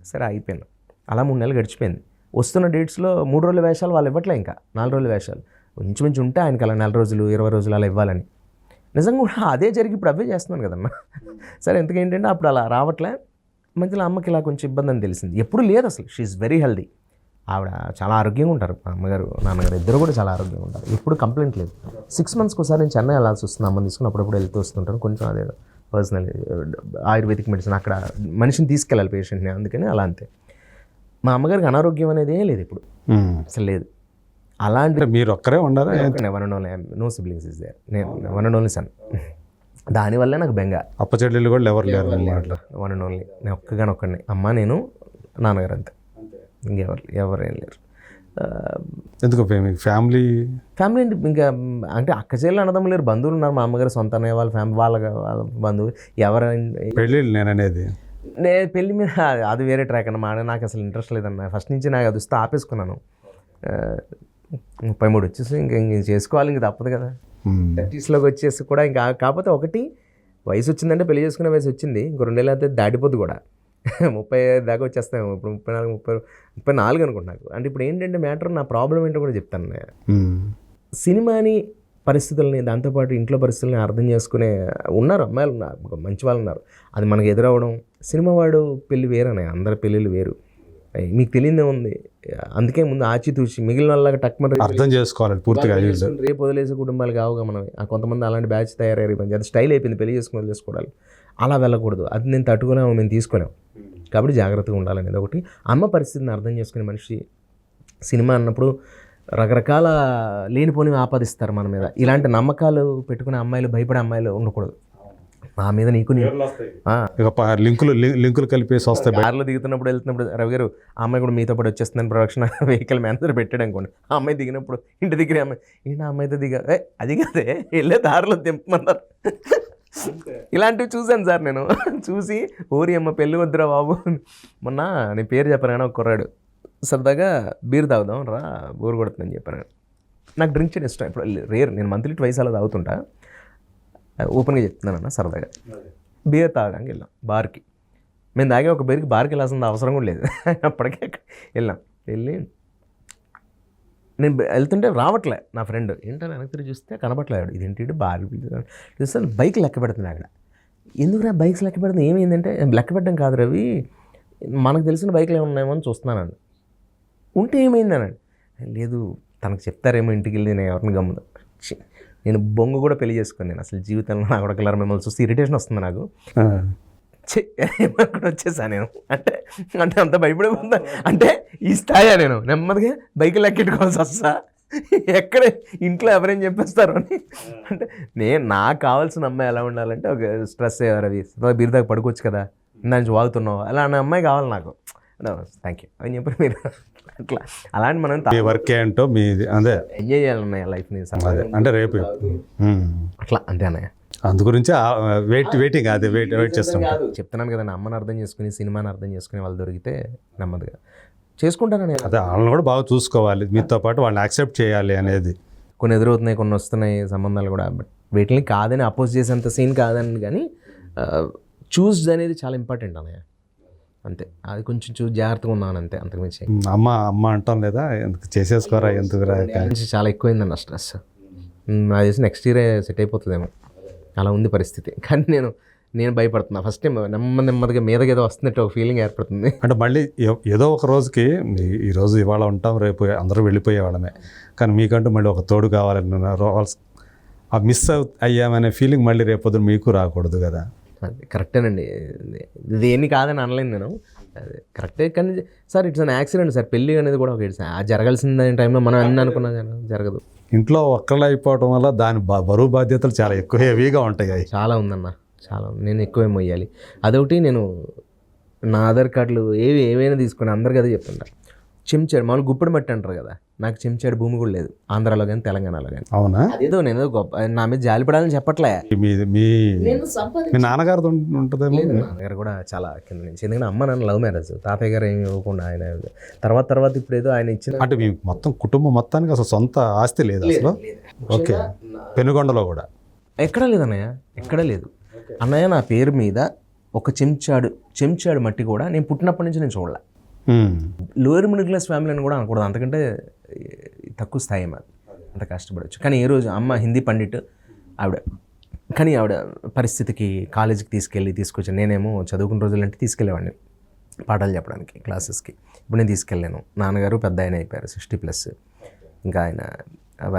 సరే అయిపోయాను. అలా 3 నెలలు గడిచిపోయింది. వస్తున్న డేట్స్లో 3 రోజుల వేషాలు వాళ్ళు ఇవ్వట్లే, ఇంకా 4 రోజుల వేషాలు ఇంచుమించు ఉంటే ఆయనకి అలా 4 రోజులు 20 రోజులు అలా ఇవ్వాలని. నిజంగా కూడా అదే జరిగి ఇప్పుడు అవే చేస్తున్నాను కదమ్మా. సరే ఎందుకేంటంటే అప్పుడు అలా రావట్లే. మధ్యలో అమ్మకి ఇలా కొంచెం ఇబ్బంది అని తెలిసింది. ఎప్పుడు లేదు అసలు, షీఈస్ వెరీ హెల్దీ. ఆవిడ చాలా ఆరోగ్యంగా ఉంటారు, అమ్మగారు నాన్నగారు ఇద్దరు కూడా చాలా ఆరోగ్యంగా ఉంటారు. ఎప్పుడు కంప్లైంట్ లేదు. 6 monthsకి ఒకసారి నేను చెన్నై వెళ్ళాల్సి వస్తుంది, అమ్మని తీసుకుని అప్పుడప్పుడు వెళ్తూ వస్తుంటాను. కొంచెం అదే పర్సనల్ ఆయుర్వేదిక్ మెడిసిన్ అక్కడ మనిషిని తీసుకెళ్ళాలి పేషెంట్ని, అందుకని అలా అంతే. మా అమ్మగారికి అనారోగ్యం అనేది ఏం లేదు ఇప్పుడు, అసలు లేదు. అలాంటి మీరు ఒక్కరే ఉండాలి, one and only, no siblings is there, నేను వన్ అండ్ ఓన్లీ సన్. దానివల్లే నాకు బెంగ. అప్పచెల్లెళ్ళు కూడా ఎవరు లేరు, వన్ అండ్ ఓన్లీ నేను ఒక్కగానొక్కడిని, అమ్మ నేను నాన్నగారు అంతే, ఎవరేం లేరు. ఎందుకు ఫ్యామిలీ ఇంకా అంటే అక్క చెల్లెలు అన్నదమ్ములు లేరు, బంధువులు ఉన్నారు. మా అమ్మగారు సొంత అన్నయ్య వాళ్ళ ఫ్యామిలీ, వాళ్ళ బంధువులు ఎవరైనా. పెళ్ళి నేను అనేది నేను పెళ్ళి మీద అది వేరే ట్రాక్ అన్నమాట. నాకు అసలు ఇంట్రెస్ట్ లేదన్న ఫస్ట్ నుంచి. నాకు అది వస్తే ఆపేసుకున్నాను. 33 వచ్చేసి ఇంక చేసుకోవాలి, ఇంక తప్పదు కదా. 30sలోకి వచ్చేసి కూడా ఇంకా కాకపోతే ఒకటి వయసు వచ్చిందంటే పెళ్లి చేసుకునే వయసు వచ్చింది. ఇంకో 2 నెలలు అయితే దాటిపోద్దు కూడా, 35 దాకా వచ్చేస్తాము. ఇప్పుడు 34 అనుకుంటున్నాను. అంటే ఇప్పుడు ఏంటంటే మ్యాటర్, నా ప్రాబ్లం ఏంటో కూడా చెప్తాను. సినిమాని పరిస్థితులని, దాంతోపాటు ఇంట్లో పరిస్థితులని అర్థం చేసుకునే ఉన్నారు అమ్మాయిలు, ఉన్నారు మంచి వాళ్ళు ఉన్నారు. అది మనకు ఎదురవడం, సినిమా వాడు పెళ్ళి వేరనే, అందరి పెళ్ళిళ్ళు వేరు, మీకు తెలియదే ఉంది. అందుకే ముందు ఆచితూచి మిగిలిన వాళ్ళగా టక్మని అర్థం చేసుకోవాలి పూర్తిగా. రేపు వదిలేసే కుటుంబాలు కావుగా మనమే. కొంతమంది అలాంటి బ్యాచ్ తయారయ్యారు, అది స్టైల్ అయిపోయింది, పెళ్లి చేసుకుని వదిలేసుకోవడాలి. అలా వెళ్ళకూడదు, అది నేను తట్టుకోలేము, మేము తీసుకోలేము. కాబట్టి జాగ్రత్తగా ఉండాలనేది ఒకటి. అమ్మ పరిస్థితిని అర్థం చేసుకునే మనిషి. సినిమా అన్నప్పుడు రకరకాల లేనిపోని ఆపాదిస్తారు మన మీద. ఇలాంటి నమ్మకాలు పెట్టుకునే అమ్మాయిలు, భయపడే అమ్మాయిలు ఉండకూడదు. నా మీద నీకు లింకులు కలిపేసి వస్తాయి. కార్లో దిగుతున్నప్పుడు వెళ్తున్నప్పుడు, రవి గారు ఆ అమ్మాయి కూడా మీతో పాటు వచ్చేస్తుందని ప్రొడక్షన్ వెహికల్ మేనేజర్ పెట్టాడు అనుకోండి. ఆ అమ్మాయి దిగినప్పుడు ఇంటి దగ్గర అమ్మాయి ఏంటి ఆ అమ్మాయితో అది కాదే వెళ్ళే దారిలో దింపమన్నారు. ఇలాంటివి చూశాను సార్ నేను. చూసి ఊరి అమ్మ పెళ్ళి వద్దురా బాబు. మొన్న నేను పేరు చెప్పాను కానీ ఒక కుర్రాడు సరదాగా బీర్ తాగుదాం రా, బోర్ కొడుతుందని చెప్పాను. నాకు డ్రింక్ చేయడం ఇష్టం. ఇప్పుడు రేర్, నేను మంత్లీ 2 అలా తాగుతుంటా. ఓపెన్గా చెప్తున్నానన్న సరదాగా. బీర్ తాగడానికి వెళ్ళాం బార్కి. మేము తాగే ఒక బీర్కి బార్కి వెళ్ళాల్సిన అవసరం కూడా లేదు. అప్పటికే వెళ్ళాం. వెళ్ళి నేను వెళ్తుంటే రావట్లే నా ఫ్రెండ్. ఏంటో వెనక్కి తిరిగి చూస్తే కనబట్లేదు. ఇదేంటి బార్ చూస్తే బైక్ లెక్క పెడుతుంది అక్కడ. ఎందుకురా బైక్స్ లెక్క పెడుతుంది, ఏమైందంటే లెక్క పెట్టడం కాదు రవి, మనకు తెలిసిన బైక్లు ఏమైనా ఉన్నాయేమో అని చూస్తున్నానండి. ఉంటే ఏమైందనండి, లేదు తనకు చెప్తారేమో ఇంటికి వెళ్ళి నేను ఎవరిని గమ్ముదా. నేను బొంగు కూడా పెళ్లి చేసుకుని నేను అసలు జీవితంలో నా కూడా కలర్ మిమ్మల్ని చూస్తే ఇరిటేషన్ వస్తుంది నాకు. ఏమనుకుని వచ్చేసా నేను, అంటే అంటే అంత భయపడిపోతుందా అంటే ఈ స్థాయా నేను నెమ్మదిగా బైక్ లెక్కెట్టుకోవాల్సి వస్తా, ఎక్కడ ఇంట్లో ఎవరేం చెప్పేస్తారు అని. అంటే నాకు కావాల్సిన అమ్మాయి ఎలా ఉండాలంటే ఒక స్ట్రెస్ రవి బీర్ దాకా పడుకోవచ్చు కదా, దాని వాగుతున్నావు అలా అన్న అమ్మాయి కావాలి నాకు. థ్యాంక్ యూ అని చెప్పి మీరు అట్లా అలాంటి మనం వర్క్ ఏంటో మీ అదే ఎంజాయ్ చేయాలన్నయ్య లైఫ్ని అంటే రేపు అట్లా అంతే అన్నయ్య. అందు గురించి వెయిటింగ్ అదే వెయిట్ చేస్తాం. చెప్తున్నాను కదా, నా అమ్మని అర్థం చేసుకుని సినిమాని అర్థం చేసుకుని వాళ్ళు దొరికితే నెమ్మదిగా చేసుకుంటానని. అదే వాళ్ళని కూడా బాగా చూసుకోవాలి, మీతో పాటు వాళ్ళని యాక్సెప్ట్ చేయాలి అనేది. కొన్ని ఎదురవుతున్నాయి, కొన్ని వస్తున్నాయి సంబంధాలు కూడా, బట్ వీటిని కాదని అపోజ్ చేసేంత సీన్ కాదని, కానీ చూస్ అనేది చాలా ఇంపార్టెంట్ అన్నయ్య. అంతే, అది కొంచెం జాగ్రత్తగా ఉన్నాను అంతే, అంతకుమించి. అమ్మ అంటాం లేదా ఎందుకు చేసేసుకోరా ఎందుకు చాలా ఎక్కువైందన్న స్ట్రెస్. అది చేసి నెక్స్ట్ ఇయరే సెట్ అయిపోతుందేమో అలా ఉంది పరిస్థితి. కానీ నేను భయపడుతున్నా ఫస్ట్ టైం, నెమ్మదిగా మీదకి ఏదో వస్తున్నట్టు ఒక ఫీలింగ్ ఏర్పడుతుంది. అంటే మళ్ళీ ఏదో ఒక రోజుకి ఈరోజు ఇవాళ ఉంటాం, రేపు అందరూ వెళ్ళిపోయే వాళ్ళమే, కానీ మీకంటూ మళ్ళీ ఒక తోడు కావాలని ఆ మిస్ అయ్యామనే ఫీలింగ్ మళ్ళీ రేపొద్దు మీకు రాకూడదు కదా. అది కరెక్టేనండి, ఇది ఏమి కాదని అనలేను నేను, అది కరెక్టే. కానీ sir it's an accident sir, పెళ్ళి అనేది కూడా ఒక జరగాల్సిన టైంలో మనం అన్నీ అనుకున్నా జరగదు. ఇంట్లో ఒక్కళ్ళు అయిపోవడం వల్ల దాని బరువు బాధ్యతలు చాలా ఎక్కువ హెవీగా ఉంటాయి. చాలా ఉందన్న, చాలా ఉంది. నేను ఎక్కువే మొయ్యాలి. అదొకటి, నేను నా ఆధార్ కార్డులు ఏవైనా తీసుకుని అందరికీ అదే చెప్తుంటా, చెంచాడు మామూలు గుప్పుడు మట్టి అంటారు కదా, నాకు చెంచాడు భూమి కూడా లేదు ఆంధ్రాలో కానీ తెలంగాణలో కానీ. అవునా? అదేదో నేను గొప్ప నా మీద జాలిపడాలని చెప్పట్లే. మీ నాన్నగారు ఉంటుందేమో. నాన్నగారు కూడా చాలా కింద నుంచి, ఎందుకంటే అమ్మ నాన్న లవ్ మ్యారేజ్, తాతయ్య గారు ఏమి ఇవ్వకుండా ఆయన తర్వాత ఇప్పుడు ఏదో ఆయన ఇచ్చిన. అంటే మీ మొత్తం కుటుంబం మొత్తానికి అసలు సొంత ఆస్తి లేదు అసలు? ఓకే. పెనుగొండలో కూడా ఎక్కడా లేదు అన్నయ్య, ఎక్కడా లేదు అన్నయ్య. నా పేరు మీద ఒక చెంచాడు మట్టి కూడా నేను పుట్టినప్పటి నుంచి నేను చూడలే. లోయర్ మిడిల్ క్లాస్ ఫ్యామిలీ అని కూడా అనకూడదు, అంతకంటే తక్కువ స్థాయి మాది, అంత కష్టపడవచ్చు. కానీ ఏ రోజు అమ్మ హిందీ పండిట్ ఆవిడ, కానీ ఆవిడ పరిస్థితికి కాలేజీకి తీసుకొచ్చాను. నేనేమో చదువుకున్న రోజులంటే తీసుకెళ్ళేవాడిని పాఠాలు చెప్పడానికి క్లాసెస్కి. ఇప్పుడు నేను తీసుకెళ్ళాను. నాన్నగారు పెద్ద ఆయన అయిపోయారు, 60+. ఇంకా ఆయన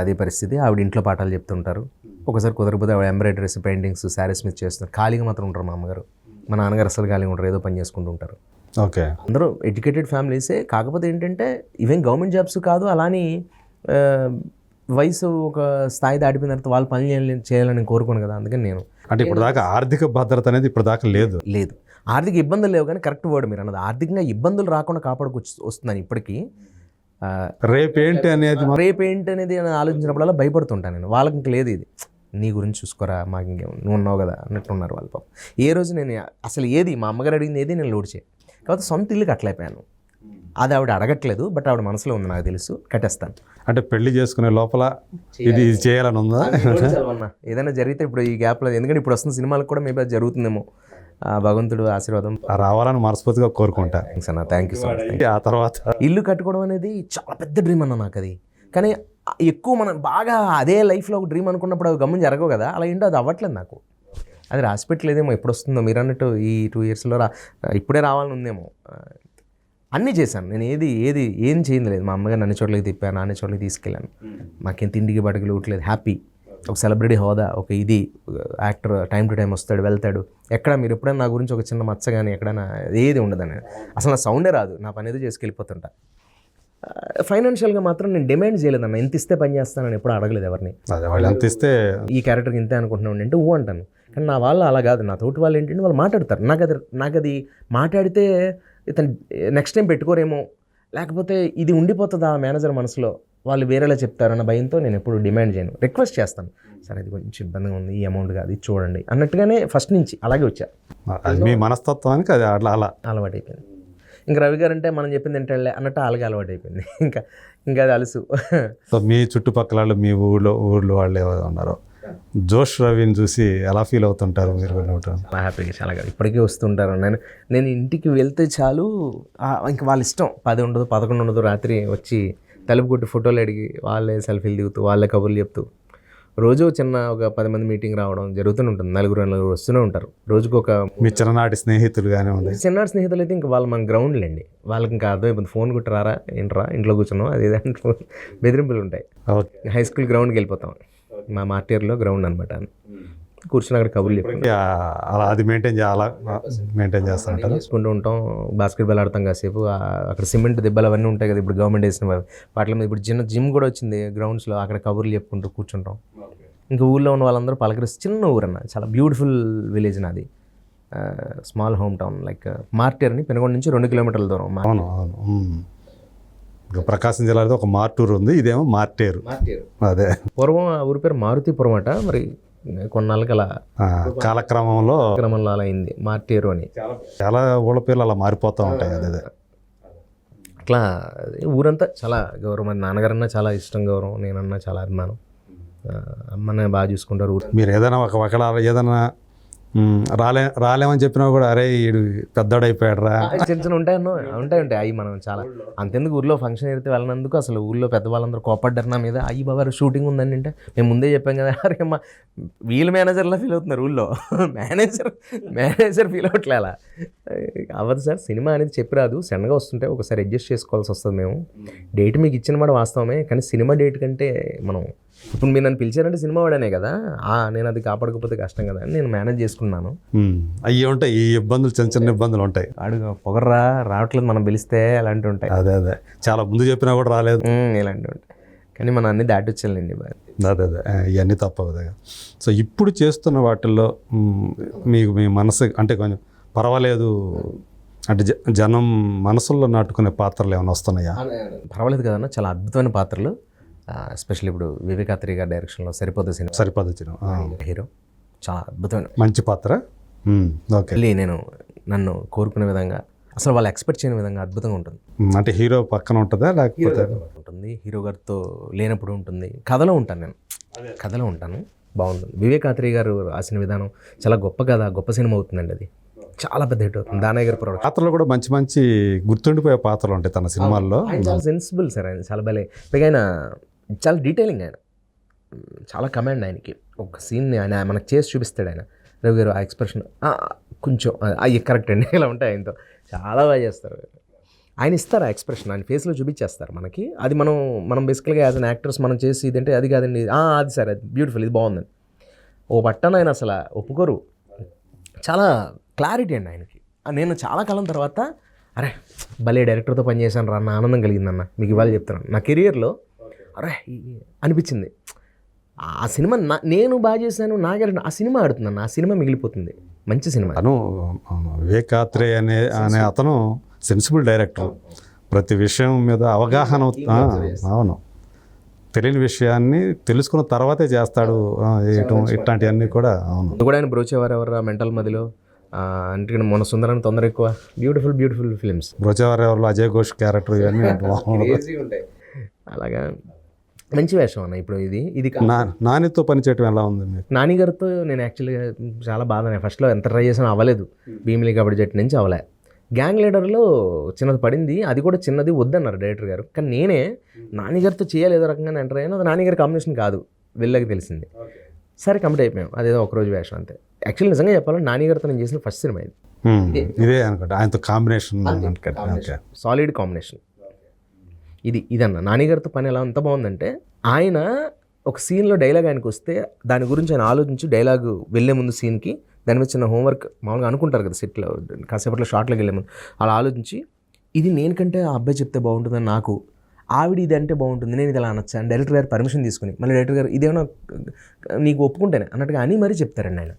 అదే పరిస్థితి, ఆవిడ ఇంట్లో పాఠాలు చెప్తుంటారు. ఒకసారి కుదరకపోతే ఆవిడ ఎంబ్రాయిడరీస్, పెయింటింగ్స్, శారీస్ మీద చేస్తున్నారు. ఖాళీగా మాత్రం ఉంటారు మా అమ్మగారు. మా నాన్నగారు అసలు ఖాళీగా ఉంటారు, ఏదో పని చేసుకుంటూ ఉంటారు. ఓకే. అందరూ ఎడ్యుకేటెడ్ ఫ్యామిలీసే, కాకపోతే ఏంటంటే ఇవేం గవర్నమెంట్ జాబ్స్ కాదు. అలాని వయసు ఒక స్థాయి దాటిపోయిన తర్వాత వాళ్ళు పని చేయాలని కోరుకోను కదా, అందుకని నేను. అంటే ఇప్పుడు దాకా ఆర్థిక భద్రత అనేది ఇప్పుడు దాకా లేదు. ఆర్థిక ఇబ్బందులు లేవు, కానీ కరెక్ట్ వర్డ్ మీరు అన్నది, ఆర్థికంగా ఇబ్బందులు రాకుండా వస్తున్నాను ఇప్పటికీ. రేపేంటి అనేది ఆలోచించినప్పుడల్లా భయపడుతుంటాను నేను. వాళ్ళకి ఇంక లేదు, ఇది నీ గురించి చూసుకోరా, మాకు ఇంకేం నువ్వు ఉన్నావు కదా అన్నట్టున్నారు వాళ్ళు పాపం. ఏ రోజు నేను అసలు మా అమ్మగారు అడిగింది ఏది నేను లోడ్ చేయాలి, కాబట్టి సొంత ఇల్లు కట్టలేకపోయాను. అది ఆవిడ అడగట్లేదు, బట్ ఆవిడ మనసులో ఉంది, నాకు తెలుసు, కట్టేస్తాను. అంటే పెళ్లి చేసుకునే లోపల ఇది చేయాలని ఉందా? ఏదైనా జరిగితే ఇప్పుడు ఈ గ్యాప్లో, ఎందుకంటే ఇప్పుడు వస్తున్న సినిమాలకు కూడా మేబీ అది జరుగుతుందేమో, భగవంతుడు ఆశీర్వాదం రావాలని మనస్ఫూర్తిగా కోరుకుంటా. Thank you so much. ఆ తర్వాత ఇల్లు కట్టుకోవడం అనేది చాలా పెద్ద డ్రీమ్ అన్న నాకు అది. కానీ ఎక్కువ మనం బాగా అదే లైఫ్లో ఒక డ్రీమ్ అనుకున్నప్పుడు అవి గమ్యం జరగవు కదా, అలా ఏంటో అది అవ్వట్లేదు నాకు. అది రాసిపెట్టలేదేమో, ఎప్పుడు వస్తుందో మీరు అన్నట్టు ఈ 2 yearsలో ఇప్పుడే రావాలని ఉందేమో. అన్నీ చేశాను నేను, ఏం చేయింది లేదు. మా అమ్మగారు అన్ని చోట్లకి తిప్పాను, అన్ని చోట్లకి తీసుకెళ్ళాను. మాకేం తిండికి బడికి లోట్లేదు, హ్యాపీ. ఒక సెలబ్రిటీ హోదా, ఒక యాక్టర్ టైం టు టైం వస్తాడు వెళ్తాడు. ఎక్కడ మీరు ఎప్పుడైనా నా గురించి ఒక చిన్న మచ్చ కానీ ఎక్కడైనా ఏది ఉండదని, అసలు నా సౌండే రాదు, నా పని ఏదో చేసుకెళ్ళిపోతుంటా. ఫైనాన్షియల్గా మాత్రం నేను డిమాండ్ చేయలేదన్న, ఎంత ఇస్తే పని చేస్తానని ఎప్పుడు అడగలేదు ఎవరిని. ఎంత ఇస్తే ఈ క్యారెక్టర్కి ఇంతే అనుకుంటున్నాను అంటే అంటాను. కానీ నా వాళ్ళు అలా కాదు, నా తోటి వాళ్ళు ఏంటంటే వాళ్ళు మాట్లాడతారు. నాకు అది మాట్లాడితే ఇతను నెక్స్ట్ టైం పెట్టుకోరేమో, లేకపోతే ఇది ఉండిపోతుంది ఆ మేనేజర్ మనసులో, వాళ్ళు వేరేలా చెప్తారన్న భయంతో నేను ఎప్పుడు డిమాండ్ చేయను, రిక్వెస్ట్ చేస్తాను. సరే ఇది కొంచెం ఇబ్బందిగా ఉంది, ఈ అమౌంట్ కాదు, ఇది చూడండి అన్నట్టుగానే ఫస్ట్ నుంచి అలాగే వచ్చా. మీ మనస్తత్వానికి అది అలా అలవాటు అయిపోయింది. ఇంకా రవి గారు అంటే మనం చెప్పింది ఏంటంటే అన్నట్టు అలాగే అలవాటు అయిపోయింది. ఇంకా అది అలుసు. సో మీ చుట్టుపక్కల వాళ్ళు, మీ ఊళ్ళో వాళ్ళు ఎవరు ఉన్నారో, జోష్ రవిని చూసి ఎలా ఫీల్ అవుతుంటారు మీరు? చాలా హ్యాపీగా, చాలా ఇప్పటికీ వస్తుంటారు. నేను ఇంటికి వెళ్తే చాలు, ఇంకా వాళ్ళ ఇష్టం, 10 ఉండదు 11 ఉండదు, రాత్రి వచ్చి తలుపు కొట్టి ఫోటోలు అడిగి వాళ్ళే సెల్ఫీలు దిగుతూ వాళ్ళే కబుర్లు చెప్తూ రోజు చిన్న ఒక 10 మంది మీటింగ్ రావడం జరుగుతూనే ఉంటుంది. నలుగురు వస్తూనే ఉంటారు. రోజుకు ఒక మీ చిన్ననాటి స్నేహితులు కానివ్వండి. చిన్న స్నేహితులు అయితే ఇంకా వాళ్ళు మన గ్రౌండ్లేండి. వాళ్ళకి ఇంకా అర్థమైపోతుంది. ఫోన్ కుట్టరారా ఏంట్రా ఇంట్లో కూర్చున్నాం అది ఇది అంటే బెదిరింపులు ఉంటాయి. ఓకే. హై స్కూల్ గ్రౌండ్కి వెళ్ళిపోతాం. మా మార్టియర్లో గ్రౌండ్ అనమాట. కూర్చుని అక్కడ కబుర్లు చెప్పుకుంటాం, అలా అది మెయింటైన్ చేస్తూ ఉంటారు. చేసుకుంటూ ఉంటాం. బాస్కెట్బాల్ ఆడతాం కాసేపు. అక్కడ సిమెంట్ దెబ్బలు అవన్నీ ఉంటాయి కదా ఇప్పుడు గవర్నమెంట్ వేసిన వాటి మీద. ఇప్పుడు చిన్న జిమ్ కూడా వచ్చింది గ్రౌండ్స్లో. అక్కడ కబుర్లు చెప్పుకుంటూ కూర్చుంటాం. ఇంకా ఊళ్ళో ఉన్న వాళ్ళందరూ పలకరిస్తే, చిన్న ఊరన్న, చాలా బ్యూటిఫుల్ విలేజ్ నాది. Small home town like martyr అని పెనుగొండ నుంచి 2 కిలోమీటర్ల దూరం. అవును అవును. ఇంకా ప్రకాశం జిల్లాలో ఒక మార్టూరు ఉంది, ఇదేమో మార్టేరు. అదే పూర్వం ఆ ఊరి పేరు మారుతిపురం అట. మరి కొన్నాళ్ళకి అలా కాలక్రమంలో క్రమంలో అలా అయింది మార్టియరు అని. చాలా ఊళ్ళ పేర్లు అలా మారిపోతూ ఉంటాయి. అదే అట్లా ఊరంతా చాలా గౌరవం. మరి నాన్నగారన్నా చాలా ఇష్టం, గౌరవం. నేనన్నా చాలా అభిమానం. అమ్మనే బాగా చూసుకుంటారు. మీరు ఏదైనా ఒకవేళ ఏదైనా రాలేమని చెప్పినా కూడా అరే వీడు పెద్దోడైపోయాడు రా. చిన్న చిన్న ఉంటాయి అవి మనం చాలా అంతెందుకు ఊళ్ళో ఫంక్షన్ అయితే వెళ్ళినందుకు అసలు ఊళ్ళో పెద్దవాళ్ళందరూ కోపడ్డారు నా మీద. అయ్యి బాబా షూటింగ్ ఉందండి అంటే మేము ముందే చెప్పాం కదా. అరే అమ్మ వీళ్ళు మేనేజర్లా ఫీల్ అవుతున్నారు ఊళ్ళో. మేనేజర్ ఫీల్ అవ్వట్లే. అలా అవ్వదు సార్, సినిమా అనేది చెప్పి రాదు. సడన్గా వస్తుంటే ఒకసారి అడ్జస్ట్ చేసుకోవాల్సి వస్తుంది. మేము డేట్ మీకు ఇచ్చిన మాట వాస్తవమే, కానీ సినిమా డేట్ కంటే మనం ఇప్పుడు మీరు నన్ను పిలిచారంటే సినిమా వాడనే కదా, నేను అది కాపాడకపోతే కష్టం కదా అని నేను మేనేజ్ చేసుకున్నాను. అవి ఉంటాయి ఈ ఇబ్బందులు, చిన్న చిన్న ఇబ్బందులు ఉంటాయి. అడుగు పొగర్రా రావట్లేదు మనం పిలిస్తే అలాంటివి ఉంటాయి. అదే చాలా ముందు చెప్పినా కూడా రాలేదు ఇలాంటివి ఉంటాయి. కానీ మనం అన్ని దాటి వచ్చానండి. అదే ఇవన్నీ తప్పవు. సో ఇప్పుడు చేస్తున్న వాటిల్లో మీకు మీ మనసు అంటే కొంచెం పర్వాలేదు అంటే జనం మనసుల్లో నాటుకునే పాత్రలు ఏమైనా వస్తున్నాయా? పర్వాలేదు కదన్నా, చాలా అద్భుతమైన పాత్రలు. ఎస్పెషల్లీ ఇప్పుడు వివేకాత్రి గారి డైరెక్షన్లో సరిపోదు హీరో, చాలా అద్భుతమైన మంచి పాత్ర. ఓకే. నన్ను కోరుకునే విధంగా, అసలు వాళ్ళు ఎక్స్పెక్ట్ చేయని విధంగా అద్భుతంగా ఉంటుంది. అంటే హీరో పక్కన ఉంటుందా లేకపోతే ఉంటుంది? హీరో గారితో లేనప్పుడు ఉంటుంది. కథలో ఉంటాను బాగుంటుంది. వివేకాత్రి గారు రాసిన విధానం చాలా గొప్ప కథ, గొప్ప సినిమా అవుతుందండి. అది చాలా పెద్ద హిట్ అవుతుంది. దానయ్య గారి ప్రొడక్షన్. పాత్రలు కూడా మంచి మంచి గుర్తుండిపోయే పాత్రలు ఉంటాయి తన సినిమాల్లో. చాలా సెన్సిబుల్ సార్ ఆయన, చాలా భలే. పైగా ఆయన చాలా డీటెయిలింగ్, ఆయన చాలా కమాండ్. ఆయనకి ఒక సీన్ని ఆయన మనకు చేసి చూపిస్తాడు. ఆయన రవి గారు ఆ ఎక్స్ప్రెషన్ కొంచెం అవి కరెక్ట్ అండి, ఇలా ఉంటాయి. ఆయనతో చాలా బాగా చేస్తారు. ఆయన ఇస్తారు ఆ ఎక్స్ప్రెషన్, ఆయన ఫేస్లో చూపించేస్తారు మనకి. అది మనం బేసికల్గా యాజ్ అన్ యాక్టర్స్ మనం చేసి ఇదంటే అది కాదండి, అది సార్ అది బ్యూటిఫుల్, ఇది బాగుందని ఓ పట్టణ ఆయన అసలు ఒప్పుకోరు. చాలా క్లారిటీ అండి ఆయనకి. నేను చాలా కాలం తర్వాత అరే భలే డైరెక్టర్తో పనిచేశాను రా అన్న ఆనందం కలిగిందన్న. మీకు ఇవాళ చెప్తున్నాను, నా కెరియర్లో అరే అనిపించింది. ఆ సినిమా నేను బాగా చేశాను, ఆ సినిమా ఆడుతుందన్న, ఆ సినిమా మిగిలిపోతుంది. మంచి సినిమా. వివేకాత్రే అనే అతను సెన్సిబుల్ డైరెక్టర్. ప్రతి విషయం మీద అవగాహన, అవును, తెలియని విషయాన్ని తెలుసుకున్న తర్వాతే చేస్తాడు ఇట్లాంటివన్నీ కూడా. అవును కూడా ఆయన బ్రోచేవారు ఎవరు మెంటల్ మదిలో అంటే మన సుందరాన్ని తొందర ఎక్కువ. Beautiful films. Brochevaru Ajay Ghosh character ఇవన్నీ ఉంటాయి. అలాగా మంచి వేషం అన్న. ఇప్పుడు ఇది నానితో పనిచేయటం ఎలా ఉంది? నాని గారితో నేను యాక్చువల్గా చాలా బాధ. ఫస్ట్లో ఎంత ట్రై చేసినా అవ్వలేదు. భీమిలి కబడ్డీ జట్టు నుంచి అవ్వలే. గ్యాంగ్ లీడర్లో చిన్నది పడింది, అది కూడా చిన్నది వద్దన్నారు డైరెక్టర్ గారు. కానీ నేనే నాని గారితో చేయాలి ఏదో రకంగా ఎంటర్ అయ్యాను. అది నాని గారి కాంబినేషన్ కాదు, వెళ్ళకి తెలిసింది. సరే కంప్లీట్ అయిపోయాం. అదేదో ఒకరోజు వేషం అంతే. యాక్చువల్లీ నిజంగా చెప్పాలంటే నాని గారితో నేను చేసిన ఫస్ట్ సినిమా ఇదే అనుకుంటా. ఆయనతో కాంబినేషన్ సాలిడ్ కాంబినేషన్. ఇదన్న నాని గారితో పని ఎలా అంత బాగుందంటే, ఆయన ఒక సీన్లో డైలాగ్ ఆయనకు వస్తే దాని గురించి ఆయన ఆలోచించి డైలాగ్ వెళ్ళే ముందు సీన్కి దాని మీద చిన్న హోంవర్క్ మామూలుగా అనుకుంటారు కదా సెట్లో, కాసేపట్లో షార్ట్లోకి వెళ్ళే ముందు అలా ఆలోచించి ఇది నేను కంటే ఆ అబ్బాయి చెప్తే బాగుంటుందని నాకు, ఆవిడ ఇది అంటే బాగుంటుంది, నేను ఇది అలా అనొచ్చా అని డైరెక్టర్ గారు పర్మిషన్ తీసుకుని మళ్ళీ డైరెక్టర్ గారు ఇదేమన్నా నీకు ఒప్పుకుంటేనే అన్నట్టుగా అని మరీ చెప్తారండి ఆయన.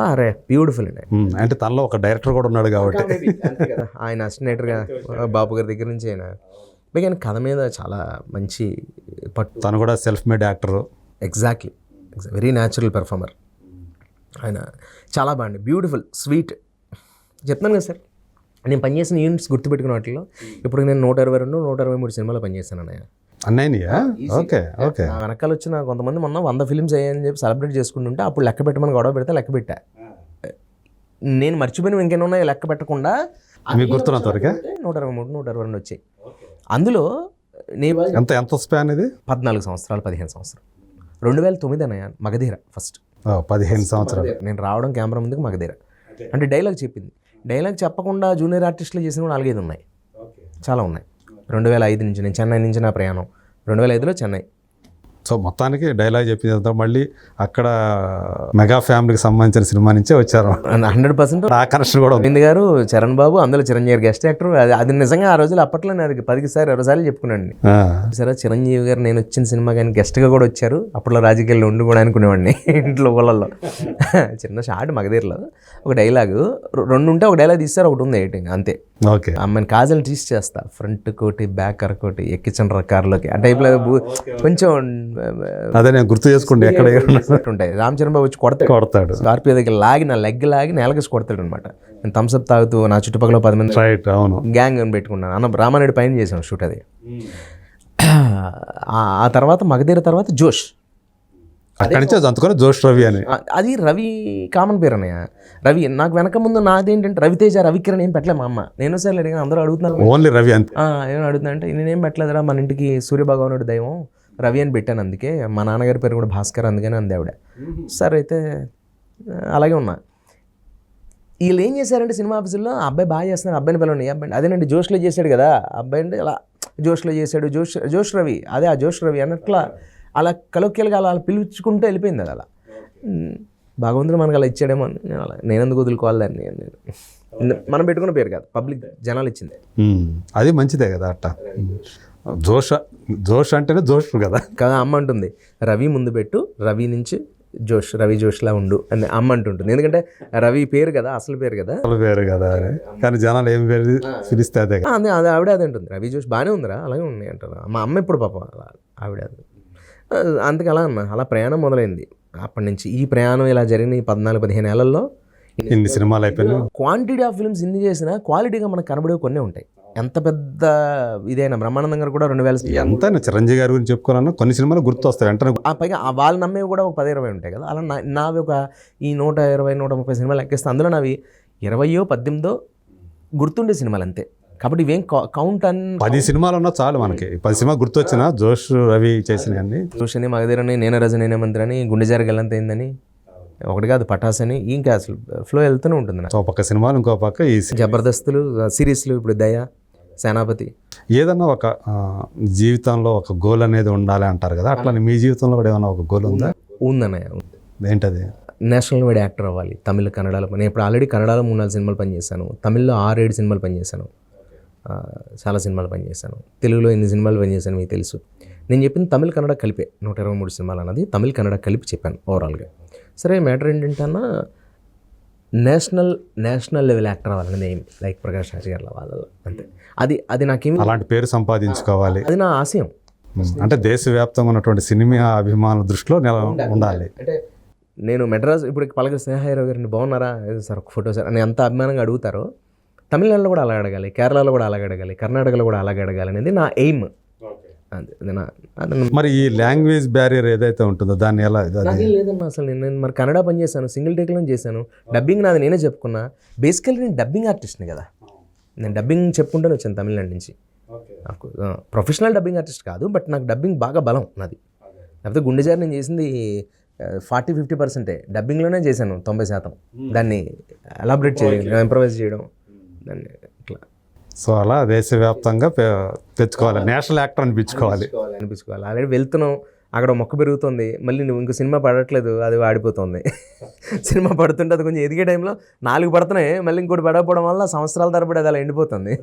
అరే బ్యూటిఫుల్ అండి. అంటే తనలో ఒక డైరెక్టర్ కూడా ఉన్నాడు కాబట్టి ఆయన అసిస్టెంట్ డైరెక్టర్గా బాబు గారి దగ్గర నుంచి ఆయన ఆయన కథ మీద చాలా మంచి పట్టు. తను కూడా self made actor. Exactly, very natural performer ఆయన. చాలా బాగుంది, బ్యూటిఫుల్, స్వీట్. చెప్తాను కదా సార్, నేను పనిచేసిన యూనిట్స్ గుర్తుపెట్టుకున్న వాటిలో ఇప్పుడు నేను 122, 123 సినిమాలో పనిచేశాను అన్నయ్య. అన్నయ్య ఓకే ఓకే. నా వెనకాల వచ్చిన కొంతమంది మొన్న 100 ఫిల్మ్స్ అయ్యాయని చెప్పి సెలబ్రేట్ చేసుకుంటుంటే అప్పుడు లెక్క పెట్టమని గొడవ పెడితే లెక్క పెట్టా. నేను మర్చిపోయిన ఇంకేమైనా ఉన్నాయో లెక్క పెట్టకుండా మీకు గుర్తున్నంత వరకు 123, 122 వచ్చాయి. అందులో ఎంత స్పాన్ ఇది? 14 సంవత్సరాలు 15 సంవత్సరాలు. 2009 అన్నయ్య మగధీర ఫస్ట్. 15 సంవత్సరాలు. నేను రావడం కెమెరా ముందుకు మగధీర. అంటే డైలాగ్ చెప్పింది. డైలాగ్ చెప్పకుండా జూనియర్ ఆర్టిస్టులు చేసిన కూడా 4-5 ఉన్నాయి, చాలా ఉన్నాయి. 2005 నుంచి నేను చెన్నై నుంచి నా ప్రయాణం, 2005లో చెన్నై. సో మొత్తానికి డైలాగ్ చెప్పిన తర్వాత మళ్ళీ అక్కడ మెగా ఫ్యామిలీకి సంబంధించిన సినిమా నుంచే వచ్చారు. 100% ఆ కనెక్షన్ కూడా ఉంది. అరవింద్ గారు, చరణ్ బాబు, అందులో చిరంజీవి గెస్ట్ యాక్టర్. అది నిజంగా ఆ రోజులు అప్పట్లో నేను అది 10 సార్లు 20 సార్లు చెప్పుకున్నాను. సరే చిరంజీవి గారు నేను వచ్చిన సినిమా కానీ గెస్ట్గా కూడా వచ్చారు. అప్పట్లో రాజకీయాల్లో ఉండి కూడా అనుకునేవాడిని ఇంట్లో ఊళ్ళల్లో. చిన్న షార్ట్ మగధీరలో ఒక డైలాగు 2 ఉంటే ఒక డైలాగ్ తీస్తారు, ఒకటి ఉంది ఎడిటింగ్ అంతే. ఓకే. అమ్మాయిని కాజల్ టీస్ చేస్తా, ఫ్రంట్ కోటి బ్యాక్ అరకోటి ఎక్కించండి కార్లోకి, ఆ టైప్లో కొంచెం అదే నేను గుర్తు చేసుకోండి ఎక్కడ ఉంటాయి. రామ్ చరణ్ బాబు వచ్చి కొడతాడు, స్కార్పియో దగ్గర లాగి నా లెగ్ లాగి నేలకేసి కొడతాడు అనమాట. నేను థమ్స్అప్ తాగుతూ నా చుట్టుపక్కల 10 మంది రైట్, అవును, గ్యాంగ్ అని పెట్టుకున్నాను. రామారెడ్డి పైన చేసాం షూట్ అది. ఆ తర్వాత మగధీర తర్వాత జోష్, అక్కడి నుంచి అందుకని జోష్ రవి అని. అది రవి కామన్ పేరు అన్నయ్య. రవి నాకు వెనక ముందు నాదేంటంటే రవితేజ రవికిరణ్ ఏం పెట్టలే మా అమ్మ. నేను సార్ అడిగిన అందరూ అడుగుతున్నారు ఓన్లీ రవి అంతే. ఏమో అడుగుతున్నా అంటే నేనేం పెట్టలేదురా, మన ఇంటికి సూర్యభగవానుడు దైవం రవి అని పెట్టాను, అందుకే మా నాన్నగారి పేరు కూడా భాస్కర్ అందుకని అంది ఆవిడ. సరే అయితే అలాగే ఉన్నా. వీళ్ళు ఏం చేశారంటే సినిమా ఆఫీసుల్లో అబ్బాయి బాగా చేస్తున్నారు, అబ్బాయిని పిలవండి, అబ్బాయి అదేనండి జోష్లో చేశాడు కదా అబ్బాయి అంటే, అలా జోష్లో చేశాడు, జోష్ రవి, అదే ఆ జోష్ రవి అన్నట్లా అలా కలొక్కియలుగా అలా పిలుచుకుంటూ వెళ్ళిపోయింది. అది అలా భగవంతుడు మనకు అలా ఇచ్చాడేమో అని నేను ఎందుకు వదులుకోవాలి దాన్ని. నేను మనం పెట్టుకున్న పేరు కాదు, పబ్లిక్ జనాలు ఇచ్చింది. అది మంచిదే కదా అట్ట. జోష్ అంటేనే జోష్ కదా. అమ్మ అంటుంది రవి ముందు పెట్టు, రవి నుంచి జోష్, రవి జోష్లా ఉండు అని అమ్మ అంటుంటుంది. ఎందుకంటే రవి పేరు కదా, అసలు పేరు కదా, పేరు కదా అని. కానీ జనాలు ఏం పేరు పిలిస్తే అదే అదే ఆవిడ అదే అంటుంది, రవి జోష్ బాగానే ఉందిరా, అలాగే ఉన్నాయి అంటారు. మా అమ్మ ఇప్పుడు పాప ఆవిడ అందుకే అలా అన్న అలా ప్రయాణం మొదలైంది. అప్పటి నుంచి ఈ ప్రయాణం ఇలా జరిగిన 14-15 ఏళ్లలో ఇన్ని సినిమాలు అయిపోయినాయి. క్వాంటిటీ ఆఫ్ ఫిల్మ్స్ ఇన్ని చేసినా క్వాలిటీగా మనకు కనబడే కొన్ని ఉంటాయి. ఎంత పెద్ద ఇదైనా బ్రహ్మానందం గారు కూడా 2000 ఎంత చిరంజీవి గారి గురించి చెప్పుకోవాలన్నా కొన్ని సినిమాలు గుర్తు వస్తాయి వెంటనే. పైగా వాళ్ళు నమ్మేవి కూడా ఒక 10-20 ఉంటాయి కదా. అలా నావి ఒక ఈ 120-130 సినిమాలు ఎక్కిస్తే అందులో నావి 20-18 గుర్తుండే సినిమాలు అంతే. కాబట్టి ఇవేం కౌంట్ అని 10 సినిమాలు ఉన్నా చాలు మనకి. 10 సినిమా గుర్తొచ్చిన జోష్ రవి చేసినవన్నీ, జోషని, మగధీరని, నేను రజనీనే మంత్రని, గుండె జారి గల్లంత అయిందని, ఒకటి కాదు పటాస్ అని, ఇంకా అసలు ఫ్లో వెళ్తూనే ఉంటుంది. ఒక పక్క సినిమాలు, ఇంకో పక్క ఈ జబర్దస్తులు, సిరీస్లు, ఇప్పుడు దయ, సేనాపతి. ఏదన్నా ఒక జీవితంలో ఒక గోల్ అనేది ఉండాలి అంటారు కదా, అట్లా మీ జీవితంలో కూడా ఏమన్నా ఒక గోల్ ఉందా? ఉందన్నయ్య. ఏంటది? నేషనల్ వైడ్ యాక్టర్ అవ్వాలి. తమిళ, కన్నడలో నేను ఇప్పుడు ఆల్రెడీ కన్నడలో 3-4 సినిమాలు పనిచేశాను, తమిళ్లో 6-7 సినిమాలు పనిచేశాను, చాలా సినిమాలు పనిచేశాను, తెలుగులో 8 సినిమాలు పనిచేశాను. మీకు తెలుసు నేను చెప్పింది తమిళ కన్నడ కలిపే 123 సినిమాలు అన్నది తమిళ కన్నడ కలిపి చెప్పాను ఓవరాల్గా. సరే మ్యాటర్ ఏంటంటే నేషనల్ లెవెల్ యాక్టర్ అవ్వాలనేది ఏం, లైక్ ప్రకాష్ రాజ్ గారి వాళ్ళలో అంతే. అది నాకేమి అలాంటి పేరు సంపాదించుకోవాలి, అది నా ఆశయం. అంటే దేశవ్యాప్తంగా ఉన్నటువంటి సినిమా అభిమానుల దృష్టిలో ఉండాలి. అంటే నేను మెడ్రాస్ ఇప్పుడు పలక స్నేహారావు గారిని బాగున్నారా సార్ ఒక ఫోటో సార్ అని ఎంత అభిమానంగా అడుగుతారో, తమిళనాడులో కూడా అలాగే అడగాలి, కేరళలో కూడా అలాగే అడగాలి, కర్ణాటకలో కూడా అలాగే అడగాలి అనేది నా ఎయిమ్. మరి ఈ లాంగ్వేజ్ బ్యారియర్ ఏదైతే ఉంటుందో దాన్ని ఎలా? లేదన్నా అసలు నేను మరి కన్నడ పని చేశాను, సింగిల్ టేక్లో చేశాను, డబ్బింగ్ నాది నేనే చెప్పుకున్నా. బేసికల్లీ నేను డబ్బింగ్ ఆర్టిస్ట్ని కదా, నేను డబ్బింగ్ చెప్పుకుంటూనే వచ్చాను తమిళనాడు నుంచి. నాకు ప్రొఫెషనల్ డబ్బింగ్ ఆర్టిస్ట్ కాదు, బట్ నాకు డబ్బింగ్ బాగా బలం నాది. లేకపోతే గుండెజారి నేను చేసింది 40-50% డబ్బింగ్లోనే చేశాను, 90%. దాన్ని ఎలాబరేట్ చేయడం, ఇంప్రవైజ్ చేయడం, దాన్ని ఇట్లా. సో అలా దేశవ్యాప్తంగా తెచ్చుకోవాలి, నేషనల్ యాక్టర్ అనిపించుకోవాలి. ఆల్రెడీ వెళ్తున్నాం, అక్కడ మొక్క పెరుగుతుంది, మళ్ళీ నువ్వు ఇంకో సినిమా పడట్లేదు, అది వాడిపోతుంది. సినిమా పడుతుంటే అది కొంచెం ఎదిగే టైంలో 4 పడుతున్నాయి, మళ్ళీ ఇంకోటి పడకపోవడం వల్ల సంవత్సరాల తరబడి అది అలా ఎండిపోతుంది.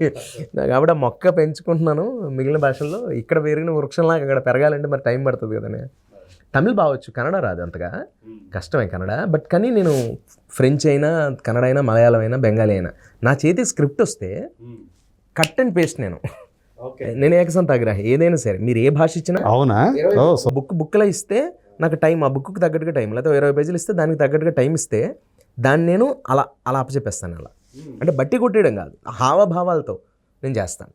కాబట్టి ఆ మొక్క పెంచుకుంటున్నాను మిగిలిన భాషల్లో. ఇక్కడ పెరిగిన వృక్షంలాగా అక్కడ పెరగాలంటే మరి టైం పడుతుంది కదనే. తమిళ్ బావచ్చు, కన్నడ రాదు అంతగా, కష్టమే కన్నడ. బట్ కానీ నేను ఫ్రెంచ్ అయినా, కన్నడ అయినా, మలయాళం అయినా, బెంగాలీ అయినా నా చేతికి స్క్రిప్ట్ వస్తే కట్ అండ్ పేస్ట్ నేను ఏకసంతాగ్రహి. ఏదైనా సరే మీరు ఏ భాష ఇచ్చినా, అవునా, బుక్లో ఇస్తే నాకు టైం, ఆ బుక్కి తగ్గట్టుగా టైం, లేకపోతే 20 పేజీలు ఇస్తే దానికి తగ్గట్టుగా టైం ఇస్తే దాన్ని నేను అలా అప్పచెప్పేస్తాను. అలా అంటే బట్టి కొట్టేయడం కాదు, హావభావాలతో నేను చేస్తాను.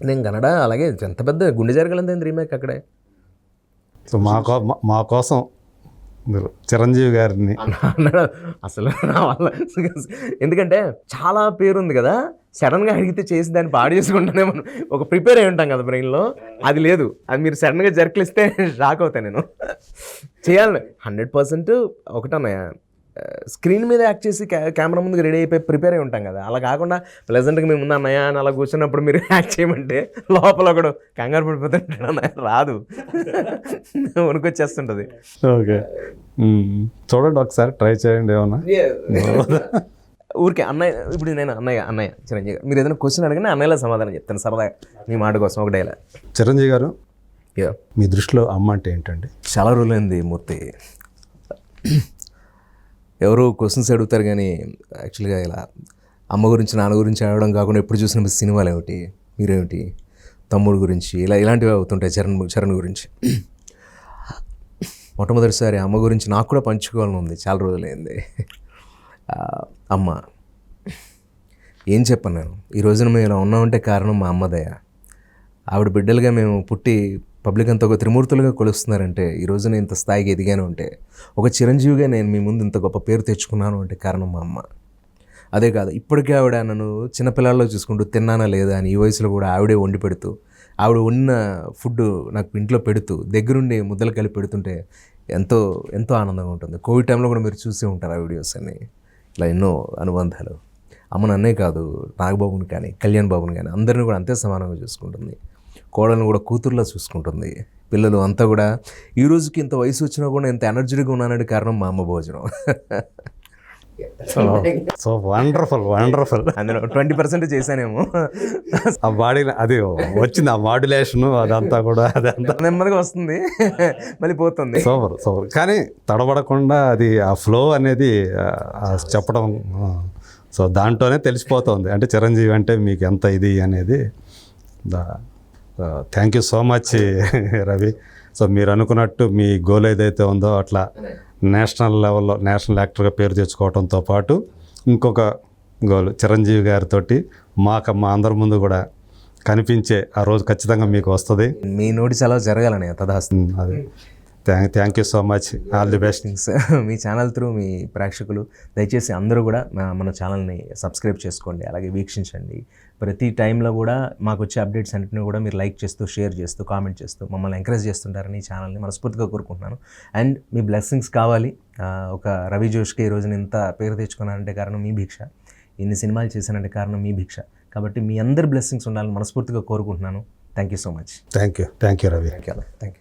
నేను కన్నడ అలాగే ఎంత పెద్ద గుండె జరగలంత రీమేక్ అక్కడే. సో మా కోసం మీరు చిరంజీవి గారిని అసలు నా వల్ల, ఎందుకంటే చాలా పేరుంది కదా సడన్గా అడిగితే చేసి దాన్ని పాడు చేసుకుంటానే మనం ఒక ప్రిపేర్ అయి ఉంటాం కదా బ్రెయిన్లో, అది లేదు. అది మీరు సడన్గా జర్కలిస్తే షాక్ అవుతాను నేను. చేయాలి 100%. ఒకటన్నయ్య, స్క్రీన్ మీద యాక్ట్ చేసి కెమెరా ముందుకు రెడీ అయిపోయి ప్రిపేర్ అయి ఉంటాం కదా, అలా కాకుండా ప్లెజెంట్గా మేము ముందు అన్నయ్య అని అలా కూర్చున్నప్పుడు మీరు యాక్ట్ చేయమంటే లోపల ఒకడు కంగారు పడిపోతుంటాడు, అన్నయ్య రాదు, వణుకొచ్చేస్తుంటుంది. ఓకే, చూడండి ఒకసారి ట్రై చేయండి ఏమన్నా. ఊరికే అన్నయ్య, ఇప్పుడు నేను అన్నయ్య చిరంజీవి గారు, మీరు ఏదైనా క్వశ్చన్ అడిగినా అన్నయ్యలో సమాధానం చెప్తాను సరదాగా మీ మాట కోసం ఒక డైలాగ్. చిరంజీవి గారు, యా, మీ దృష్టిలో అమ్మ అంటే ఏంటండి? చాలా రోజులైంది మూర్తి, ఎవరు క్వశ్చన్స్ అడుగుతారు కానీ యాక్చువల్గా ఇలా అమ్మ గురించి నాన్న గురించి అడగడం కాకుండా ఎప్పుడు చూసిన సినిమాలు ఏమిటి, మీరేమిటి, తమ్ముడు గురించి ఇలాంటివి అవుతుంటాయి. చరణ్ గురించి మొట్టమొదటిసారి అమ్మ గురించి నాకు కూడా పంచుకోవాలని ఉంది, చాలా రోజులైంది. అమ్మ, ఏం చెప్పను నేను, ఈ రోజున మేము ఇలా ఉన్నామంటే కారణం మా అమ్మ దయ. ఆవిడ బిడ్డలుగా మేము పుట్టి పబ్లిక్ అంతా ఒక త్రిమూర్తులుగా కొలుస్తున్నారంటే, ఈ రోజున ఇంత స్థాయికి ఎదిగాను అంటే, ఒక చిరంజీవిగా నేను మీ ముందు ఇంత గొప్ప పేరు తెచ్చుకున్నాను అంటే కారణం మా అమ్మ. అదే కాదు, ఇప్పటికీ ఆవిడ నన్ను చిన్నపిల్లల్లో చూసుకుంటూ తిన్నానా లేదా అని ఈ వయసులో కూడా ఆవిడే వండి పెడుతూ, ఆవిడ వండిన ఫుడ్ నాకు ఇంట్లో పెడుతూ, దగ్గరుండి ముద్దలు కలిపి పెడుతుంటే ఎంతో ఎంతో ఆనందంగా ఉంటుంది. కోవిడ్ టైంలో కూడా మీరు చూసే ఉంటారు ఆ వీడియోస్ అన్ని. ఇలా ఎన్నో అనుబంధాలు. అమ్మ నన్నే కాదు, నాగబాబుని కానీ కళ్యాణ్ బాబుని కానీ అందరిని కూడా అంతే సమానంగా చూసుకుంటుంది. కోడలను కూడా కూతుర్లో చూసుకుంటుంది. పిల్లలు అంతా కూడా ఈ రోజుకి ఇంత వయసు వచ్చినా కూడా ఎంత ఎనర్జెటిక్గా ఉన్నానంటే కారణం మా అమ్మ భోజనం. So wonderful. అందులో 20% చేశానేమో. ఆ బాడీ అది వచ్చింది, ఆ మాడ్యులేషన్ అదంతా కూడా అదంతా నెమ్మదిగా వస్తుంది, మళ్ళీ పోతుంది. సూపర్. కానీ తడబడకుండా అది ఆ ఫ్లో అనేది చెప్పడం, సో దాంట్లోనే తెలిసిపోతుంది అంటే చిరంజీవి అంటే మీకు ఎంత ఇది అనేది. Thank you so much Ravi. So మీరు అనుకున్నట్టు మీ గోల్ ఏదైతే ఉందో అట్లా నేషనల్ లెవెల్లో నేషనల్ యాక్టర్గా పేరు తెచ్చుకోవడంతో పాటు ఇంకొక గోల్ చిరంజీవి గారితో మా అందరి ముందు కూడా కనిపించే ఆ రోజు ఖచ్చితంగా మీకు వస్తుంది. మీ నోటి సెలవు జరగాలని తదాస్తు. అది thank you so much, all the best. మీ ఛానల్ త్రూ మీ ప్రేక్షకులు దయచేసి అందరూ కూడా మన ఛానల్ని సబ్స్క్రైబ్ చేసుకోండి, అలాగే వీక్షించండి. ప్రతి టైంలో కూడా మాకు వచ్చే అప్డేట్స్ అన్నింటినీ కూడా మీరు లైక్ చేస్తూ, షేర్ చేస్తూ, కామెంట్ చేస్తూ మమ్మల్ని ఎంకరేజ్ చేస్తుంటారని ఈ ఛానల్ని మనస్ఫూర్తిగా కోరుకుంటున్నాను. అండ్ మీ బ్లెస్సింగ్స్ కావాలి. ఒక రవి జోష్కి ఈ రోజున ఇంత పేరు తెచ్చుకున్నానంటే కారణం మీ భిక్ష, ఇన్ని సినిమాలు చేశానంటే కారణం మీ భిక్ష. కాబట్టి మీ అందరి బ్లెస్సింగ్స్ ఉండాలని మనస్ఫూర్తిగా కోరుకుంటున్నాను. Thank you so much. Thank you Ravi. Thank you.